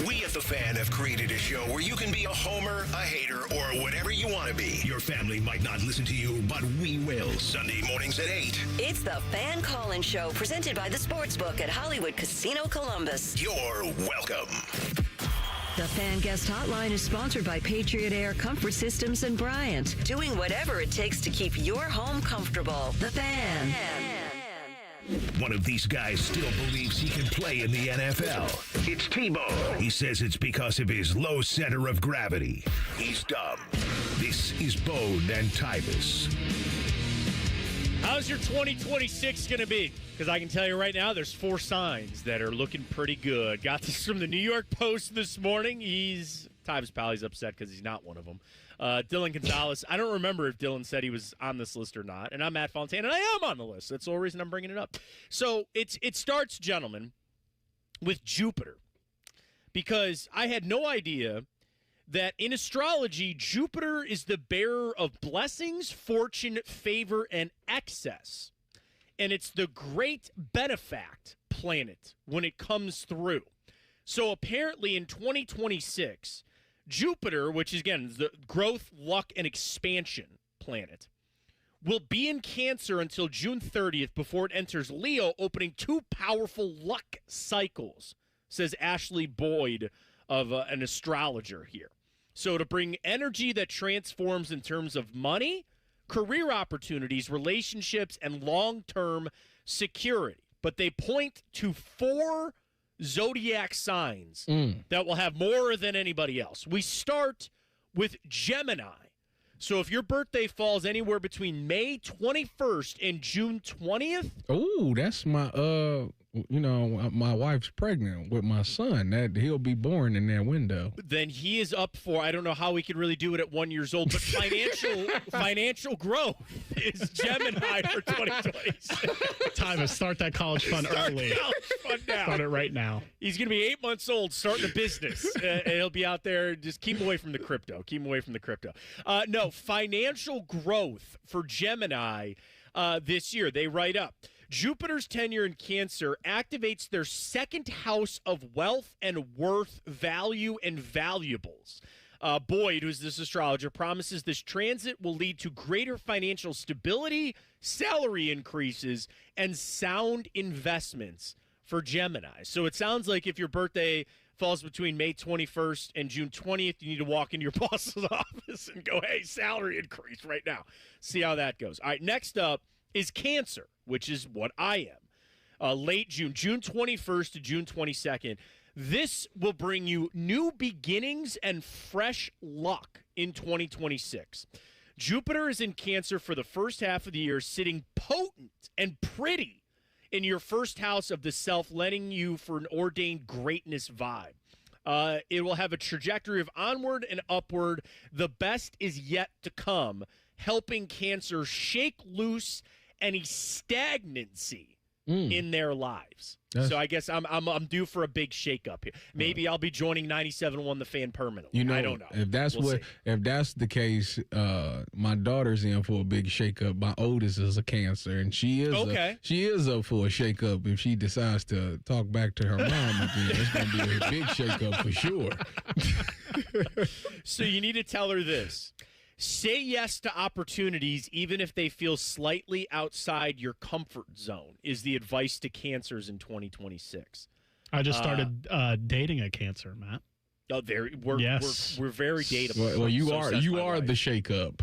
We at The Fan have created a show where you can be a homer, a hater, or whatever you want to be. Your family might not listen to you, but we will. Sunday mornings at 8. It's the Fan Call-In Show presented by the Sportsbook at Hollywood Casino Columbus. You're welcome. The Fan Guest Hotline is sponsored by Patriot Air Comfort Systems and Bryant, doing whatever it takes to keep your home comfortable. The Fan. One of these guys still believes he can play in the NFL. It's T-Bone. He says it's because of his low center of gravity. He's dumb. This is Bone and Tyvus. How's your 2026 going to be? Because I can tell you right now, there's 4 signs that are looking pretty good. Got this from the New York Post this morning. Tyvus Pally, he's upset because he's not one of them. Dylan Gonzalez. I don't remember if Dylan said he was on this list or not. And I'm Matt Fontaine, and I am on the list. That's the whole reason I'm bringing it up. So it starts, gentlemen, with Jupiter. Because I had no idea that in astrology, Jupiter is the bearer of blessings, fortune, favor, and excess. And it's the great benefact planet when it comes through. So apparently in 2026, Jupiter, which is, again, the growth, luck, and expansion planet, will be in Cancer until June 30th before it enters Leo, opening 2 powerful luck cycles, says Ashley Boyd of an astrologer here. So to bring energy that transforms in terms of money, career opportunities, relationships, and long-term security. But they point to 4 zodiac signs that will have more than anybody else. We start with Gemini. So if your birthday falls anywhere between May 21st and June 20th. Oh, that's my you know, my wife's pregnant with my son, that he'll be born in that window. Then he is up for, I don't know how we can really do it at 1 year old, but financial growth is Gemini for 2026. Time to start that college fund early. College fund now. Start it right now. He's going to be 8 months old, starting a business. And he'll be out there. Just keep him away from the crypto. Keep him away from the crypto. No, financial growth for Gemini this year. They write up. Jupiter's tenure in Cancer activates their second house of wealth and worth, value, and valuables. Boyd, who's this astrologer, promises this transit will lead to greater financial stability, salary increases, and sound investments for Gemini. So it sounds like if your birthday falls between May 21st and June 20th, you need to walk into your boss's office and go, hey, salary increase right now. See how that goes. All right, next up is Cancer, which is what I am. Late June 21st to June 22nd. This will bring you new beginnings and fresh luck in 2026. Jupiter is in Cancer for the first half of the year, sitting potent and pretty in your first house of the self, letting you for an ordained greatness vibe. It will have a trajectory of onward and upward. The best is yet to come, helping Cancer shake loose any stagnancy in their lives. So I guess I'm due for a big shakeup here. Maybe I'll be joining 97.1 The Fan permanently. You know, I don't know. If that's if that's the case, my daughter's in for a big shakeup. My oldest is a Cancer, and she is up for a shakeup if she decides to talk back to her mom again. It's going to be a big shakeup for sure. So you need to tell her this. Say yes to opportunities, even if they feel slightly outside your comfort zone, is the advice to Cancers in 2026. I just started dating a Cancer, Matt. Oh, we're very dateable. Well, you are the shakeup.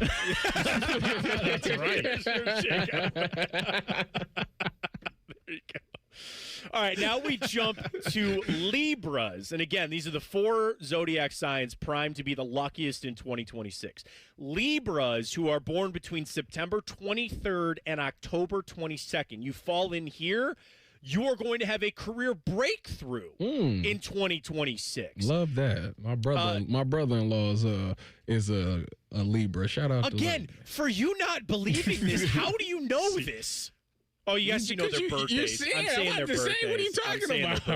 That's right. There you go. All right, now we jump to Libras. And again, these are the 4 zodiac signs primed to be the luckiest in 2026. Libras, who are born between September 23rd and October 22nd. You fall in here, you are going to have a career breakthrough in 2026. Love that. My brother-in-law is a Libra. Shout out again, to for you not believing this, how do you know this? Oh, yes, you know their birthdays. I'm saying their birthdays. What are you talking about?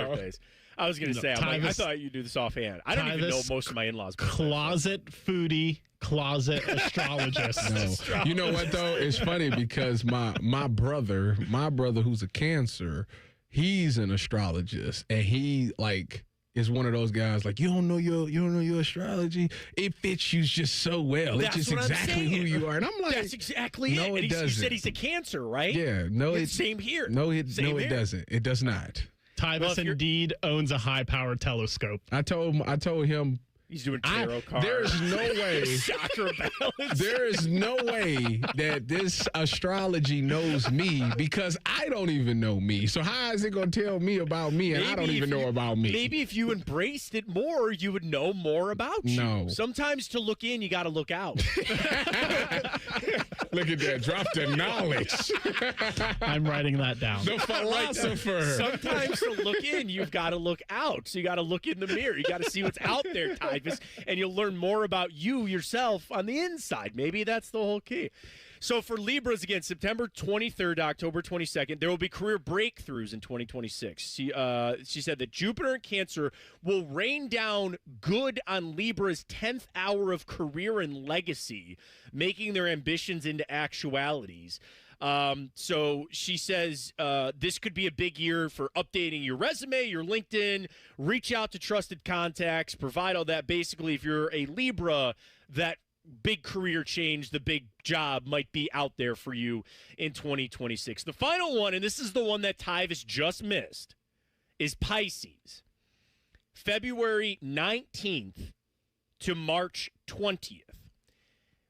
I was going to say, I thought you do this offhand. I don't even know most of my in-laws' birthdays. Closet foodie, closet astrologist. No. You know what, though? It's funny because my brother who's a Cancer, he's an astrologist, and he, is one of those guys you don't know your astrology. It fits you just so well. That's it's just exactly who you are. And I'm like, that's exactly it. No, it doesn't. You said he's a Cancer, right? Yeah. No, same here. No, it doesn't. It does not. Tyvus indeed owns a high-powered telescope. I told him. He's doing tarot cards. There's no way. Chakra balance. There is no way that this astrology knows me because I don't even know me. So how is it going to tell me about me and I don't even know about me? Maybe if you embraced it more, you would know more about you. No. Sometimes to look in, you got to look out. Look at that. Drop the knowledge. I'm writing that down. The philosopher. Sometimes to look in, you've got to look out. So you got to look in the mirror. You got to see what's out there, Tyvus, and you'll learn more about you yourself on the inside. Maybe that's the whole key. So for Libras, again, September 23rd to October 22nd, there will be career breakthroughs in 2026. She said that Jupiter and Cancer will rain down good on Libra's 10th hour of career and legacy, making their ambitions into actualities. So she says this could be a big year for updating your resume, your LinkedIn, reach out to trusted contacts, provide all that. Basically, if you're a Libra, that big career change, the big job might be out there for you in 2026. The final one, and this is the one that Tyvus just missed, is Pisces. February 19th to March 20th.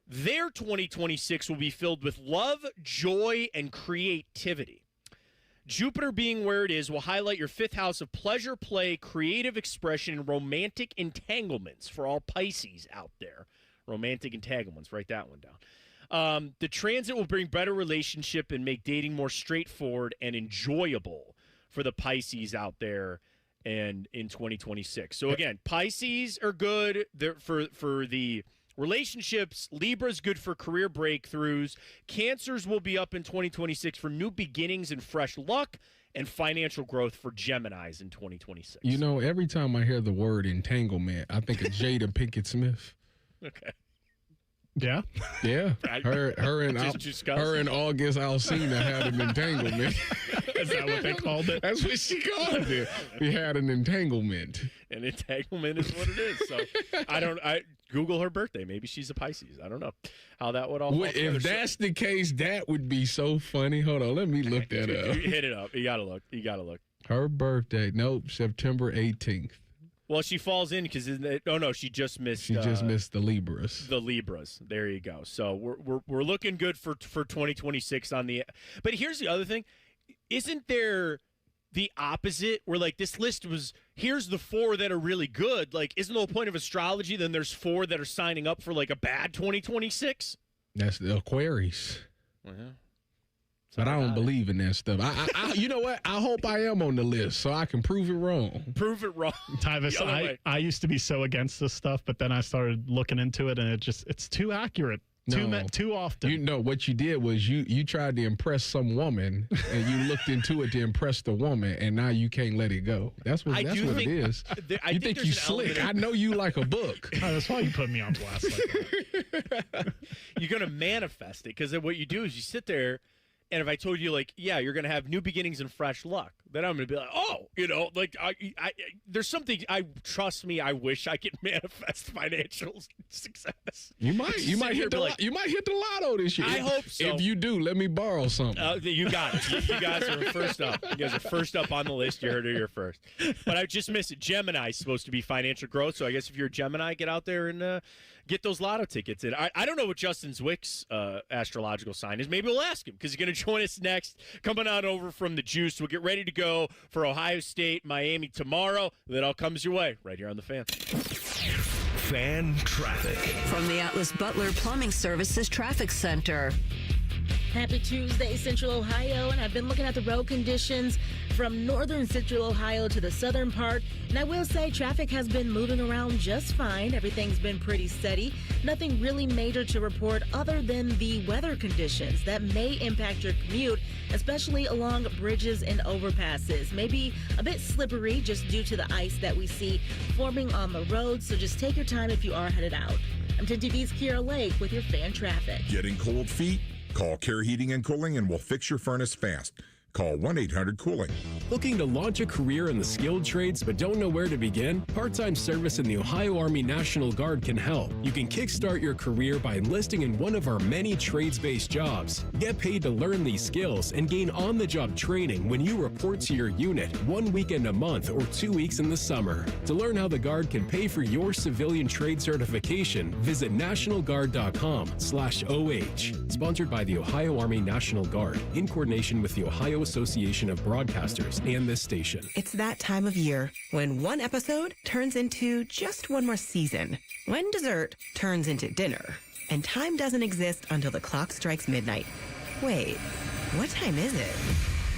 Their 2026 will be filled with love, joy, and creativity. Jupiter being where it is will highlight your 5th house of pleasure, play, creative expression, and romantic entanglements for all Pisces out there. Romantic entanglements, write that one down. The transit will bring better relationship and make dating more straightforward and enjoyable for the Pisces out there and in 2026. So again, Pisces are good for the relationships. Libra's good for career breakthroughs. Cancers will be up in 2026 for new beginnings and fresh luck, and financial growth for Geminis in 2026. You know, every time I hear the word entanglement, I think of Jada Pinkett Smith. Okay. Yeah. Yeah. Her and August Alsina had an entanglement. Is that what they called it? That's what she called it. We had an entanglement. An entanglement is what it is. So I Google her birthday. Maybe she's a Pisces. I don't know how that would all fall together. If that's the case, that would be so funny. Hold on, let me look that up. Hit it up. You gotta look. Her birthday, September 18th. Well, she falls in because she just missed. She just missed the Libras. The Libras. There you go. So we're looking good for 2026 on the. But here's the other thing: isn't there the opposite where like this list was? Here's the 4 that are really good. Like, isn't the whole point of astrology? Then there's 4 that are signing up for like a bad 2026. That's the Aquarius. Uh-huh. But I don't believe in that stuff. I you know what? I hope I am on the list so I can prove it wrong. Prove it wrong. Tyvis, I used to be so against this stuff, but then I started looking into it, and it's too accurate. Too often. You know, what you did was you tried to impress some woman, and you looked into it to impress the woman, and now you can't let it go. That's what it is. You think you slick. I know you like a book. Oh, that's why you put me on blast like that. You're going to manifest it, because what you do is you sit there, and if I told you, like, yeah, you're going to have new beginnings and fresh luck, then I'm going to be like, oh, like, there's something, trust me, I wish I could manifest financial success. You might hit the lotto this year. I hope so. If you do, let me borrow something. You got it. You guys are first up. You guys are first up on the list. You heard it here first. But I just missed it. Gemini is supposed to be financial growth, so I guess if you're a Gemini, get out there and get those lotto tickets in. I don't know what Justin Zwick's astrological sign is. Maybe we'll ask him, because he's going to join us next. Coming on over from the Juice. We'll get ready to go for Ohio State, Miami tomorrow. That all comes your way right here on The Fan. Fan traffic. From the Atlas Butler Plumbing Services Traffic Center. Happy Tuesday, Central Ohio, and I've been looking at the road conditions from northern Central Ohio to the southern part, and I will say traffic has been moving around just fine. Everything's been pretty steady. Nothing really major to report other than the weather conditions that may impact your commute, especially along bridges and overpasses. Maybe a bit slippery just due to the ice that we see forming on the road, so just take your time if you are headed out. I'm 10 TV's Kiera Lake with your fan traffic. Getting cold feet? Call Care Heating and Cooling and we'll fix your furnace fast. Call 1-800-COOLING. Looking to launch a career in the skilled trades but don't know where to begin? Part-time service in the Ohio Army National Guard can help. You can kickstart your career by enlisting in one of our many trades-based jobs. Get paid to learn these skills and gain on-the-job training when you report to your unit 1 weekend a month or 2 weeks in the summer. To learn how the Guard can pay for your civilian trade certification, visit nationalguard.com/OH. Sponsored by the Ohio Army National Guard in coordination with the Ohio Association of Broadcasters and this station. It's that time of year when one episode turns into just one more season, when dessert turns into dinner, and time doesn't exist until the clock strikes midnight. Wait, what time is it?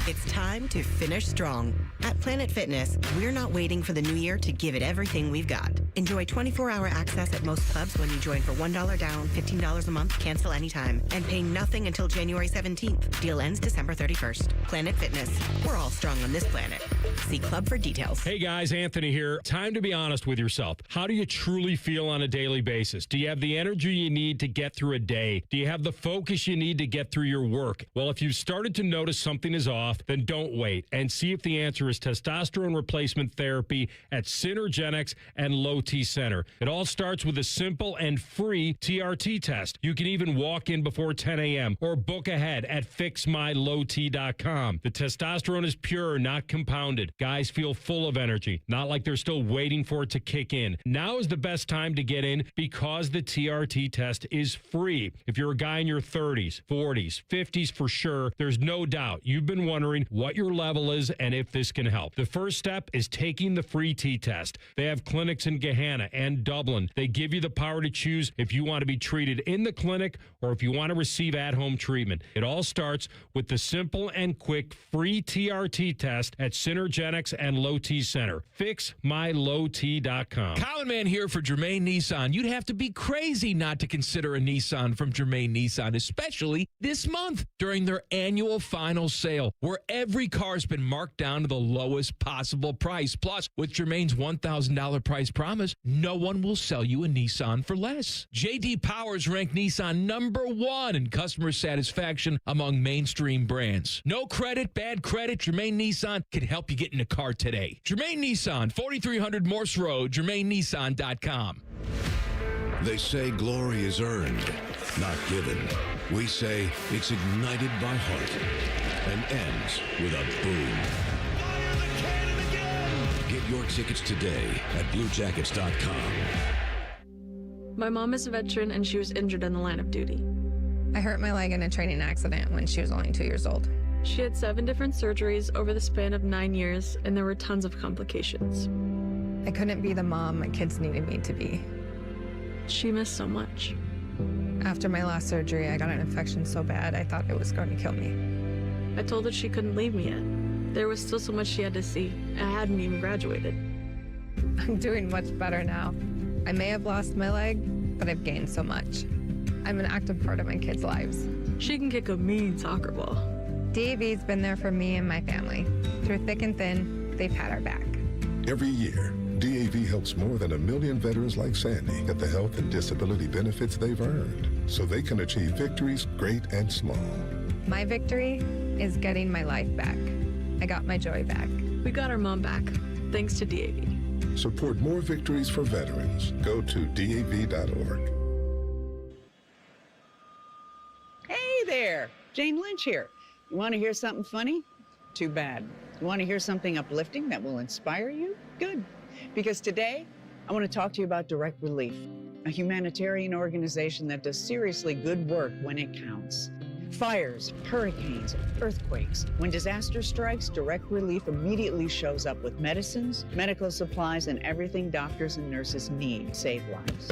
It's time to finish strong. At Planet Fitness, we're not waiting for the new year to give it everything we've got. Enjoy 24-hour access at most clubs when you join for $1 down, $15 a month, cancel anytime, and pay nothing until January 17th. Deal ends December 31st. Planet Fitness. We're all strong on this planet. See club for details. Hey guys, Anthony here. Time to be honest with yourself. How do you truly feel on a daily basis? Do you have the energy you need to get through a day? Do you have the focus you need to get through your work? Well, if you've started to notice something is off, then don't wait and see if the answer is testosterone replacement therapy at Synergenics and Low T Center. It all starts with a simple and free TRT test. You can even walk in before 10 a.m. or book ahead at fixmylowt.com. The testosterone is pure, not compounded. Guys feel full of energy, not like they're still waiting for it to kick in. Now is the best time to get in because the TRT test is free. If you're a guy in your 30s, 40s, 50s for sure, there's no doubt you've been wondering monitoring what your level is and if this can help. The first step is taking the free T-test. They have clinics in Gahanna and Dublin. They give you the power to choose if you want to be treated in the clinic or if you want to receive at-home treatment. It all starts with the simple and quick free TRT test at Synergenics and Low T Center. FixMyLowT.com. Colin Man here for Germain Nissan. You'd have to be crazy not to consider a Nissan from Germain Nissan, especially this month during their annual final sale, where every car's been marked down to the lowest possible price. Plus, with Germain's $1,000 price promise, no one will sell you a Nissan for less. J.D. Powers ranked Nissan #1 in customer satisfaction among mainstream brands. No credit, bad credit, Germain Nissan can help you get in a car today. Germain Nissan, 4300 Morse Road, GermainNissan.com. They say glory is earned, not given. We say it's ignited by heart and ends with a boom. Get your tickets today at BlueJackets.com. My mom is a veteran and she was injured in the line of duty. I hurt my leg in a training accident when she was only 2 years old. She had 7 different surgeries over the span of 9 years, and there were tons of complications. I couldn't be the mom my kids needed me to be. She missed so much. After my last surgery, I got an infection so bad I thought it was going to kill me. I told her she couldn't leave me yet. There was still so much she had to see. I hadn't even graduated. I'm doing much better now. I may have lost my leg, but I've gained so much. I'm an active part of my kids' lives. She can kick a mean soccer ball. DAV's been there for me and my family. Through thick and thin, they've had our back. Every year, DAV helps more than 1 million veterans like Sandy get the health and disability benefits they've earned so they can achieve victories great and small. My victory is getting my life back. I got my joy back. We got our mom back, thanks to DAV. Support more victories for veterans. Go to DAV.org. Hey there, Jane Lynch here. You want to hear something funny? Too bad. You want to hear something uplifting that will inspire you? Good. Because today, I want to talk to you about Direct Relief, a humanitarian organization that does seriously good work when it counts. Fires, hurricanes, earthquakes. When disaster strikes, Direct Relief immediately shows up with medicines, medical supplies, and everything doctors and nurses need to save lives.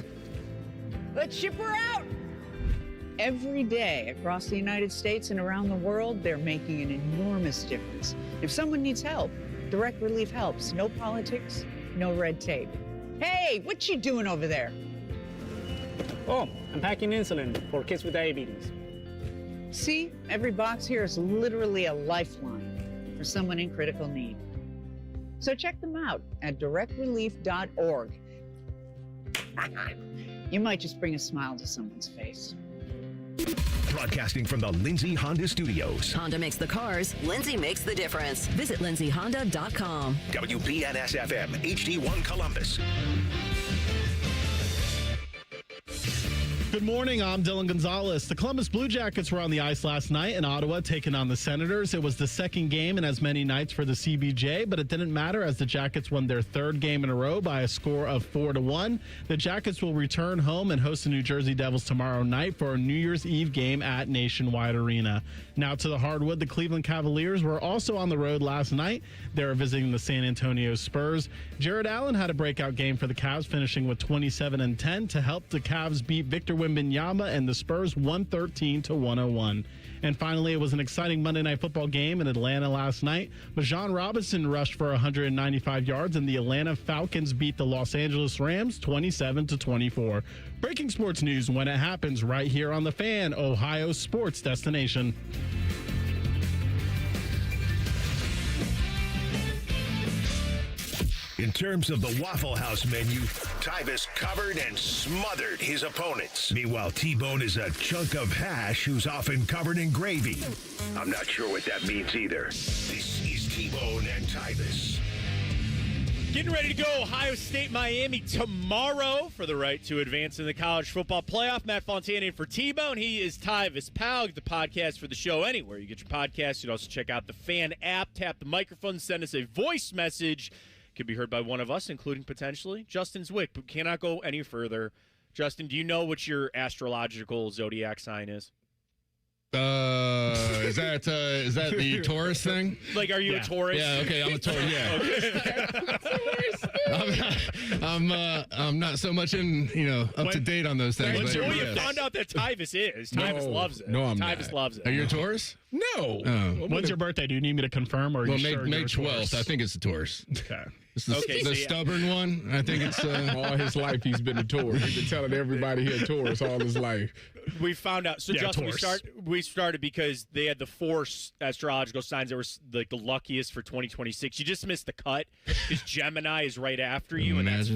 Let's ship her out! Every day across the United States and around the world, they're making an enormous difference. If someone needs help, Direct Relief helps. No politics, no red tape. Hey, what you doing over there? Oh, I'm packing insulin for kids with diabetes. See, every box here is literally a lifeline for someone in critical need. So check them out at directrelief.org. You might just bring a smile to someone's face. Broadcasting from the Lindsay Honda Studios. Honda makes the cars, Lindsay makes the difference. Visit lindsayhonda.com. WBNS-FM, HD1 Columbus. Good morning, I'm Dylan Gonzalez. The Columbus Blue Jackets were on the ice last night in Ottawa taking on the Senators. It was the second game in as many nights for the CBJ, but it didn't matter as the Jackets won their third game in a row by a score of 4-1. The Jackets will return home and host the New Jersey Devils tomorrow night for a New Year's Eve game at Nationwide Arena. Now to the hardwood, the Cleveland Cavaliers were also on the road last night. They were visiting the San Antonio Spurs. Jared Allen had a breakout game for the Cavs, finishing with 27 and 10 to help the Cavs beat Victor Wembanyama and the Spurs 113-101. And finally, it was an exciting Monday Night Football game in Atlanta last night. Bijan Robinson rushed for 195 yards, and the Atlanta Falcons beat the Los Angeles Rams 27-24. Breaking sports news when it happens right here on The Fan, Ohio sports destination. In terms of the Waffle House menu, Tyvis covered and smothered his opponents. Meanwhile, T-Bone is a chunk of hash who's often covered in gravy. I'm not sure what that means either. This is T-Bone and Tyvis. Getting ready to go Ohio State, Miami tomorrow for the right to advance in the college football playoff. Matt Fontana in for T-Bone. He is Tyvis Powell. Get the podcast for the show anywhere you get your podcast. You can also check out the Fan app. Tap the microphone, send us a voice message. Could be heard by one of us, including potentially Justin Zwick, but cannot go any further. Justin, do you know what your astrological zodiac sign is? Is that the Taurus thing? Like, are you a Taurus? Yeah, okay, I'm a Taurus. Yeah. I'm not so much up to date on those things. You found out that Tyvus is. Tyvus loves it. No, I'm Tyvus not. loves it. Are you a Taurus? No. When's your birthday? Do you need me to confirm, or are you sure May you're a 12th. Taurus? I think it's a Taurus. Okay. It's the stubborn one. I think it's all his life he's been a Taurus. He's been telling everybody he's a Taurus all his life. We found out. So, Yeah, Justin, Taurus. we started because they had the 4 astrological signs that were the luckiest for 2026. You just missed the cut because Gemini is right after you, and that's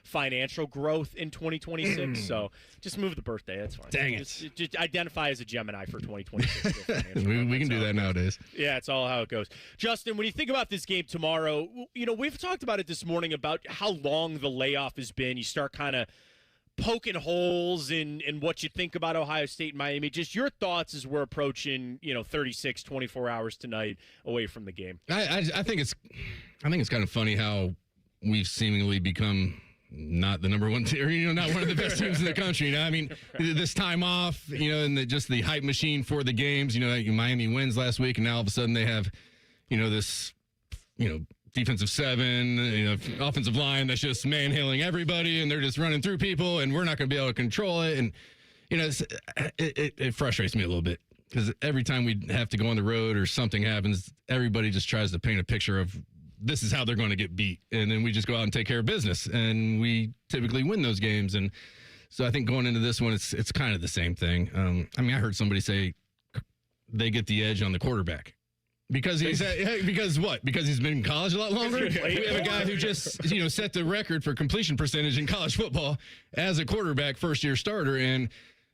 financial growth in 2026. So just move the birthday. That's fine. Dang it. Just identify as a Gemini for 2026. we can do that nowadays. Yeah, it's all how it goes. Justin, when you think about this game tomorrow, we've talked about it this morning about how long the layoff has been. You start kind of poking holes in what you think about Ohio State and Miami. Just your thoughts as we're approaching, 36, 24 hours tonight away from the game. I think it's kind of funny how we've seemingly become not the number one team, not one of the best teams in the country. I mean, this time off, and just the hype machine for the games. Miami wins last week, and now all of a sudden they have, this, defensive 7, offensive line that's just manhandling everybody, and they're just running through people, and we're not going to be able to control it. And it frustrates me a little bit because every time we have to go on the road or something happens, everybody just tries to paint a picture of this is how they're going to get beat. And then we just go out and take care of business, and we typically win those games. And so I think going into this one, it's kind of the same thing. I heard somebody say they get the edge on the quarterback. Because he's Because he's been in college a lot longer. We have a guy who just set the record for completion percentage in college football as a quarterback, first-year starter, and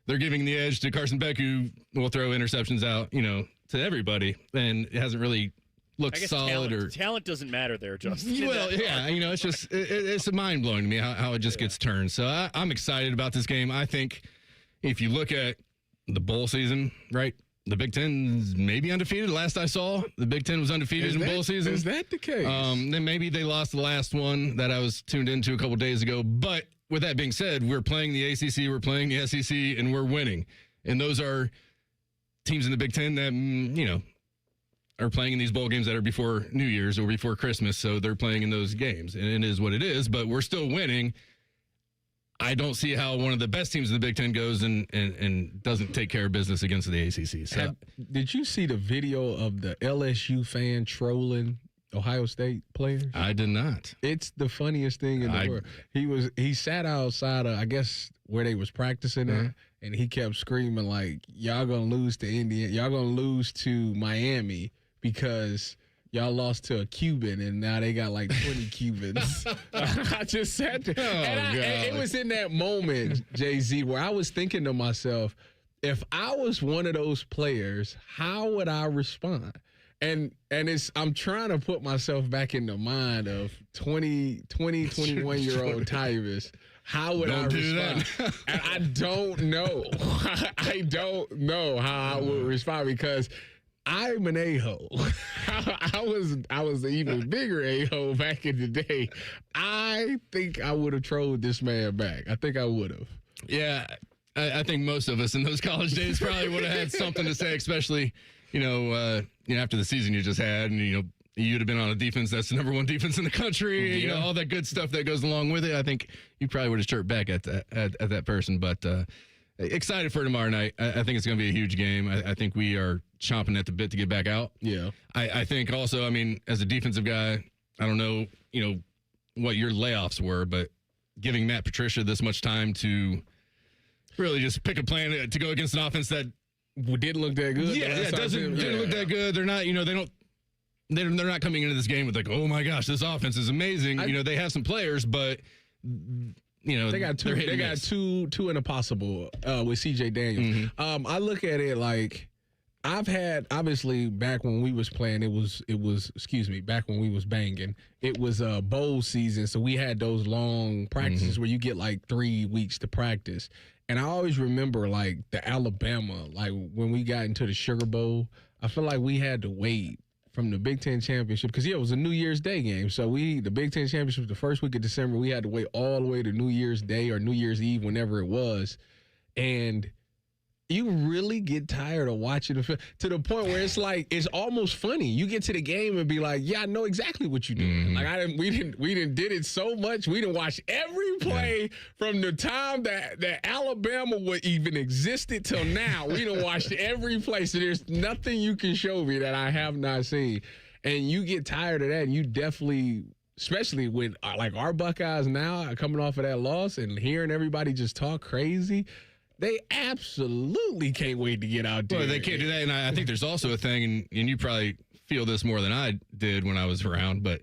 they're giving the edge to Carson Beck, who will throw interceptions out, to everybody, and it hasn't really looked solid. Talent doesn't matter there, Justin. Well, yeah, it's just it's mind blowing to me how it just gets turned. So I'm excited about this game. I think if you look at the bowl season, right? The Big Ten's maybe undefeated. Last I saw, the Big Ten was undefeated in bowl season. Is that the case? Then maybe they lost the last one that I was tuned into a couple days ago. But with that being said, we're playing the ACC, we're playing the SEC, and we're winning. And those are teams in the Big Ten that, are playing in these bowl games that are before New Year's or before Christmas. So they're playing in those games. And it is what it is, but we're still winning. I don't see how one of the best teams in the Big Ten goes and doesn't take care of business against the ACC. So, did you see the video of the LSU fan trolling Ohio State players? I did not. It's the funniest thing in the world. He sat outside of, I guess, where they was practicing at, and he kept screaming like, "Y'all gonna lose to Indiana. Y'all gonna lose to Miami because y'all lost to a Cuban, and now they got like 20 Cubans." I just sat there. And it was in that moment, Jay-Z, where I was thinking to myself, if I was one of those players, how would I respond? And I'm trying to put myself back in the mind of 21-year-old Tyvus. How would I respond? And I don't know. I don't know how I would respond because I'm an a-hole. I was an even bigger a-hole back in the day. I think I would have trolled this man back. I think I would have. Yeah, I think most of us in those college days probably would have had something to say, especially, after the season you just had, and, you'd have been on a defense that's the number one defense in the country, all that good stuff that goes along with it. I think you probably would have chirped back at that person, but excited for tomorrow night. I think it's going to be a huge game. I think we are chomping at the bit to get back out. Yeah. I think also, as a defensive guy, I don't know, what your layoffs were, but giving Matt Patricia this much time to really just pick a plan to go against an offense that didn't look that good. Yeah, it didn't look that good. They're not, they're not coming into this game with like, oh my gosh, this offense is amazing. They have some players, but they got two. They got two in a possible with CJ Daniels. Mm-hmm. I look at it like I've had, obviously, back when we was playing, it was back when we was banging, it was a bowl season, so we had those long practices where you get like 3 weeks to practice. And I always remember like the Alabama, like when we got into the Sugar Bowl, I feel like we had to wait from the Big Ten Championship, because it was a New Year's Day game. So the Big Ten Championship was the first week of December. We had to wait all the way to New Year's Day or New Year's Eve, whenever it was. And you really get tired of watching the film to the point where it's like it's almost funny. You get to the game and be like, "Yeah, I know exactly what you're doing." Like we didn't did it so much. We didn't watch every play from the time that Alabama would even existed till now. We done watched every play. So there's nothing you can show me that I have not seen, and you get tired of that. And you definitely. Especially with like our Buckeyes now coming off of that loss and hearing everybody just talk crazy, they absolutely can't wait to get out there. Well, they can't do that. And I think there's also a thing, and you probably feel this more than I did when I was around, but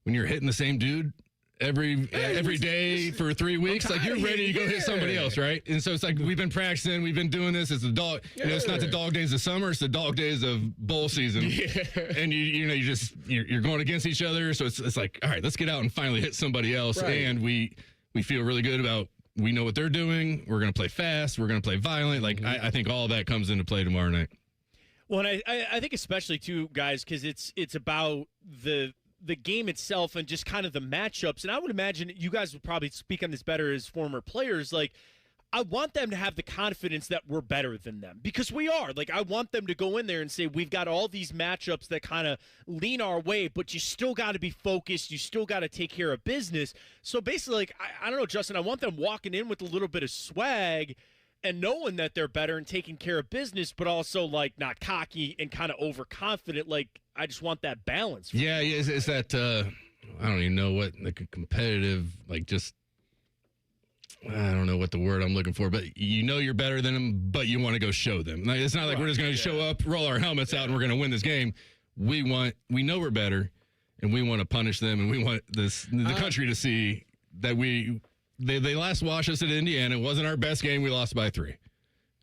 when you're hitting the same dude every day for 3 weeks, like you're ready to go hit somebody else, right? And so it's like we've been practicing, we've been doing this. It's the dog. You know, it's not the dog days of summer; it's the dog days of bowl season. And you're going against each other. So it's like, all right, let's get out and finally hit somebody else. Right. And we feel really good about. We know what they're doing. We're going to play fast. We're going to play violent. Like I think all of that comes into play tomorrow night. Well, and I think especially too, guys, because it's about the game itself and just kind of the matchups. And I would imagine you guys would probably speak on this better as former players. Like, I want them to have the confidence that we're better than them because we are. Like, I want them to go in there and say, we've got all these matchups that kind of lean our way, but you still got to be focused. You still got to take care of business. So basically, like, I don't know, Justin, I want them walking in with a little bit of swag and knowing that they're better and taking care of business, but also, like, not cocky and kind of overconfident. Like, I just want that balance. Yeah, is that, I don't even know what, like, a competitive, like, just, I don't know what the word I'm looking for, but you know you're better than them, but you want to go show them. Like, it's not like we're just going to show up, roll our helmets out, and we're going to win this game. We know we're better, and we want to punish them, and we want the country to see that They last washed us at Indiana. It wasn't our best game. We lost by 3.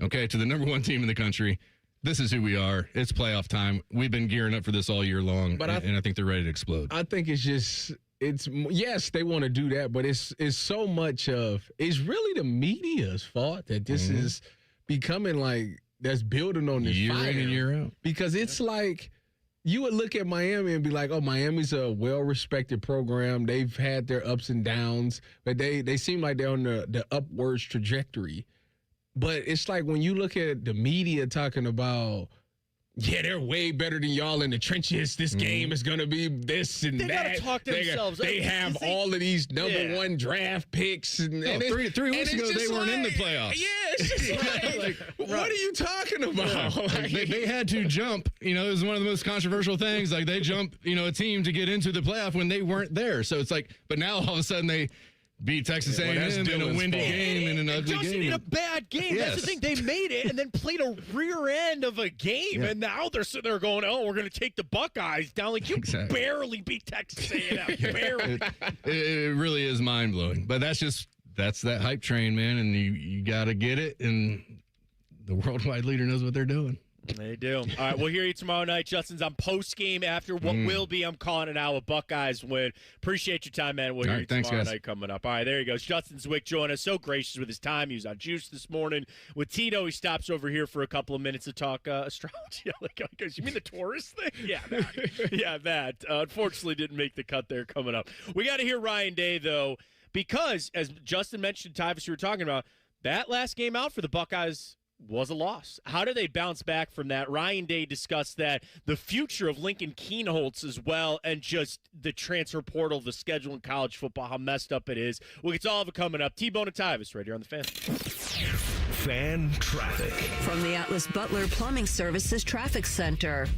Okay, to the number 1 team in the country. This is who we are. It's playoff time. We've been gearing up for this all year long, and I think they're ready to explode. I think yes, they want to do that, but it's so much of it's really the media's fault that this is becoming like that's building on this year fire. In and year out. Because it's like you would look at Miami and be like, oh, Miami's a well-respected program. They've had their ups and downs, but they seem like they're on the upwards trajectory. But it's like when you look at the media talking about, yeah, they're way better than y'all in the trenches. This game is going to be this and they that. They got to talk to themselves. They have all of these number 1 draft picks. And 3 weeks ago, they weren't in the playoffs. Yeah, it's just like what are you talking about? Like, they had to jump. You know, it was one of the most controversial things. Like, they jump, a team to get into the playoff when they weren't there. So it's like, but now all of a sudden they beat Texas A&M in a windy game and an ugly game. In a bad game. Yes. That's the thing. They made it and then played a rear end of a game, and now they're sitting there going, "Oh, we're going to take the Buckeyes down." Like you barely beat Texas A&M. Barely. It really is mind blowing. But that's that hype train, man, and you got to get it. And the worldwide leader knows what they're doing. They do. All right, we'll hear you tomorrow night. Justin's on post-game after what will be, I'm calling it now, a Buckeyes win. Appreciate your time, man. We'll hear you tomorrow night coming up. All right, there he goes. Justin Zwick joining us. So gracious with his time. He was on Juice this morning with Tito. He stops over here for a couple of minutes to talk astrology. Like, you mean the Taurus thing? Yeah, that. Yeah, that. Unfortunately, didn't make the cut there coming up. We got to hear Ryan Day, though, because, as Justin mentioned, Tyvis, you were talking about, that last game out for the Buckeyes was a loss. How do they bounce back from that? Ryan Day discussed that, the future of Lincoln Kienholz as well, and just the transfer portal, the schedule in college football, how messed up it is. We'll get to all of it coming up. T-Bone and Tyvis right here on The Fan. Fan traffic. From the Atlas Butler Plumbing Services Traffic Center.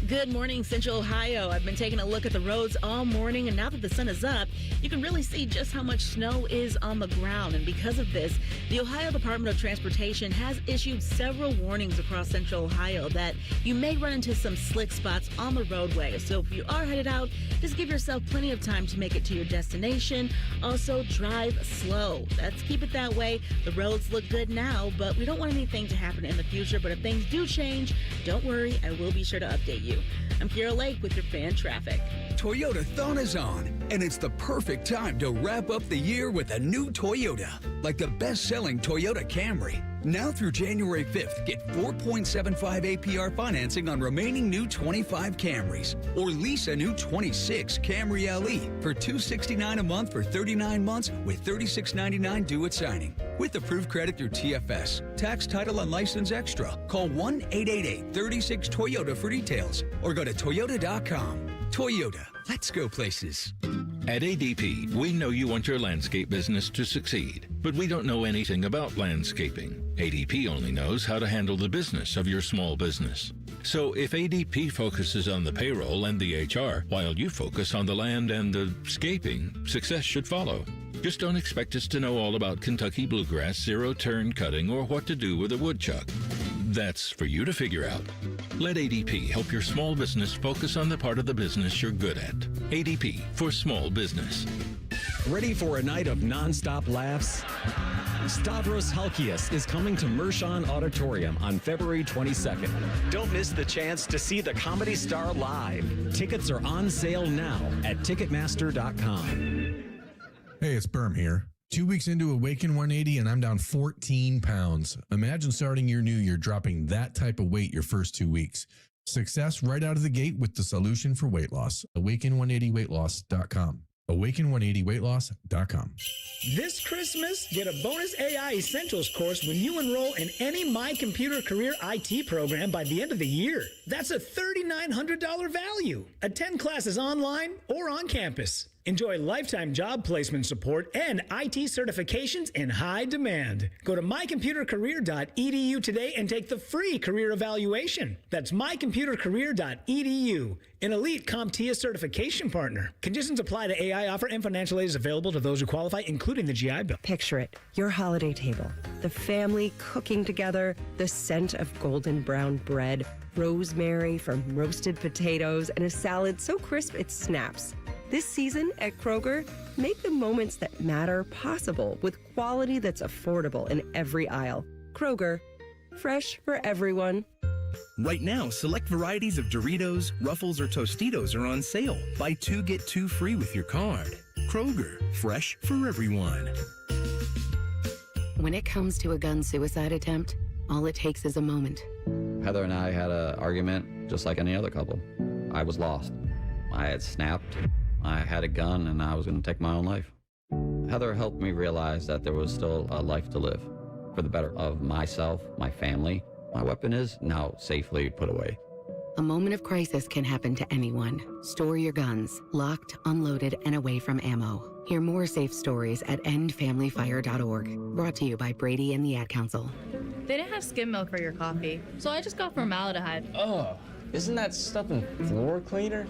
Good morning, Central Ohio. I've been taking a look at the roads all morning, and now that the sun is up, you can really see just how much snow is on the ground. And because of this, the Ohio Department of Transportation has issued several warnings across Central Ohio that you may run into some slick spots on the roadway. So if you are headed out, just give yourself plenty of time to make it to your destination. Also, drive slow. Let's keep it that way. The roads look good now, but we don't want anything to happen in the future. But if things do change, don't worry. I will be sure to update you. I'm Kira Lake with your Fan Traffic. Toyotathon is on, and it's the perfect time to wrap up the year with a new Toyota, like the best-selling Toyota Camry. Now through January 5th, get 4.75 APR financing on remaining new 25 Camrys, or lease a new 26 Camry LE for $269 a month for 39 months with $36.99 due at signing. with approved credit through TFS. Tax, title, and license extra. Call 1-888-36-TOYOTA for details or go to Toyota.com. Toyota, let's go places. At ADP, we know you want your landscape business to succeed, but we don't know anything about landscaping. ADP only knows how to handle the business of your small business. So if ADP focuses on the payroll and the HR, while you focus on the land and the scaping, success should follow. Just don't expect us to know all about Kentucky bluegrass, zero-turn cutting, or what to do with a woodchuck. That's for you to figure out. Let ADP help your small business focus on the part of the business you're good at. ADP for small business. Ready for a night of nonstop laughs? Stavros Halkias is coming to Mershon Auditorium on February 22nd. Don't miss the chance to see the comedy star live. Tickets are on sale now at Ticketmaster.com. Hey, it's Berm here. 2 weeks into Awaken 180 and I'm down 14 pounds. Imagine starting your new year dropping that type of weight your first 2 weeks. Success right out of the gate with the solution for weight loss. Awaken180weightloss.com. Awaken180weightloss.com. This Christmas, get a bonus AI Essentials course when you enroll in any My Computer Career IT program by the end of the year. That's a $3,900 value. Attend classes online or on campus. Enjoy lifetime job placement support and IT certifications in high demand. Go to mycomputercareer.edu today and take the free career evaluation. That's mycomputercareer.edu, an elite CompTIA certification partner. Conditions apply to AI offer and financial aid is available to those who qualify, including the GI Bill. Picture it, your holiday table, the family cooking together, the scent of golden brown bread, rosemary from roasted potatoes, and a salad so crisp it snaps. This season at Kroger, make the moments that matter possible with quality that's affordable in every aisle. Kroger, fresh for everyone. Right now, select varieties of Doritos, Ruffles, or Tostitos are on sale. Buy 2, get 2 free with your card. Kroger, fresh for everyone. When it comes to a gun suicide attempt, all it takes is a moment. Heather and I had an argument just like any other couple. I was lost. I had snapped. I had a gun and I was going to take my own life. Heather helped me realize that there was still a life to live for the better of myself, my family. My weapon is now safely put away. A moment of crisis can happen to anyone. Store your guns, locked, unloaded, and away from ammo. Hear more safe stories at endfamilyfire.org. Brought to you by Brady and the Ad Council. They didn't have skim milk for your coffee, so I just got formaldehyde. Oh, isn't that stuff in floor cleaner?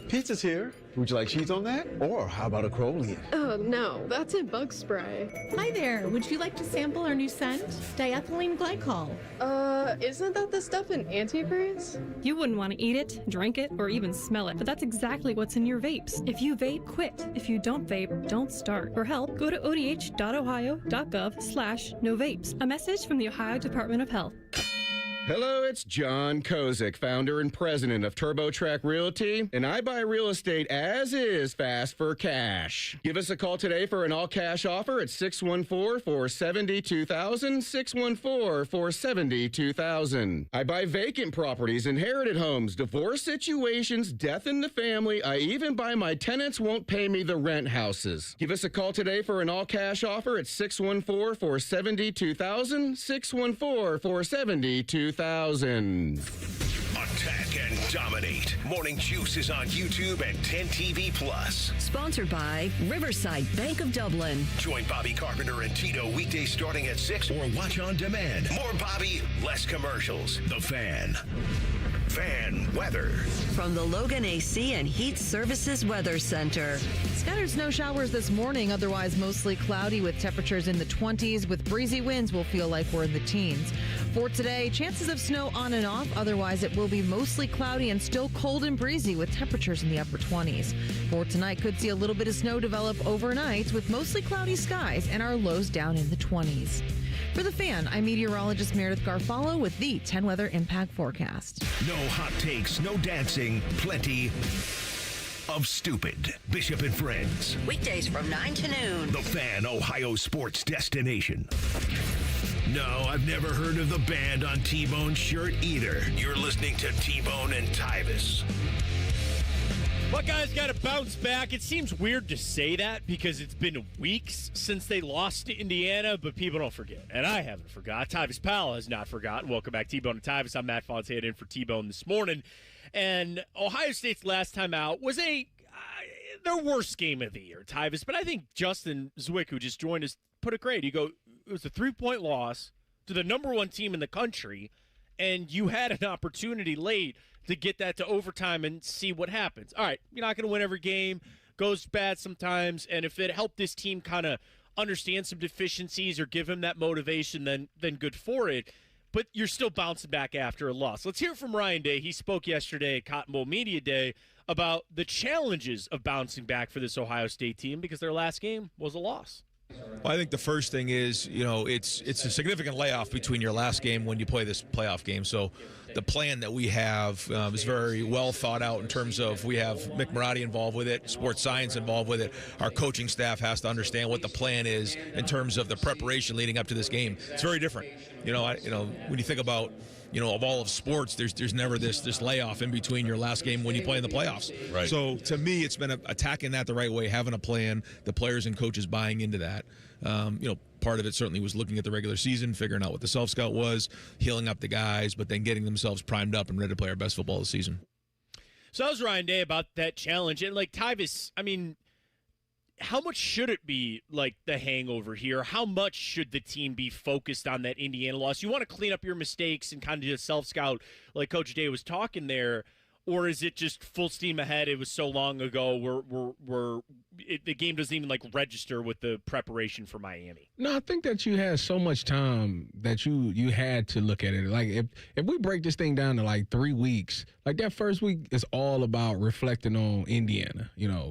Pizza's here. Would you like cheese on that? Or how about a Crowley? Oh, no, that's in bug spray. Hi there. Would you like to sample our new scent? Diethylene glycol. Isn't that the stuff in antifreeze? You wouldn't want to eat it, drink it, or even smell it, but that's exactly what's in your vapes. If you vape, quit. If you don't vape, don't start. For help, go to odh.ohio.gov/novapes. A message from the Ohio Department of Health. Hello, it's John Kozik, founder and president of TurboTrack Realty, and I buy real estate as is fast for cash. Give us a call today for an all-cash offer at 614-470-2000, 614-470-2000. I buy vacant properties, inherited homes, divorce situations, death in the family. I even buy my tenants won't pay me the rent houses. Give us a call today for an all-cash offer at 614-470-2000, 614-470-2000. Attack and dominate. Morning Juice is on YouTube and 10 TV Plus. Sponsored by Riverside Bank of Dublin. Join Bobby Carpenter and Tito weekdays starting at 6 or watch on demand. More Bobby, less commercials. The Fan. Fan weather. From the Logan AC and Heat Services Weather Center. Scattered snow showers this morning, otherwise mostly cloudy with temperatures in the 20s. With breezy winds, we'll feel like we're in the teens. For today, chances of snow on and off. Otherwise, it will be mostly cloudy and still cold and breezy with temperatures in the upper 20s. For tonight, could see a little bit of snow develop overnight with mostly cloudy skies and our lows down in the 20s. For The Fan, I'm meteorologist Meredith Garfalo with the 10 Weather Impact Forecast. No hot takes, no dancing, plenty of stupid. Bishop and Friends. Weekdays from 9 to noon. The Fan, Ohio sports destination. No, I've never heard of the band on T-Bone's shirt either. You're listening to T-Bone and Tyvis. Buckeyes got to bounce back. It seems weird to say that because it's been weeks since they lost to Indiana, but people don't forget. And I haven't forgot. Tyvis Powell has not forgotten. Welcome back, T-Bone and Tyvis. I'm Matt Fontaine in for T-Bone this morning. And Ohio State's last time out was their worst game of the year, Tyvis. But I think Justin Zwick, who just joined us, put it great. It was a 3-point loss to the number one team in the country, and you had an opportunity late to get that to overtime and see what happens. All right, you're not going to win every game. Goes bad sometimes. And if it helped this team kind of understand some deficiencies or give him that motivation, then good for it. But you're still bouncing back after a loss. Let's hear from Ryan Day. He spoke yesterday at Cotton Bowl Media Day about the challenges of bouncing back for this Ohio State team because their last game was a loss. Well, I think the first thing is, it's a significant layoff between your last game when you play this playoff game. So the plan that we have is very well thought out in terms of we have Mick Marotti involved with it, sports science involved with it. Our coaching staff has to understand what the plan is in terms of the preparation leading up to this game. It's very different. When you think about of all of sports, there's never this layoff in between your last game when you play in the playoffs. Right. So to me, it's been attacking that the right way, having a plan, the players and coaches buying into that. Part of it certainly was looking at the regular season, figuring out what the self-scout was, healing up the guys, but then getting themselves primed up and ready to play our best football this season. So that was Ryan Day about that challenge. And Tyvis, how much should it be like the hangover here? How much should the team be focused on that Indiana loss? You want to clean up your mistakes and kind of just self-scout like Coach Day was talking there, or is it just full steam ahead? It was so long ago. The game doesn't even register with the preparation for Miami. No, I think that you had so much time that you had to look at it. Like if we break this thing down to 3 weeks, that first week is all about reflecting on Indiana,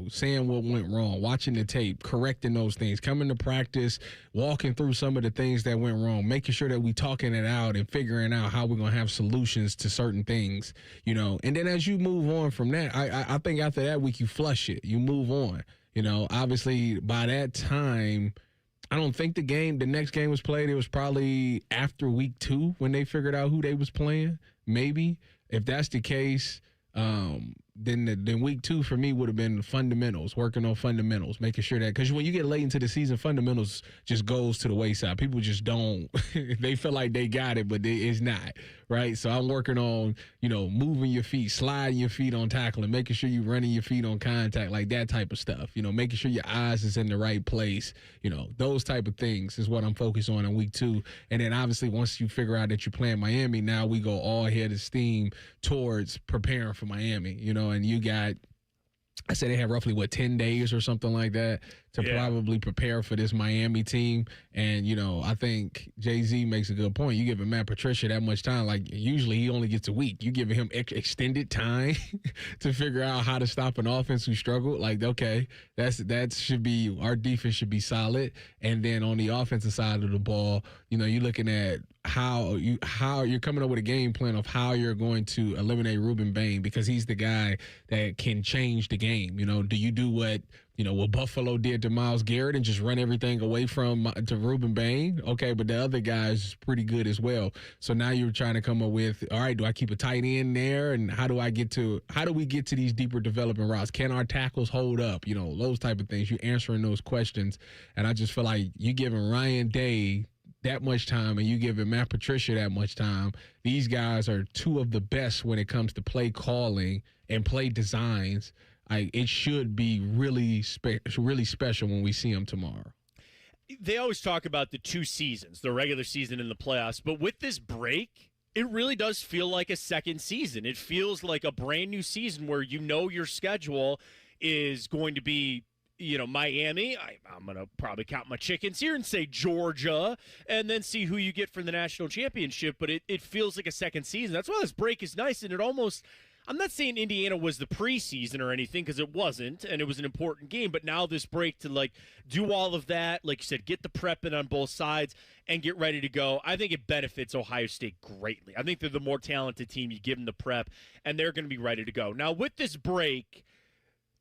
saying what went wrong, watching the tape, correcting those things, coming to practice, walking through some of the things that went wrong, making sure that we talking it out and figuring out how we're going to have solutions to certain things, and then as you move on from that, I think after that week you flush it, you move on. Obviously by that time, I don't think the next game was played. It was probably after week 2 when they figured out who they was playing. Maybe if that's the case, then week 2 for me would have been fundamentals, working on fundamentals, making sure that, because when you get late into the season, fundamentals just goes to the wayside. People just don't, they feel like they got it, but it's not, right? So I'm working on, moving your feet, sliding your feet on tackling, making sure you're running your feet on contact, like that type of stuff, making sure your eyes is in the right place, those type of things is what I'm focused on in week 2. And then obviously once you figure out that you're playing Miami, now we go all head of steam towards preparing for Miami, and you got, I said they have roughly 10 days or something like that to probably prepare for this Miami team. And, I think Jay-Z makes a good point. You giving Matt Patricia that much time, usually he only gets a week. You giving him extended time to figure out how to stop an offense who struggled. Okay, that should be, our defense should be solid. And then on the offensive side of the ball, you're looking at how you're coming up with a game plan of how you're going to eliminate Ruben Bain, because he's the guy that can change the game. Do you do what Buffalo did to Myles Garrett and just run everything away to Ruben Bain? Okay, but the other guy is pretty good as well. So now you're trying to come up with, all right, do I keep a tight end there? And how do we get to these deeper development routes? Can our tackles hold up? Those type of things. You're answering those questions. And I just feel like you giving Ryan Day that much time and you giving Matt Patricia that much time. These guys are 2 of the best when it comes to play calling and play designs. It should be really special when we see them tomorrow. They always talk about the 2 seasons, the regular season and the playoffs, but with this break, it really does feel like a second season. It feels like a brand new season where your schedule is going to be Miami. I'm going to probably count my chickens here and say Georgia, and then see who you get for the national championship. But it feels like a second season. That's why this break is nice. And I'm not saying Indiana was the preseason or anything, because it wasn't, and it was an important game. But now this break to do all of that, like you said, get the prep in on both sides and get ready to go. I think it benefits Ohio State greatly. I think they're the more talented team. You give them the prep, and they're going to be ready to go. Now, with this break,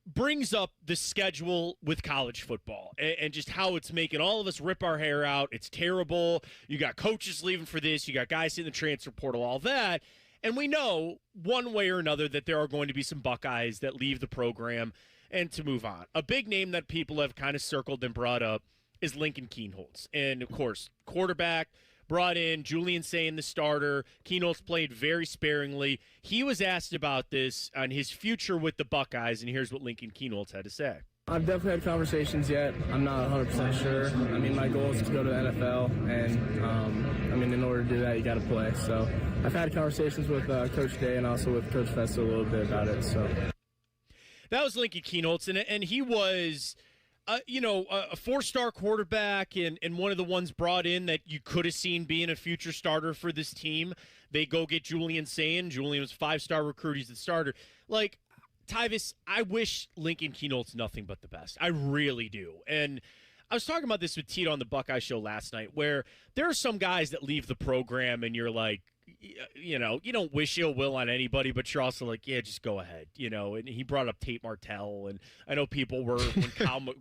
brings up the schedule with college football and just how it's making all of us rip our hair out. It's terrible. You got coaches leaving for this. You got guys in the transfer portal, all that. And we know one way or another that there are going to be some Buckeyes that leave the program and to move on. A big name that people have kind of circled and brought up is Lincoln Kienholz. And, of course, quarterback, brought in Julian Sayin, the starter. Kienholz played very sparingly. He was asked about this on his future with the Buckeyes, and here's what Lincoln Kienholz had to say. I've definitely had conversations yet. I'm not 100% sure. I mean, my goal is to go to the NFL, and, in order to do that, you got to play. So I've had conversations with Coach Day and also with Coach Festa a little bit about it. So that was Lincoln Kienholz, and he was a four-star quarterback and one of the ones brought in that you could have seen being a future starter for this team. They go get Julian Sayin. Julian was a 5-star recruit. He's the starter. Like, Tyvis, I wish Lincoln Kienholz nothing but the best. I really do. And I was talking about this with Tito on the Buckeye Show last night, where there are some guys that leave the program and you're like, you don't wish ill will on anybody, but you're also like, yeah, just go ahead, And he brought up Tate Martell, and I know people were when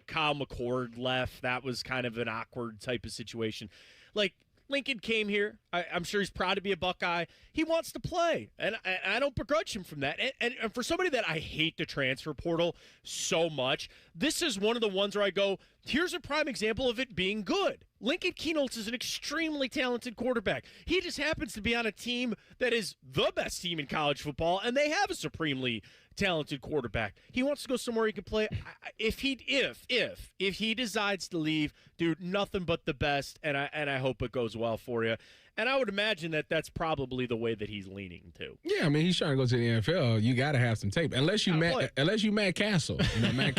Kyle McCord left, that was kind of an awkward type of situation. Like, Lincoln came here. I'm sure he's proud to be a Buckeye. He wants to play, and I don't begrudge him from that. And for somebody that I hate the transfer portal so much, this is one of the ones where I go, here's a prime example of it being good. Lincoln Kienholz is an extremely talented quarterback. He just happens to be on a team that is the best team in college football, and they have a supremely talented quarterback. He wants to go somewhere he can play. If he decides to leave, dude, nothing but the best, and I hope it goes well for you. And I would imagine that that's probably the way that he's leaning to. Yeah, I mean, he's trying to go to the NFL. You got to have some tape, unless you Matt Castle. Matt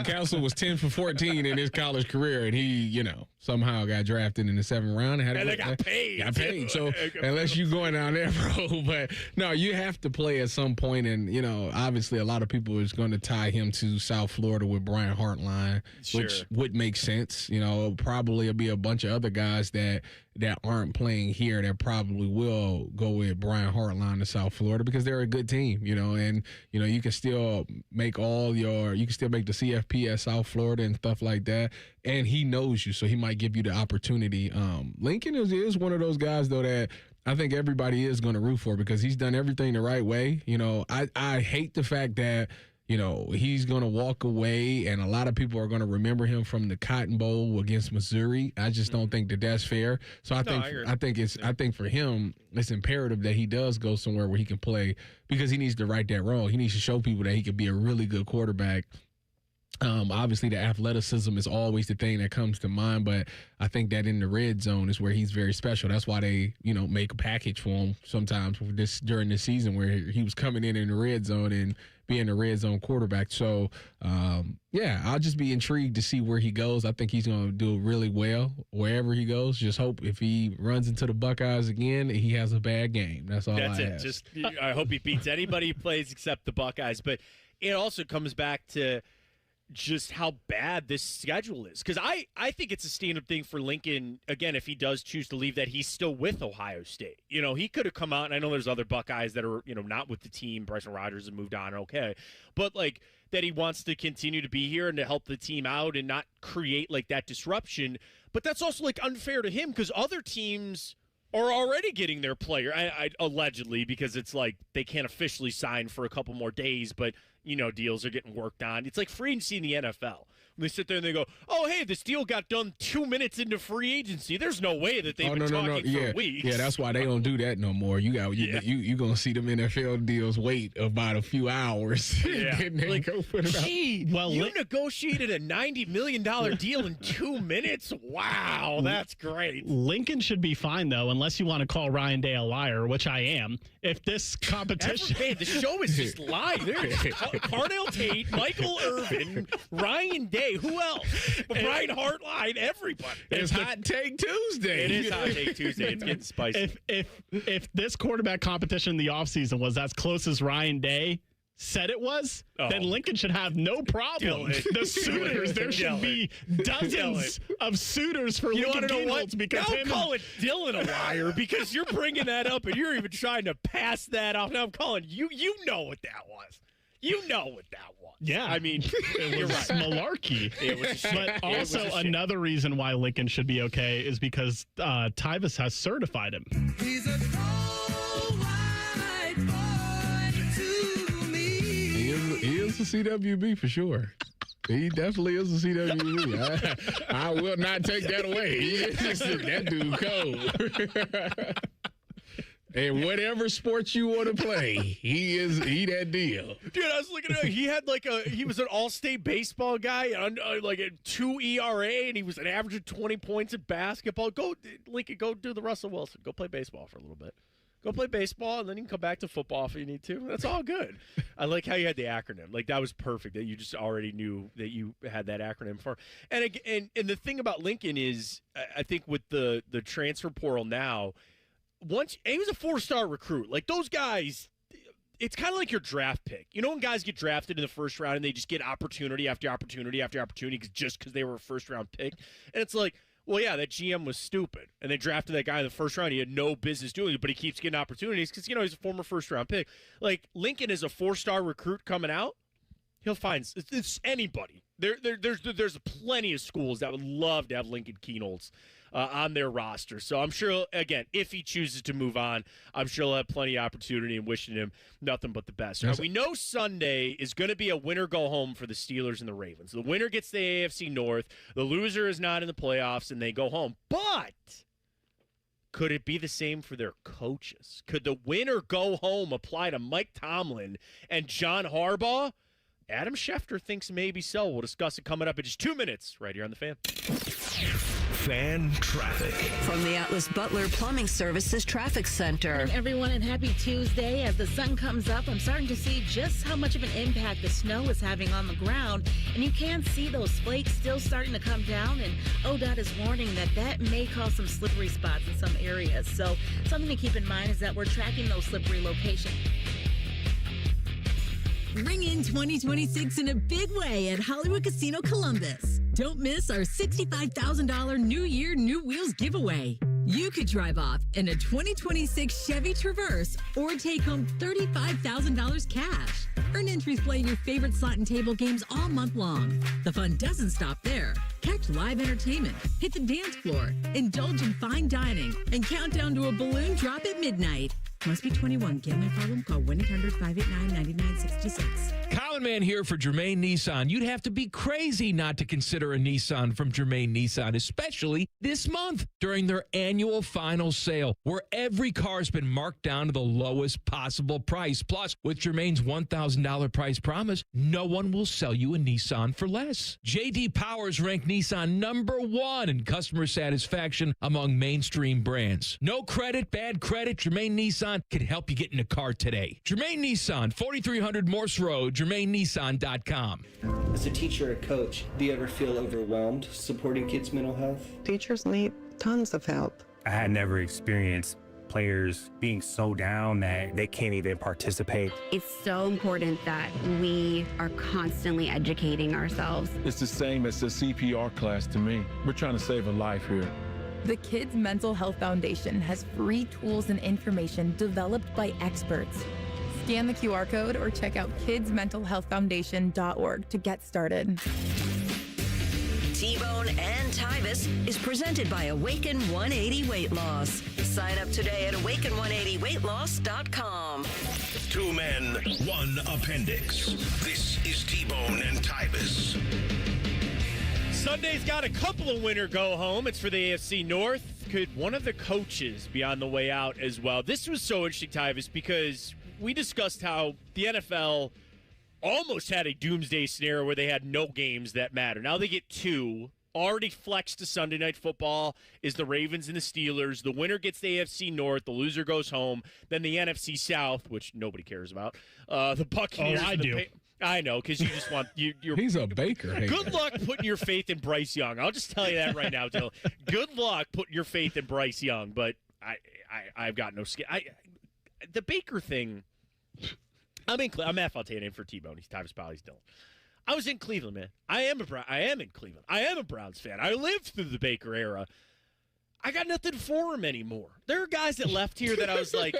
Castle was 10 for 14 in his college career, and he somehow got drafted in the 7th round and they got paid. So unless you going down that road, but no, you have to play at some point, and obviously a lot of people is going to tie him to South Florida with Brian Hartline, which would make sense. Probably it'll be a bunch of other guys that aren't playing here that probably will go with Brian Hartline to South Florida because they're a good team, and you can still make you can still make the CFP at South Florida and stuff like that. And he knows you, so he might give you the opportunity. Lincoln is one of those guys though that I think everybody is going to root for because he's done everything the right way. I hate the fact that he's going to walk away, and a lot of people are going to remember him from the Cotton Bowl against Missouri. I just don't think that that's fair. So I think for him, it's imperative that he does go somewhere where he can play because he needs to right that wrong. He needs to show people that he can be a really good quarterback. Obviously, the athleticism is always the thing that comes to mind, but I think that in the red zone is where he's very special. That's why they, make a package for him sometimes during this season where he was coming in the red zone and being a red zone quarterback. So, I'll just be intrigued to see where he goes. I think he's going to do really well wherever he goes. Just hope if he runs into the Buckeyes again, he has a bad game. That's all I ask. I hope he beats anybody he plays except the Buckeyes. But it also comes back to just how bad this schedule is. Because I think it's a stand-up thing for Lincoln, again, if he does choose to leave, that he's still with Ohio State. He could have come out, and I know there's other Buckeyes that are, not with the team. Bryson Rodgers has moved on, okay. But, that he wants to continue to be here and to help the team out and not create, that disruption. But that's also, unfair to him because other teams are already getting their player, allegedly, because it's they can't officially sign for a couple more days, but deals are getting worked on. It's like free agency in the NFL. When they sit there and they go, oh, hey, this deal got done 2 minutes into free agency. There's no way that they've been talking for weeks. Yeah, that's why they don't do that no more. You going to see them NFL deals wait about a few hours. Yeah. And then go put it out. You negotiated a $90 million deal in 2 minutes? Wow, that's great. Lincoln should be fine, though, unless you want to call Ryan Day a liar, which I am. If this competition... the show is just lying. There's Cardell Tate, Michael Irvin, Ryan Day. Who else? Brian Hartline, everybody. It's Hot Take Tuesday. It is Hot Take Tuesday. It's getting spicy. If this quarterback competition in the offseason was as close as Ryan Day said it was, then Lincoln should have no problem. The suitors, there should be dozens of suitors for Lincoln Kienholz because now I'm calling Dylan a liar because you're bringing that up and you're even trying to pass that off. Now I'm calling you. You know what that was. You know what that was. Yeah. I mean, it was malarkey. It was but also another reason why Lincoln should be okay is because Tyvis has certified him. He's a It's a CWB for sure. He definitely is a CWB. I will not take that away. That dude cold. And whatever sports you want to play, he that deal. Dude, I was looking at him. He was an all-state baseball guy on like a 2 ERA, and he was an average of 20 points in basketball. Lincoln, go do the Russell Wilson. Go play baseball for a little bit. Go play baseball, and then you can come back to football if you need to. That's all good. I like how you had the acronym. Like, that was perfect, that you just already knew that you had that acronym for. And the thing about Lincoln is, I think with the transfer portal now, he was a 4-star recruit. Like, those guys, it's kind of like your draft pick. You know when guys get drafted in the first round and they just get opportunity after opportunity after opportunity just because they were a first-round pick? And it's like, well, yeah, that GM was stupid. And they drafted that guy in the first round. He had no business doing it, but he keeps getting opportunities because, he's a former first-round pick. Like, Lincoln is a 4-star recruit coming out. He'll find it's anybody. There's plenty of schools that would love to have Lincoln Kienholz on their roster. So I'm sure, again, if he chooses to move on, I'm sure he'll have plenty of opportunity, and wishing him nothing but the best. Now, we know Sunday is going to be a winner-go-home for the Steelers and the Ravens. The winner gets the AFC North. The loser is not in the playoffs, and they go home. But could it be the same for their coaches? Could the winner-go-home apply to Mike Tomlin and John Harbaugh? Adam Schefter thinks maybe so. We'll discuss it coming up in just 2 minutes right here on The Fan. Fan traffic. From the Atlas Butler Plumbing Services Traffic Center. Morning, everyone, and happy Tuesday. As the sun comes up, I'm starting to see just how much of an impact the snow is having on the ground. And you can see those flakes still starting to come down. And ODOT is warning that may cause some slippery spots in some areas. So something to keep in mind is that we're tracking those slippery locations. Ring in 2026 in a big way at Hollywood Casino Columbus. Don't miss our $65,000 New Year, New Wheels giveaway. You could drive off in a 2026 Chevy Traverse or take home $35,000 cash. Earn entries playing your favorite slot and table games all month long. The fun doesn't stop there. Catch live entertainment, hit the dance floor, indulge in fine dining, and count down to a balloon drop at midnight. Must be 21. Gambling problem? Call 1-800-589-9966. Common Man here for Germain Nissan. You'd have to be crazy not to consider a Nissan from Germain Nissan, especially this month during their annual final sale, where every car's been marked down to the lowest possible price. Plus, with Germain's $1,000 price promise, no one will sell you a Nissan for less. J.D. Powers ranked Nissan #1 in customer satisfaction among mainstream brands. No credit, bad credit, Germain Nissan can help you get in a car today. Germain Nissan, 4300 Morse Road, GermainNissan.com. As a teacher or coach, do you ever feel overwhelmed supporting kids' mental health? Teachers need tons of help. I had never experienced players being so down that they can't even participate. It's so important that we are constantly educating ourselves. It's the same as the CPR class to me. We're trying to save a life here. The Kids Mental Health Foundation has free tools and information developed by experts. Scan the QR code or check out kidsmentalhealthfoundation.org to get started. T-Bone and Tyvis is presented by Awaken 180 Weight Loss. Sign up today at awaken180weightloss.com. 2 men, 1 appendix. This is T-Bone and Tyvis. Sunday's got a couple of winner go home. It's for the AFC North. Could one of the coaches be on the way out as well? This was so interesting, Tyvis, because we discussed how the NFL almost had a doomsday scenario where they had no games that matter. Now they get 2. Already flexed to Sunday Night Football is the Ravens and the Steelers. The winner gets the AFC North. The loser goes home. Then the NFC South, which nobody cares about. The Buccaneers. Oh, I do. I know, because you just want you're. He's a Baker. Good luck putting your faith in Bryce Young. I'll just tell you that right now, Dylan. Good luck putting your faith in Bryce Young, but I've got no skin. The Baker thing. I'm Matt Fontaine in for T-Bone. He's Tyvis Powell. He's Dylan. I was in Cleveland, man. I am in Cleveland. I am a Browns fan. I lived through the Baker era. I got nothing for him anymore. There are guys that left here that I was like,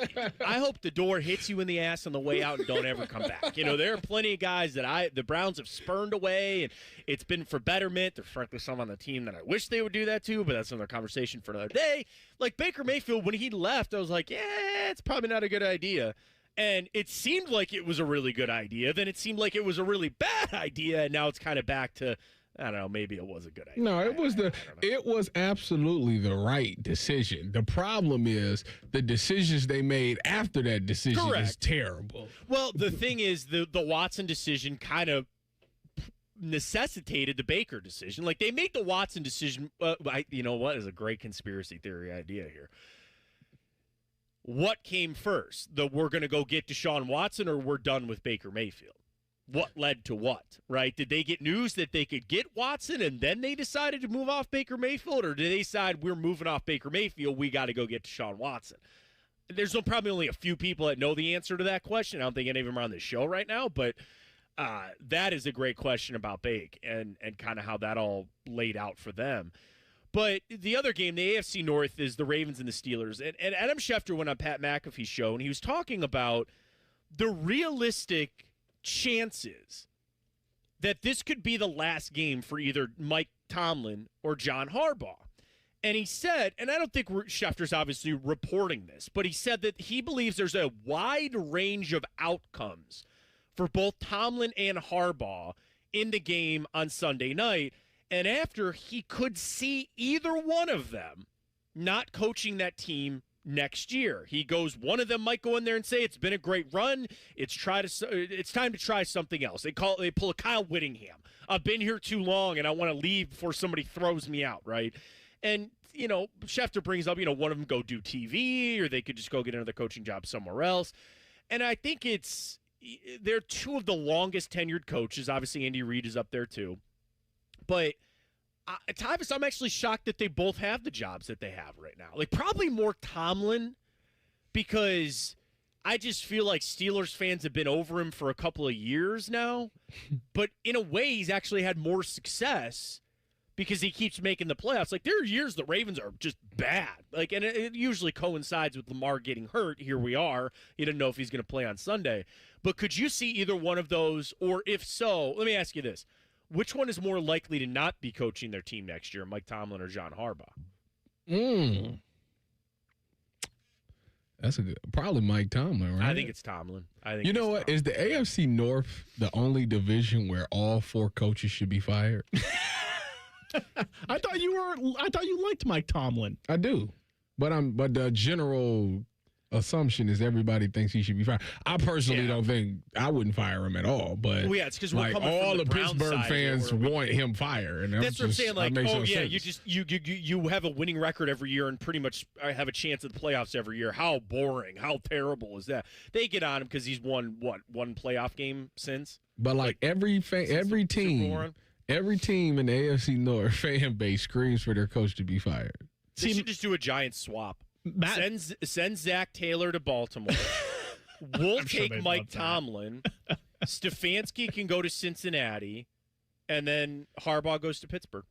I hope the door hits you in the ass on the way out and don't ever come back. You know, there are plenty of guys that the Browns have spurned away, and it's been for betterment. There's frankly some on the team that I wish they would do that too, but that's another conversation for another day. Like Baker Mayfield, when he left, I was like, yeah, it's probably not a good idea. And it seemed like it was a really good idea. Then it seemed like it was a really bad idea. And now it's kind of back to, I don't know, maybe it was a good idea. No, it was absolutely the right decision. The problem is the decisions they made after that decision is terrible. Well, the thing is, the Watson decision kind of necessitated the Baker decision. Like, they made the Watson decision. You know what is a great conspiracy theory idea here? What came first? We're going to go get Deshaun Watson, or we're done with Baker Mayfield? What led to what, right? Did they get news that they could get Watson and then they decided to move off Baker Mayfield, or did they decide we're moving off Baker Mayfield, we got to go get Deshaun Watson? There's probably only a few people that know the answer to that question. I don't think any of them are on the show right now, but that is a great question about Bake and kind of how that all laid out for them. But the other game, the AFC North, is the Ravens and the Steelers. And Adam Schefter went on Pat McAfee's show, and he was talking about the realistic chances that this could be the last game for either Mike Tomlin or John Harbaugh. And he said, and I don't think Schefter's obviously reporting this, but he said that he believes there's a wide range of outcomes for both Tomlin and Harbaugh in the game on Sunday night. And after, he could see either one of them not coaching that team next year. He goes, one of them might go in there and say, it's been a great run. It's time to try something else. They pull a Kyle Whittingham. I've been here too long and I want to leave before somebody throws me out, right? And, you know, Schefter brings up, one of them go do TV, or they could just go get another coaching job somewhere else. And I think they're two of the longest tenured coaches. Obviously, Andy Reid is up there too. But Tyvis, I'm actually shocked that they both have the jobs that they have right now. Like, probably more Tomlin, because I just feel like Steelers fans have been over him for a couple of years now. But in a way, he's actually had more success because he keeps making the playoffs. Like, there are years the Ravens are just bad. Like, and it usually coincides with Lamar getting hurt. Here we are. He didn't know if he's going to play on Sunday. But could you see either one of those? Or if so, let me ask you this. Which one is more likely to not be coaching their team next year, Mike Tomlin or John Harbaugh? That's probably Mike Tomlin, right? I think it's Tomlin. You know what? Is the AFC North the only division where all 4 coaches should be fired? I thought you liked Mike Tomlin. I do, but the general assumption is everybody thinks he should be fired. I personally don't think I wouldn't fire him at all. But it's because like all the Pittsburgh fans want him fired. And that's what I'm saying. Like, you have a winning record every year and pretty much have a chance at the playoffs every year. How boring! How terrible is that? They get on him because he's won one playoff game since. But like every team in the AFC North fan base screams for their coach to be fired. They should just do a giant swap. Send Zach Taylor to Baltimore. We'll take Mike Tomlin. Stefanski can go to Cincinnati, and then Harbaugh goes to Pittsburgh.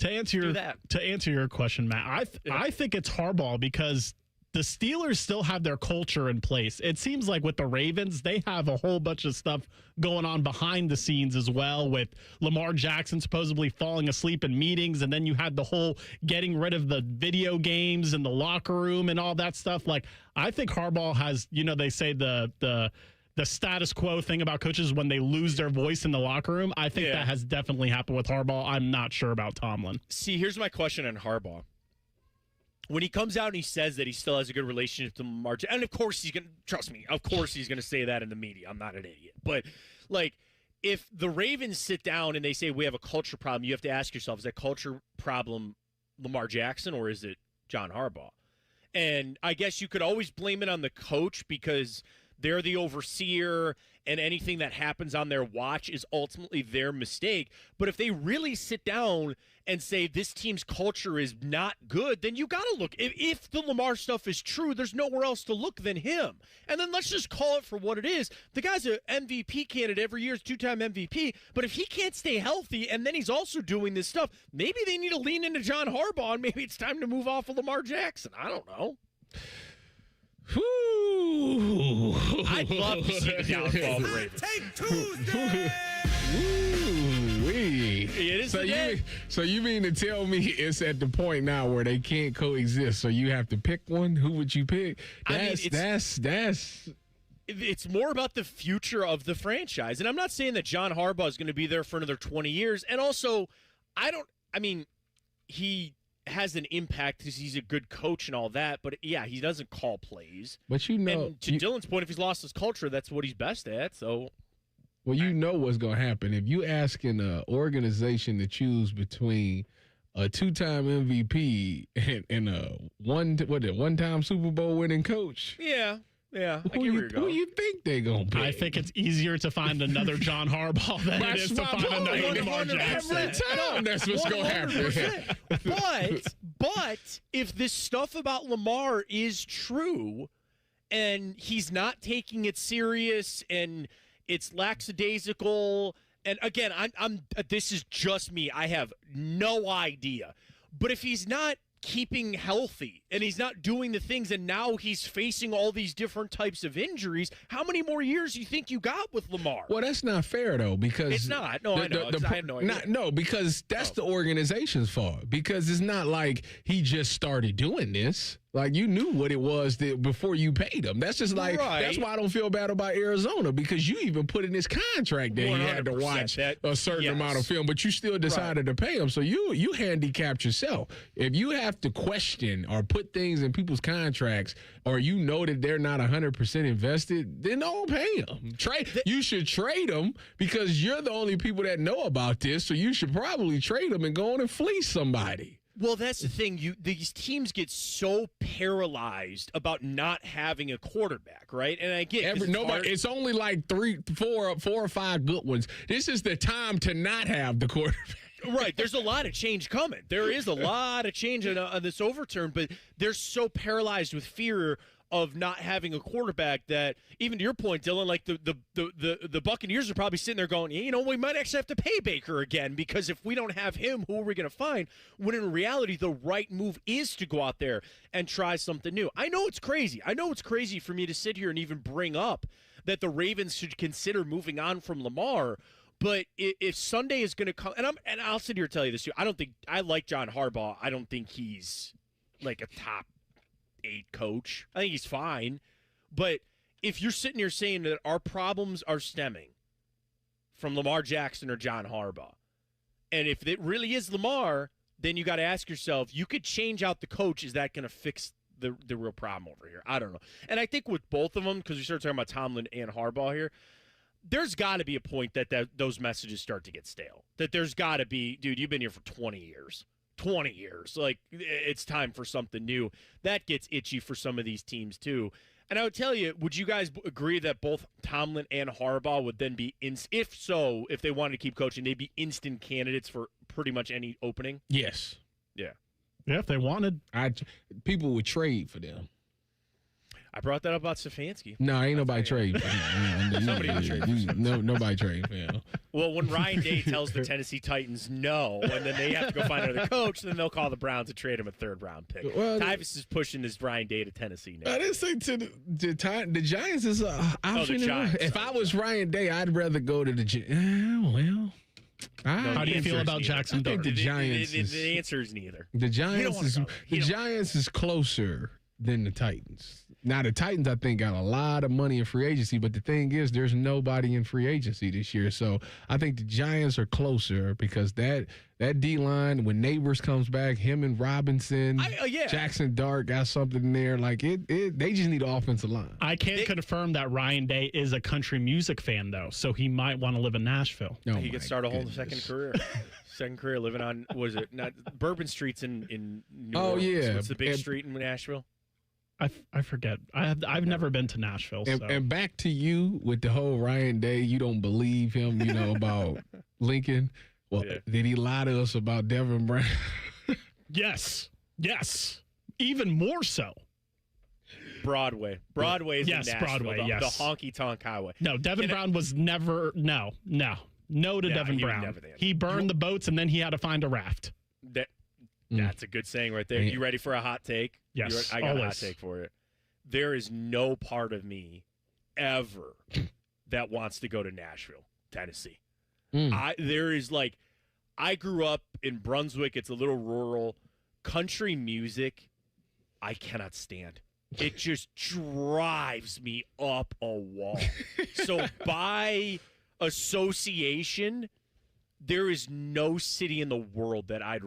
To answer your question, Matt, I think it's Harbaugh because the Steelers still have their culture in place. It seems like with the Ravens, they have a whole bunch of stuff going on behind the scenes as well, with Lamar Jackson supposedly falling asleep in meetings, and then you had the whole getting rid of the video games in the locker room and all that stuff. Like, I think Harbaugh has, they say the status quo thing about coaches when they lose their voice in the locker room. I think that has definitely happened with Harbaugh. I'm not sure about Tomlin. See, here's my question on Harbaugh. When he comes out and he says that he still has a good relationship to Lamar, and of course he's going to, trust me, of course he's going to say that in the media. I'm not an idiot. But, like, if the Ravens sit down and they say we have a culture problem, you have to ask yourself, is that culture problem Lamar Jackson or is it John Harbaugh? And I guess you could always blame it on the coach because they're the overseer and anything that happens on their watch is ultimately their mistake. But if they really sit down and say this team's culture is not good, then you got to look. If the Lamar stuff is true, there's nowhere else to look than him. And then let's just call it for what it is. The guy's an MVP candidate every year, 2-time MVP. But if he can't stay healthy and then he's also doing this stuff, maybe they need to lean into John Harbaugh and maybe it's time to move off of Lamar Jackson. I don't know. I'd love to see the downfall of the Ravens. Take Tuesday! So you mean to tell me it's at the point now where they can't coexist? So you have to pick one. Who would you pick? That's it's more about the future of the franchise. And I'm not saying that John Harbaugh is going to be there for another 20 years. And also, he has an impact because he's a good coach and all that. But, yeah, he doesn't call plays. But and to Dylan's point, if he's lost his culture, that's what he's best at. So, well, you know what's going to happen. If you asking an organization to choose between a 2-time MVP and a one-time Super Bowl winning coach. Yeah, I get where you're going. Who you think they're going to pick? I think it's easier to find another John Harbaugh than it is to find another Lamar Jackson. Every time that's what's going to happen. But if this stuff about Lamar is true and he's not taking it serious and it's lackadaisical. And again, I'm this is just me. I have no idea. But if he's not keeping healthy and he's not doing the things and now he's facing all these different types of injuries, how many more years do you think you got with Lamar? Well, that's not fair, though, because it's not. No, I know. I have no idea. No, because that's the organization's fault. Because it's not like he just started doing this. Like, you knew what it was before you paid him. That's just like, That's why I don't feel bad about Arizona, because you even put in this contract that he had to watch a certain amount of film, but you still decided to pay him. So you handicapped yourself. If you have to question or put things in people's contracts, or you know that they're not 100% invested, then don't pay them. You should trade them, because you're the only people that know about this, so you should probably trade them and go on and fleece somebody. Well, that's the thing. These teams get so paralyzed about not having a quarterback, right? And I get it's only like four or five good ones. This is the time to not have the quarterback. Right. There's a lot of change coming. There is a lot of change on this overturn, but they're so paralyzed with fear of not having a quarterback that, even to your point, Dylan, like the Buccaneers are probably sitting there going, we might actually have to pay Baker again, because if we don't have him, who are we going to find? When in reality, the right move is to go out there and try something new. I know it's crazy. I know it's crazy for me to sit here and even bring up that the Ravens should consider moving on from Lamar. But if Sunday is going to come, and I'll sit here and tell you this too, I like John Harbaugh. I don't think he's like a top 8 coach. I think he's fine. But if you're sitting here saying that our problems are stemming from Lamar Jackson or John Harbaugh, and if it really is Lamar, then you got to ask yourself, you could change out the coach. Is that going to fix the real problem over here? I don't know. And I think with both of them, because we started talking about Tomlin and Harbaugh here, there's got to be a point that those messages start to get stale. That there's got to be, dude, you've been here for 20 years. 20 years. Like, it's time for something new. That gets itchy for some of these teams, too. And I would tell you, would you guys agree that both Tomlin and Harbaugh would then be, if they wanted to keep coaching, they'd be instant candidates for pretty much any opening? Yes. Yeah. Yeah, if they wanted. People would trade for them. I brought that up about Stefanski. No, ain't nobody trade. Somebody would trade. Nobody trade. Yeah. Well, when Ryan Day tells the Tennessee Titans no, and then they have to go find another coach, then they'll call the Browns to trade him a 3rd-round pick. Well, Tyvus is pushing his Ryan Day to Tennessee now. I didn't say to the Giants is an option. The Giants. If I was Ryan Day, I'd rather go to the Giants. How do you feel about Jackson Dart? The Giants. The answer is neither. The Giants is closer than the Titans. Now, the Titans, I think, got a lot of money in free agency, but the thing is, there's nobody in free agency this year. So I think the Giants are closer, because that D-line, when Neighbors comes back, him and Robinson, Jackson Dart got something in there. Like, they just need an offensive line. I can't confirm that Ryan Day is a country music fan, though, so he might want to live in Nashville. He could start a whole second career. Second career living on, what is it? Not Bourbon Street's in New Orleans. Yeah. What's the big street in Nashville? I forget. I've never been to Nashville. And back to you with the whole Ryan Day, you don't believe him, about Lincoln. Well, did he lie to us about Devin Brown? Yes. Even more so. Broadway is in Nashville. Broadway, the honky-tonk highway. No, Devin Brown was never, no to Devin Brown. He burned the boats, and then he had to find a raft. That's a good saying right there. You ready for a hot take? Yes, I got a hot take for it. There is no part of me ever that wants to go to Nashville, Tennessee. I grew up in Brunswick. It's a little rural. Country music, I cannot stand. It just drives me up a wall. So by association, there is no city in the world that I'd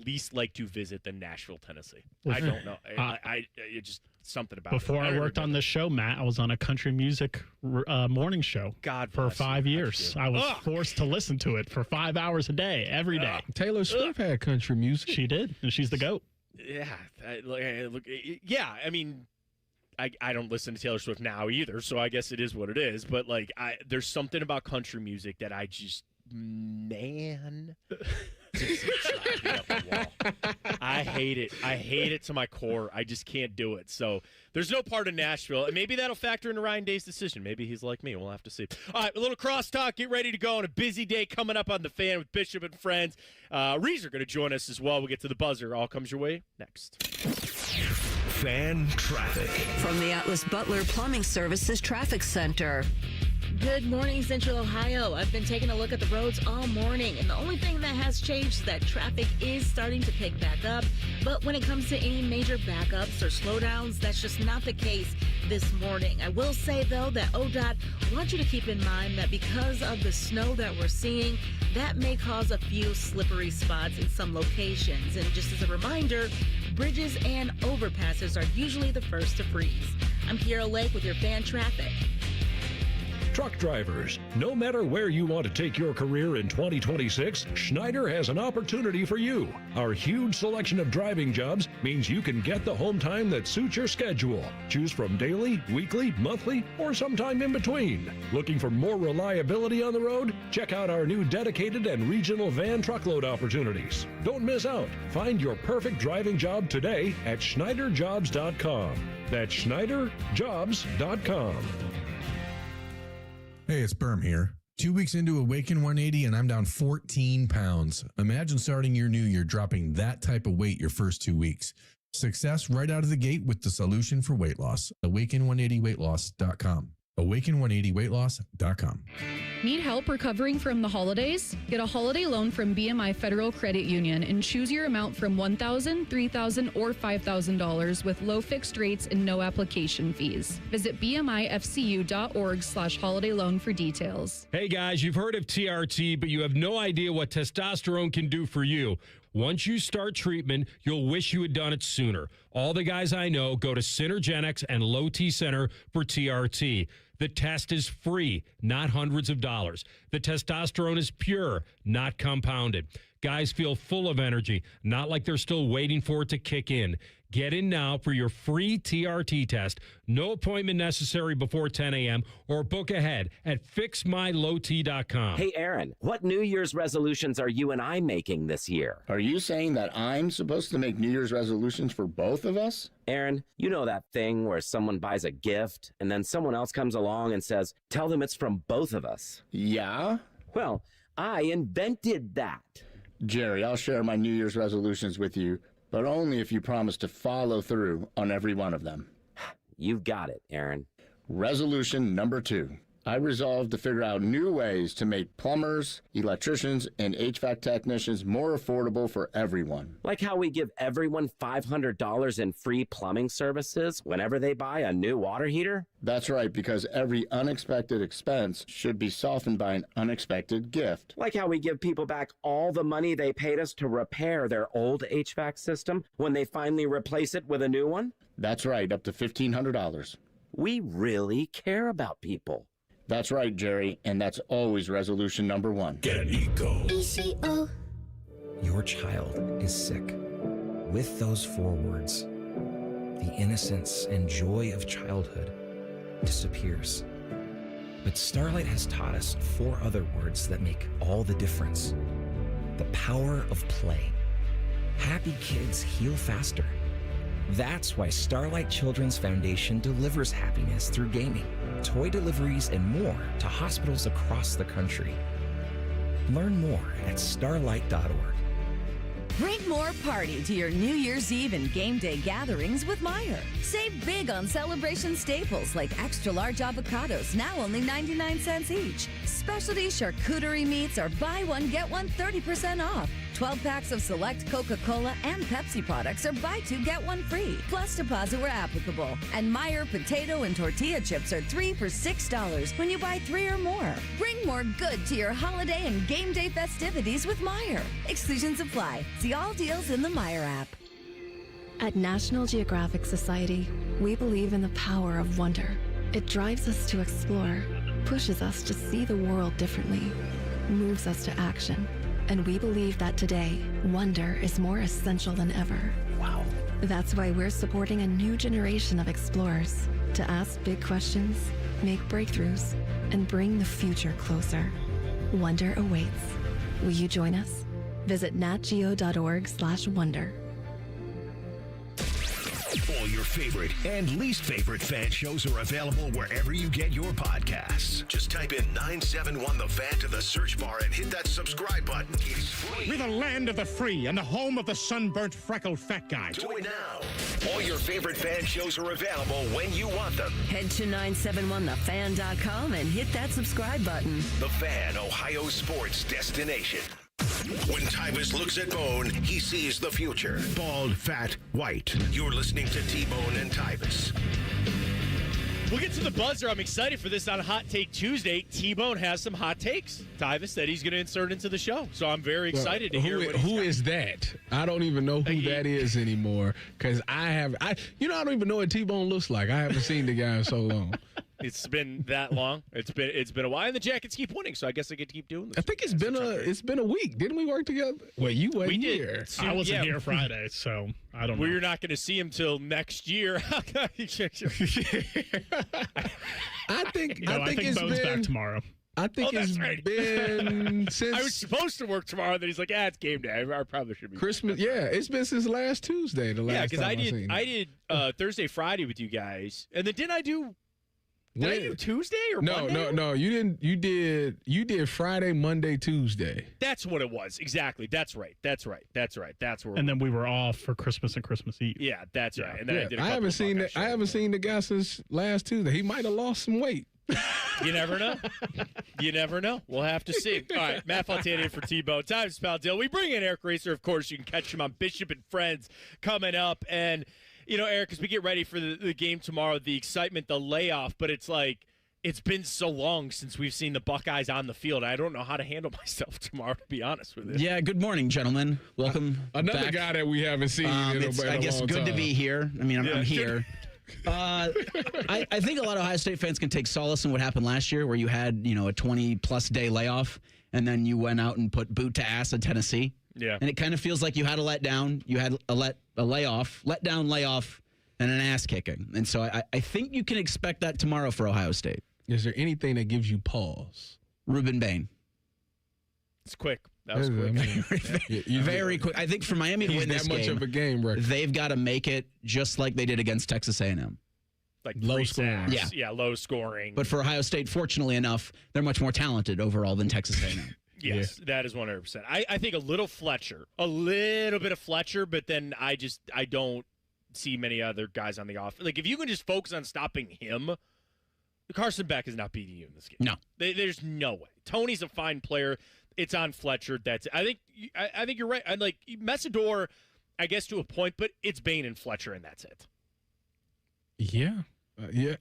least like to visit than Nashville, Tennessee. I don't know. It just something about before it. I worked on this show, Matt, I was on a country music morning show for 5 years. I was forced to listen to it for 5 hours a day, every day. Taylor Swift had country music. She did, and she's the GOAT. Yeah. I mean, I don't listen to Taylor Swift now either, so I guess it is what it is. But, like, there's something about country music that I just, man, just drives me up the wall. I hate it. I hate it to my core. I just can't do it. So there's no part of Nashville. And maybe that'll factor into Ryan Day's decision. Maybe he's like me. We'll have to see. All right, a little crosstalk. Get ready to go on a busy day coming up on The Fan with Bishop and friends. Reeser going to join us as well. We'll get to the buzzer. All comes your way next. Fan traffic. From the Atlas Butler Plumbing Services Traffic Center. Good morning, Central Ohio. I've been taking a look at the roads all morning, and the only thing that has changed is that traffic is starting to pick back up. But when it comes to any major backups or slowdowns, that's just not the case this morning. I will say, though, that ODOT wants you to keep in mind that because of the snow that we're seeing, that may cause a few slippery spots in some locations. And just as a reminder, bridges and overpasses are usually the first to freeze. I'm Kiera Lake with your fan traffic. Truck drivers, no matter where you want to take your career in 2026, Schneider has an opportunity for you. Our huge selection of driving jobs means you can get the home time that suits your schedule. Choose from daily, weekly, monthly, or sometime in between. Looking for more reliability on the road? Check out our new dedicated and regional van truckload opportunities. Don't miss out. Find your perfect driving job today at SchneiderJobs.com. That's SchneiderJobs.com. Hey, it's Berm here. 2 weeks into Awaken 180 and I'm down 14 pounds. Imagine starting your new year dropping that type of weight your first 2 weeks. Success right out of the gate with the solution for weight loss. Awaken180weightloss.com. Awaken180weightloss.com. Need help recovering from the holidays? Get a holiday loan from BMI Federal Credit Union and choose your amount from $1,000, $3,000, or $5,000 with low fixed rates and no application fees. Visit bmifcu.org/holiday loan for details. Hey guys, you've heard of TRT, but you have no idea what testosterone can do for you. Once you start treatment, you'll wish you had done it sooner. All the guys I know go to Synergenics and Low T Center for TRT. The test is free, not hundreds of dollars. The testosterone is pure, not compounded. Guys feel full of energy, not like they're still waiting for it to kick in. Get in now for your free TRT test. No appointment necessary before 10 a.m. or book ahead at fixmylowt.com. Hey, Aaron, what New Year's resolutions are you and I making this year? Are you saying that I'm supposed to make New Year's resolutions for both of us? Aaron, you know that thing where someone buys a gift and then someone else comes along and says, tell them it's from both of us. Yeah? Well, I invented that. Jerry, I'll share my New Year's resolutions with you, but only if you promise to follow through on every one of them. You've got it, Aaron. Resolution number 2. I resolved to figure out new ways to make plumbers, electricians, and HVAC technicians more affordable for everyone. Like how we give everyone $500 in free plumbing services whenever they buy a new water heater? That's right, because every unexpected expense should be softened by an unexpected gift. Like how we give people back all the money they paid us to repair their old HVAC system when they finally replace it with a new one? That's right, up to $1,500. We really care about people. That's right, Jerry, and that's always resolution number 1. Get an ECO. ECO. Your child is sick. With those 4 words, the innocence and joy of childhood disappears. But Starlight has taught us 4 other words that make all the difference. The power of play. Happy kids heal faster. That's why Starlight Children's Foundation delivers happiness through gaming, toy deliveries, and more to hospitals across the country. Learn more at starlight.org. Bring more party to your New Year's Eve and game day gatherings with Meijer. Save big on celebration staples like extra large avocados, now only 99 cents each. Specialty charcuterie meats are buy one, get one 30% off. 12 packs of select Coca-Cola and Pepsi products are buy two, get one free. Plus deposit where applicable. And Meijer potato and tortilla chips are 3 for $6 when you buy 3 or more. Bring more good to your holiday and game day festivities with Meijer. Exclusions apply. See all deals in the Meijer app. At National Geographic Society, we believe in the power of wonder. It drives us to explore, pushes us to see the world differently, moves us to action. And we believe that today, wonder is more essential than ever. Wow. That's why we're supporting a new generation of explorers to ask big questions, make breakthroughs, and bring the future closer. Wonder awaits. Will you join us? Visit natgeo.org/wonder. All your favorite and least favorite fan shows are available wherever you get your podcasts. Just type in 971 The Fan to the search bar and hit that subscribe button. It's free. We're the land of the free and the home of the sunburnt, freckled fat guy. Do it now. All your favorite fan shows are available when you want them. Head to 971thefan.com and hit that subscribe button. The Fan, Ohio sports destination. When Tyvus looks at Bone, he sees the future. Bald, fat, white. You're listening to T-Bone and Tyvus. We'll get to the buzzer. I'm excited for this on Hot Take Tuesday. T-Bone has some hot takes, Tyvus, that he's going to insert into the show. So I'm very excited to hear who is that? I don't even know who that is anymore because I don't even know what T-Bone looks like. I haven't seen the guy in so long. It's been that long. It's been a while, and the Jackets keep winning, so I guess I get to keep doing this. I think it's been a week. Didn't we work together? Well, you weren't here. I wasn't here Friday, so I don't know. We're not going to see him till next year. I think it's Bone's back tomorrow. I think it's been since I was supposed to work tomorrow. Then he's like, it's game day. I probably should be. Christmas. Yeah, it's been since last Tuesday. Because I did Thursday, Friday with you guys, and then didn't I do? Did I do Tuesday or Monday? No. You didn't. You did Friday, Monday, Tuesday. That's what it was. Exactly. That's right. That's where. And then we were off for Christmas and Christmas Eve. Yeah, that's right. And then I did. I haven't seen the guy since last Tuesday. He might have lost some weight. You never know. You never know. We'll have to see. All right, Matt Fontanier for T-Bone. Tyvus Paldil. We bring in Eric Racer. Of course, you can catch him on Bishop and Friends coming up. And, Eric, as we get ready for the game tomorrow, the excitement, the layoff, but it's like it's been so long since we've seen the Buckeyes on the field. I don't know how to handle myself tomorrow, to be honest with you. Yeah, good morning, gentlemen. Welcome Another back. guy that we haven't seen in a I guess long good time. to be here. I mean, I'm here. I think a lot of Ohio State fans can take solace in what happened last year, where you had a 20-plus day layoff, and then you went out and put boot to ass at Tennessee. Yeah, and it kind of feels like you had a letdown, you had a layoff, and an ass kicking, and so I think you can expect that tomorrow for Ohio State. Is there anything that gives you pause? Ruben Bain. It's quick. That was quick. Very quick. I think for Miami to win this game, of a game record. They've got to make it just like they did against Texas A&M. Like low scoring. Yeah, low scoring. But for Ohio State, fortunately enough, they're much more talented overall than Texas A&M. Yes, that is 100%. I think a little bit of Fletcher, but then I don't see many other guys on the offense. Like, if you can just focus on stopping him, Carson Beck is not beating you in this game. No. There's no way. Tony's a fine player. It's on Fletcher. I think you're right. I like Messidor, I guess, to a point, but it's Bain and Fletcher, and that's it. Yeah.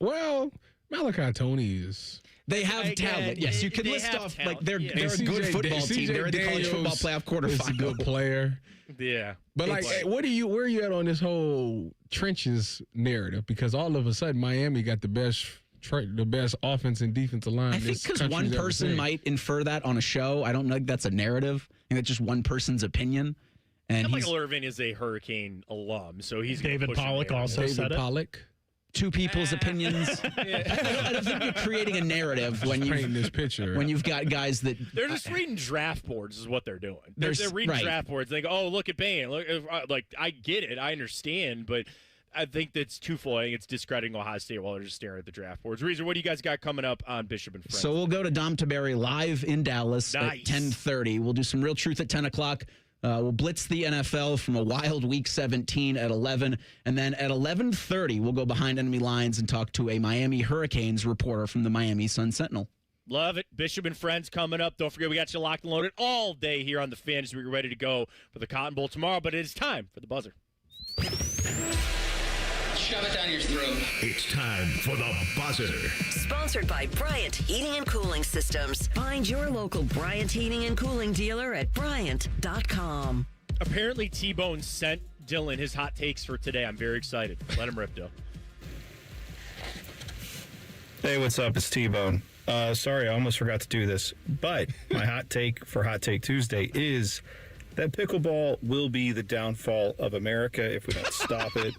Well, Malachi Tony is. They have talent. Yes, you can list off talent. Like they're a good football team. They're in the college football playoff quarterfinal. A good player. Yeah. But where are you at on this whole trenches narrative? Because all of a sudden Miami got the best offense and defensive line. I think because one person might infer that on a show. I don't know if that's a narrative. I think that's just one person's opinion. And Michael Irvin is a Hurricane alum, so he's David Pollock also said it. David Pollock. Two people's opinions. I don't think you're creating a narrative when you painting this picture. When you've got guys that they're just reading draft boards is what they're doing. They're reading draft boards. They go, "Oh, look at Bain." Look, like I get it, I understand, but I think that's twofold. I think it's discrediting Ohio State while they're just staring at the draft boards. Reason, what do you guys got coming up on Bishop and Friends? So we'll go to Dom Taberry live in Dallas at 10:30. We'll do some Real Truth at 10 o'clock. We'll blitz the NFL from a wild Week 17 at 11. And then at 11:30, we'll go behind enemy lines and talk to a Miami Hurricanes reporter from the Miami Sun-Sentinel. Love it. Bishop and Friends coming up. Don't forget, we got you locked and loaded all day here on the Fan as we're ready to go for the Cotton Bowl tomorrow. But it is time for the buzzer. Shove it down your throat. It's time for the buzzer. Sponsored by Bryant Heating and Cooling Systems. Find your local Bryant Heating and Cooling dealer at Bryant.com. Apparently, T-Bone sent Dylan his hot takes for today. I'm very excited. Let him rip, Dill. Hey, what's up? It's T-Bone. Sorry, I almost forgot to do this. But my hot take for Hot Take Tuesday is that pickleball will be the downfall of America if we don't stop it.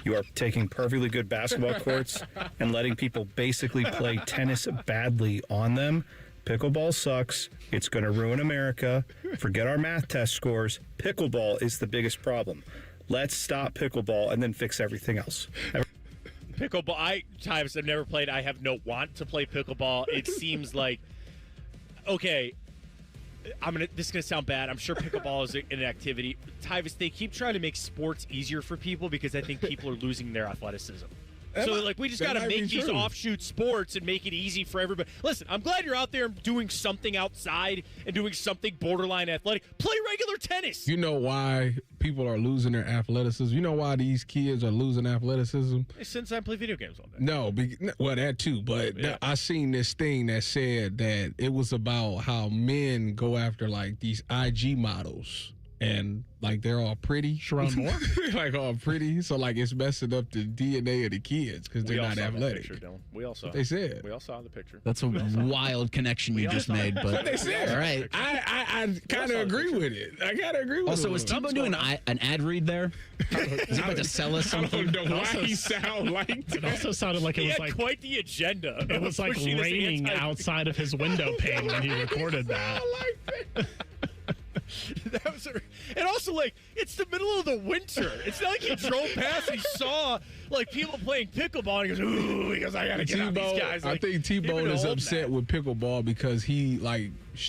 You are taking perfectly good basketball courts and letting people basically play tennis badly on them. Pickleball sucks. It's going to ruin America. Forget our math test scores. Pickleball is the biggest problem. Let's stop pickleball and then fix everything else. Pickleball, I've never played. I have no want to play pickleball. It seems like, okay, this is going to sound bad. I'm sure pickleball is an activity. Tyvis, they keep trying to make sports easier for people because I think people are losing their athleticism. So, we just got to make these offshoot sports and make it easy for everybody. Listen, I'm glad you're out there doing something outside and doing something borderline athletic. Play regular tennis. You know why people are losing their athleticism? You know why these kids are losing athleticism? Since I play video games all day. No, well, that too. But Yeah. I seen this thing that said that it was about how men go after, these IG models. And they're all pretty. Sharon Moore? All pretty. So it's messing up the DNA of the kids because they're not athletic. We all saw They said. We all saw the picture. That's a wild connection you just made. But they said. All right. I kind of agree with it. I kind of agree with it. Also, was T-Bone doing an ad read there? Is he about to sell us something? I don't know why he sound like that. It also sounded like it was had quite the agenda. It was like Pushing this raining outside of his window pane when he recorded that. And also, it's the middle of the winter. It's not like he drove past and he saw, people playing pickleball and he goes, ooh, I got to get out these guys. I think T-Bone is upset with pickleball because he,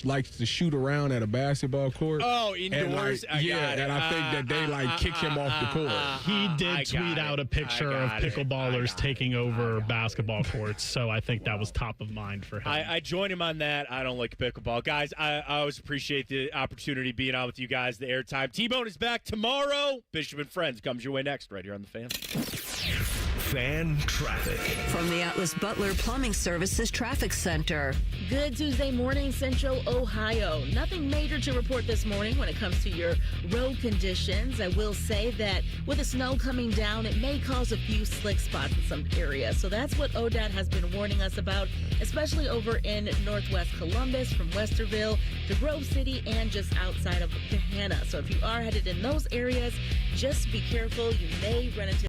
likes to shoot around at a basketball court. Oh, indoors? And I think that they, kick him off the court. He did tweet out a picture of pickleballers taking over basketball courts, so I think that was top of mind for him. I join him on that. I don't like pickleball. Guys, I always appreciate the opportunity being on with you guys, the airtime. T-Bone is back tomorrow. Bishop and Friends comes your way next, right here on The Fan. Fan traffic. From the Atlas Butler Plumbing Services Traffic Center. Good Tuesday morning, Central Ohio. Nothing major to report this morning when it comes to your road conditions. I will say that with the snow coming down, it may cause a few slick spots in some areas. So that's what ODOT has been warning us about, especially over in northwest Columbus, from Westerville to Grove City and just outside of Gahanna. So if you are headed in those areas, just be careful. You may run into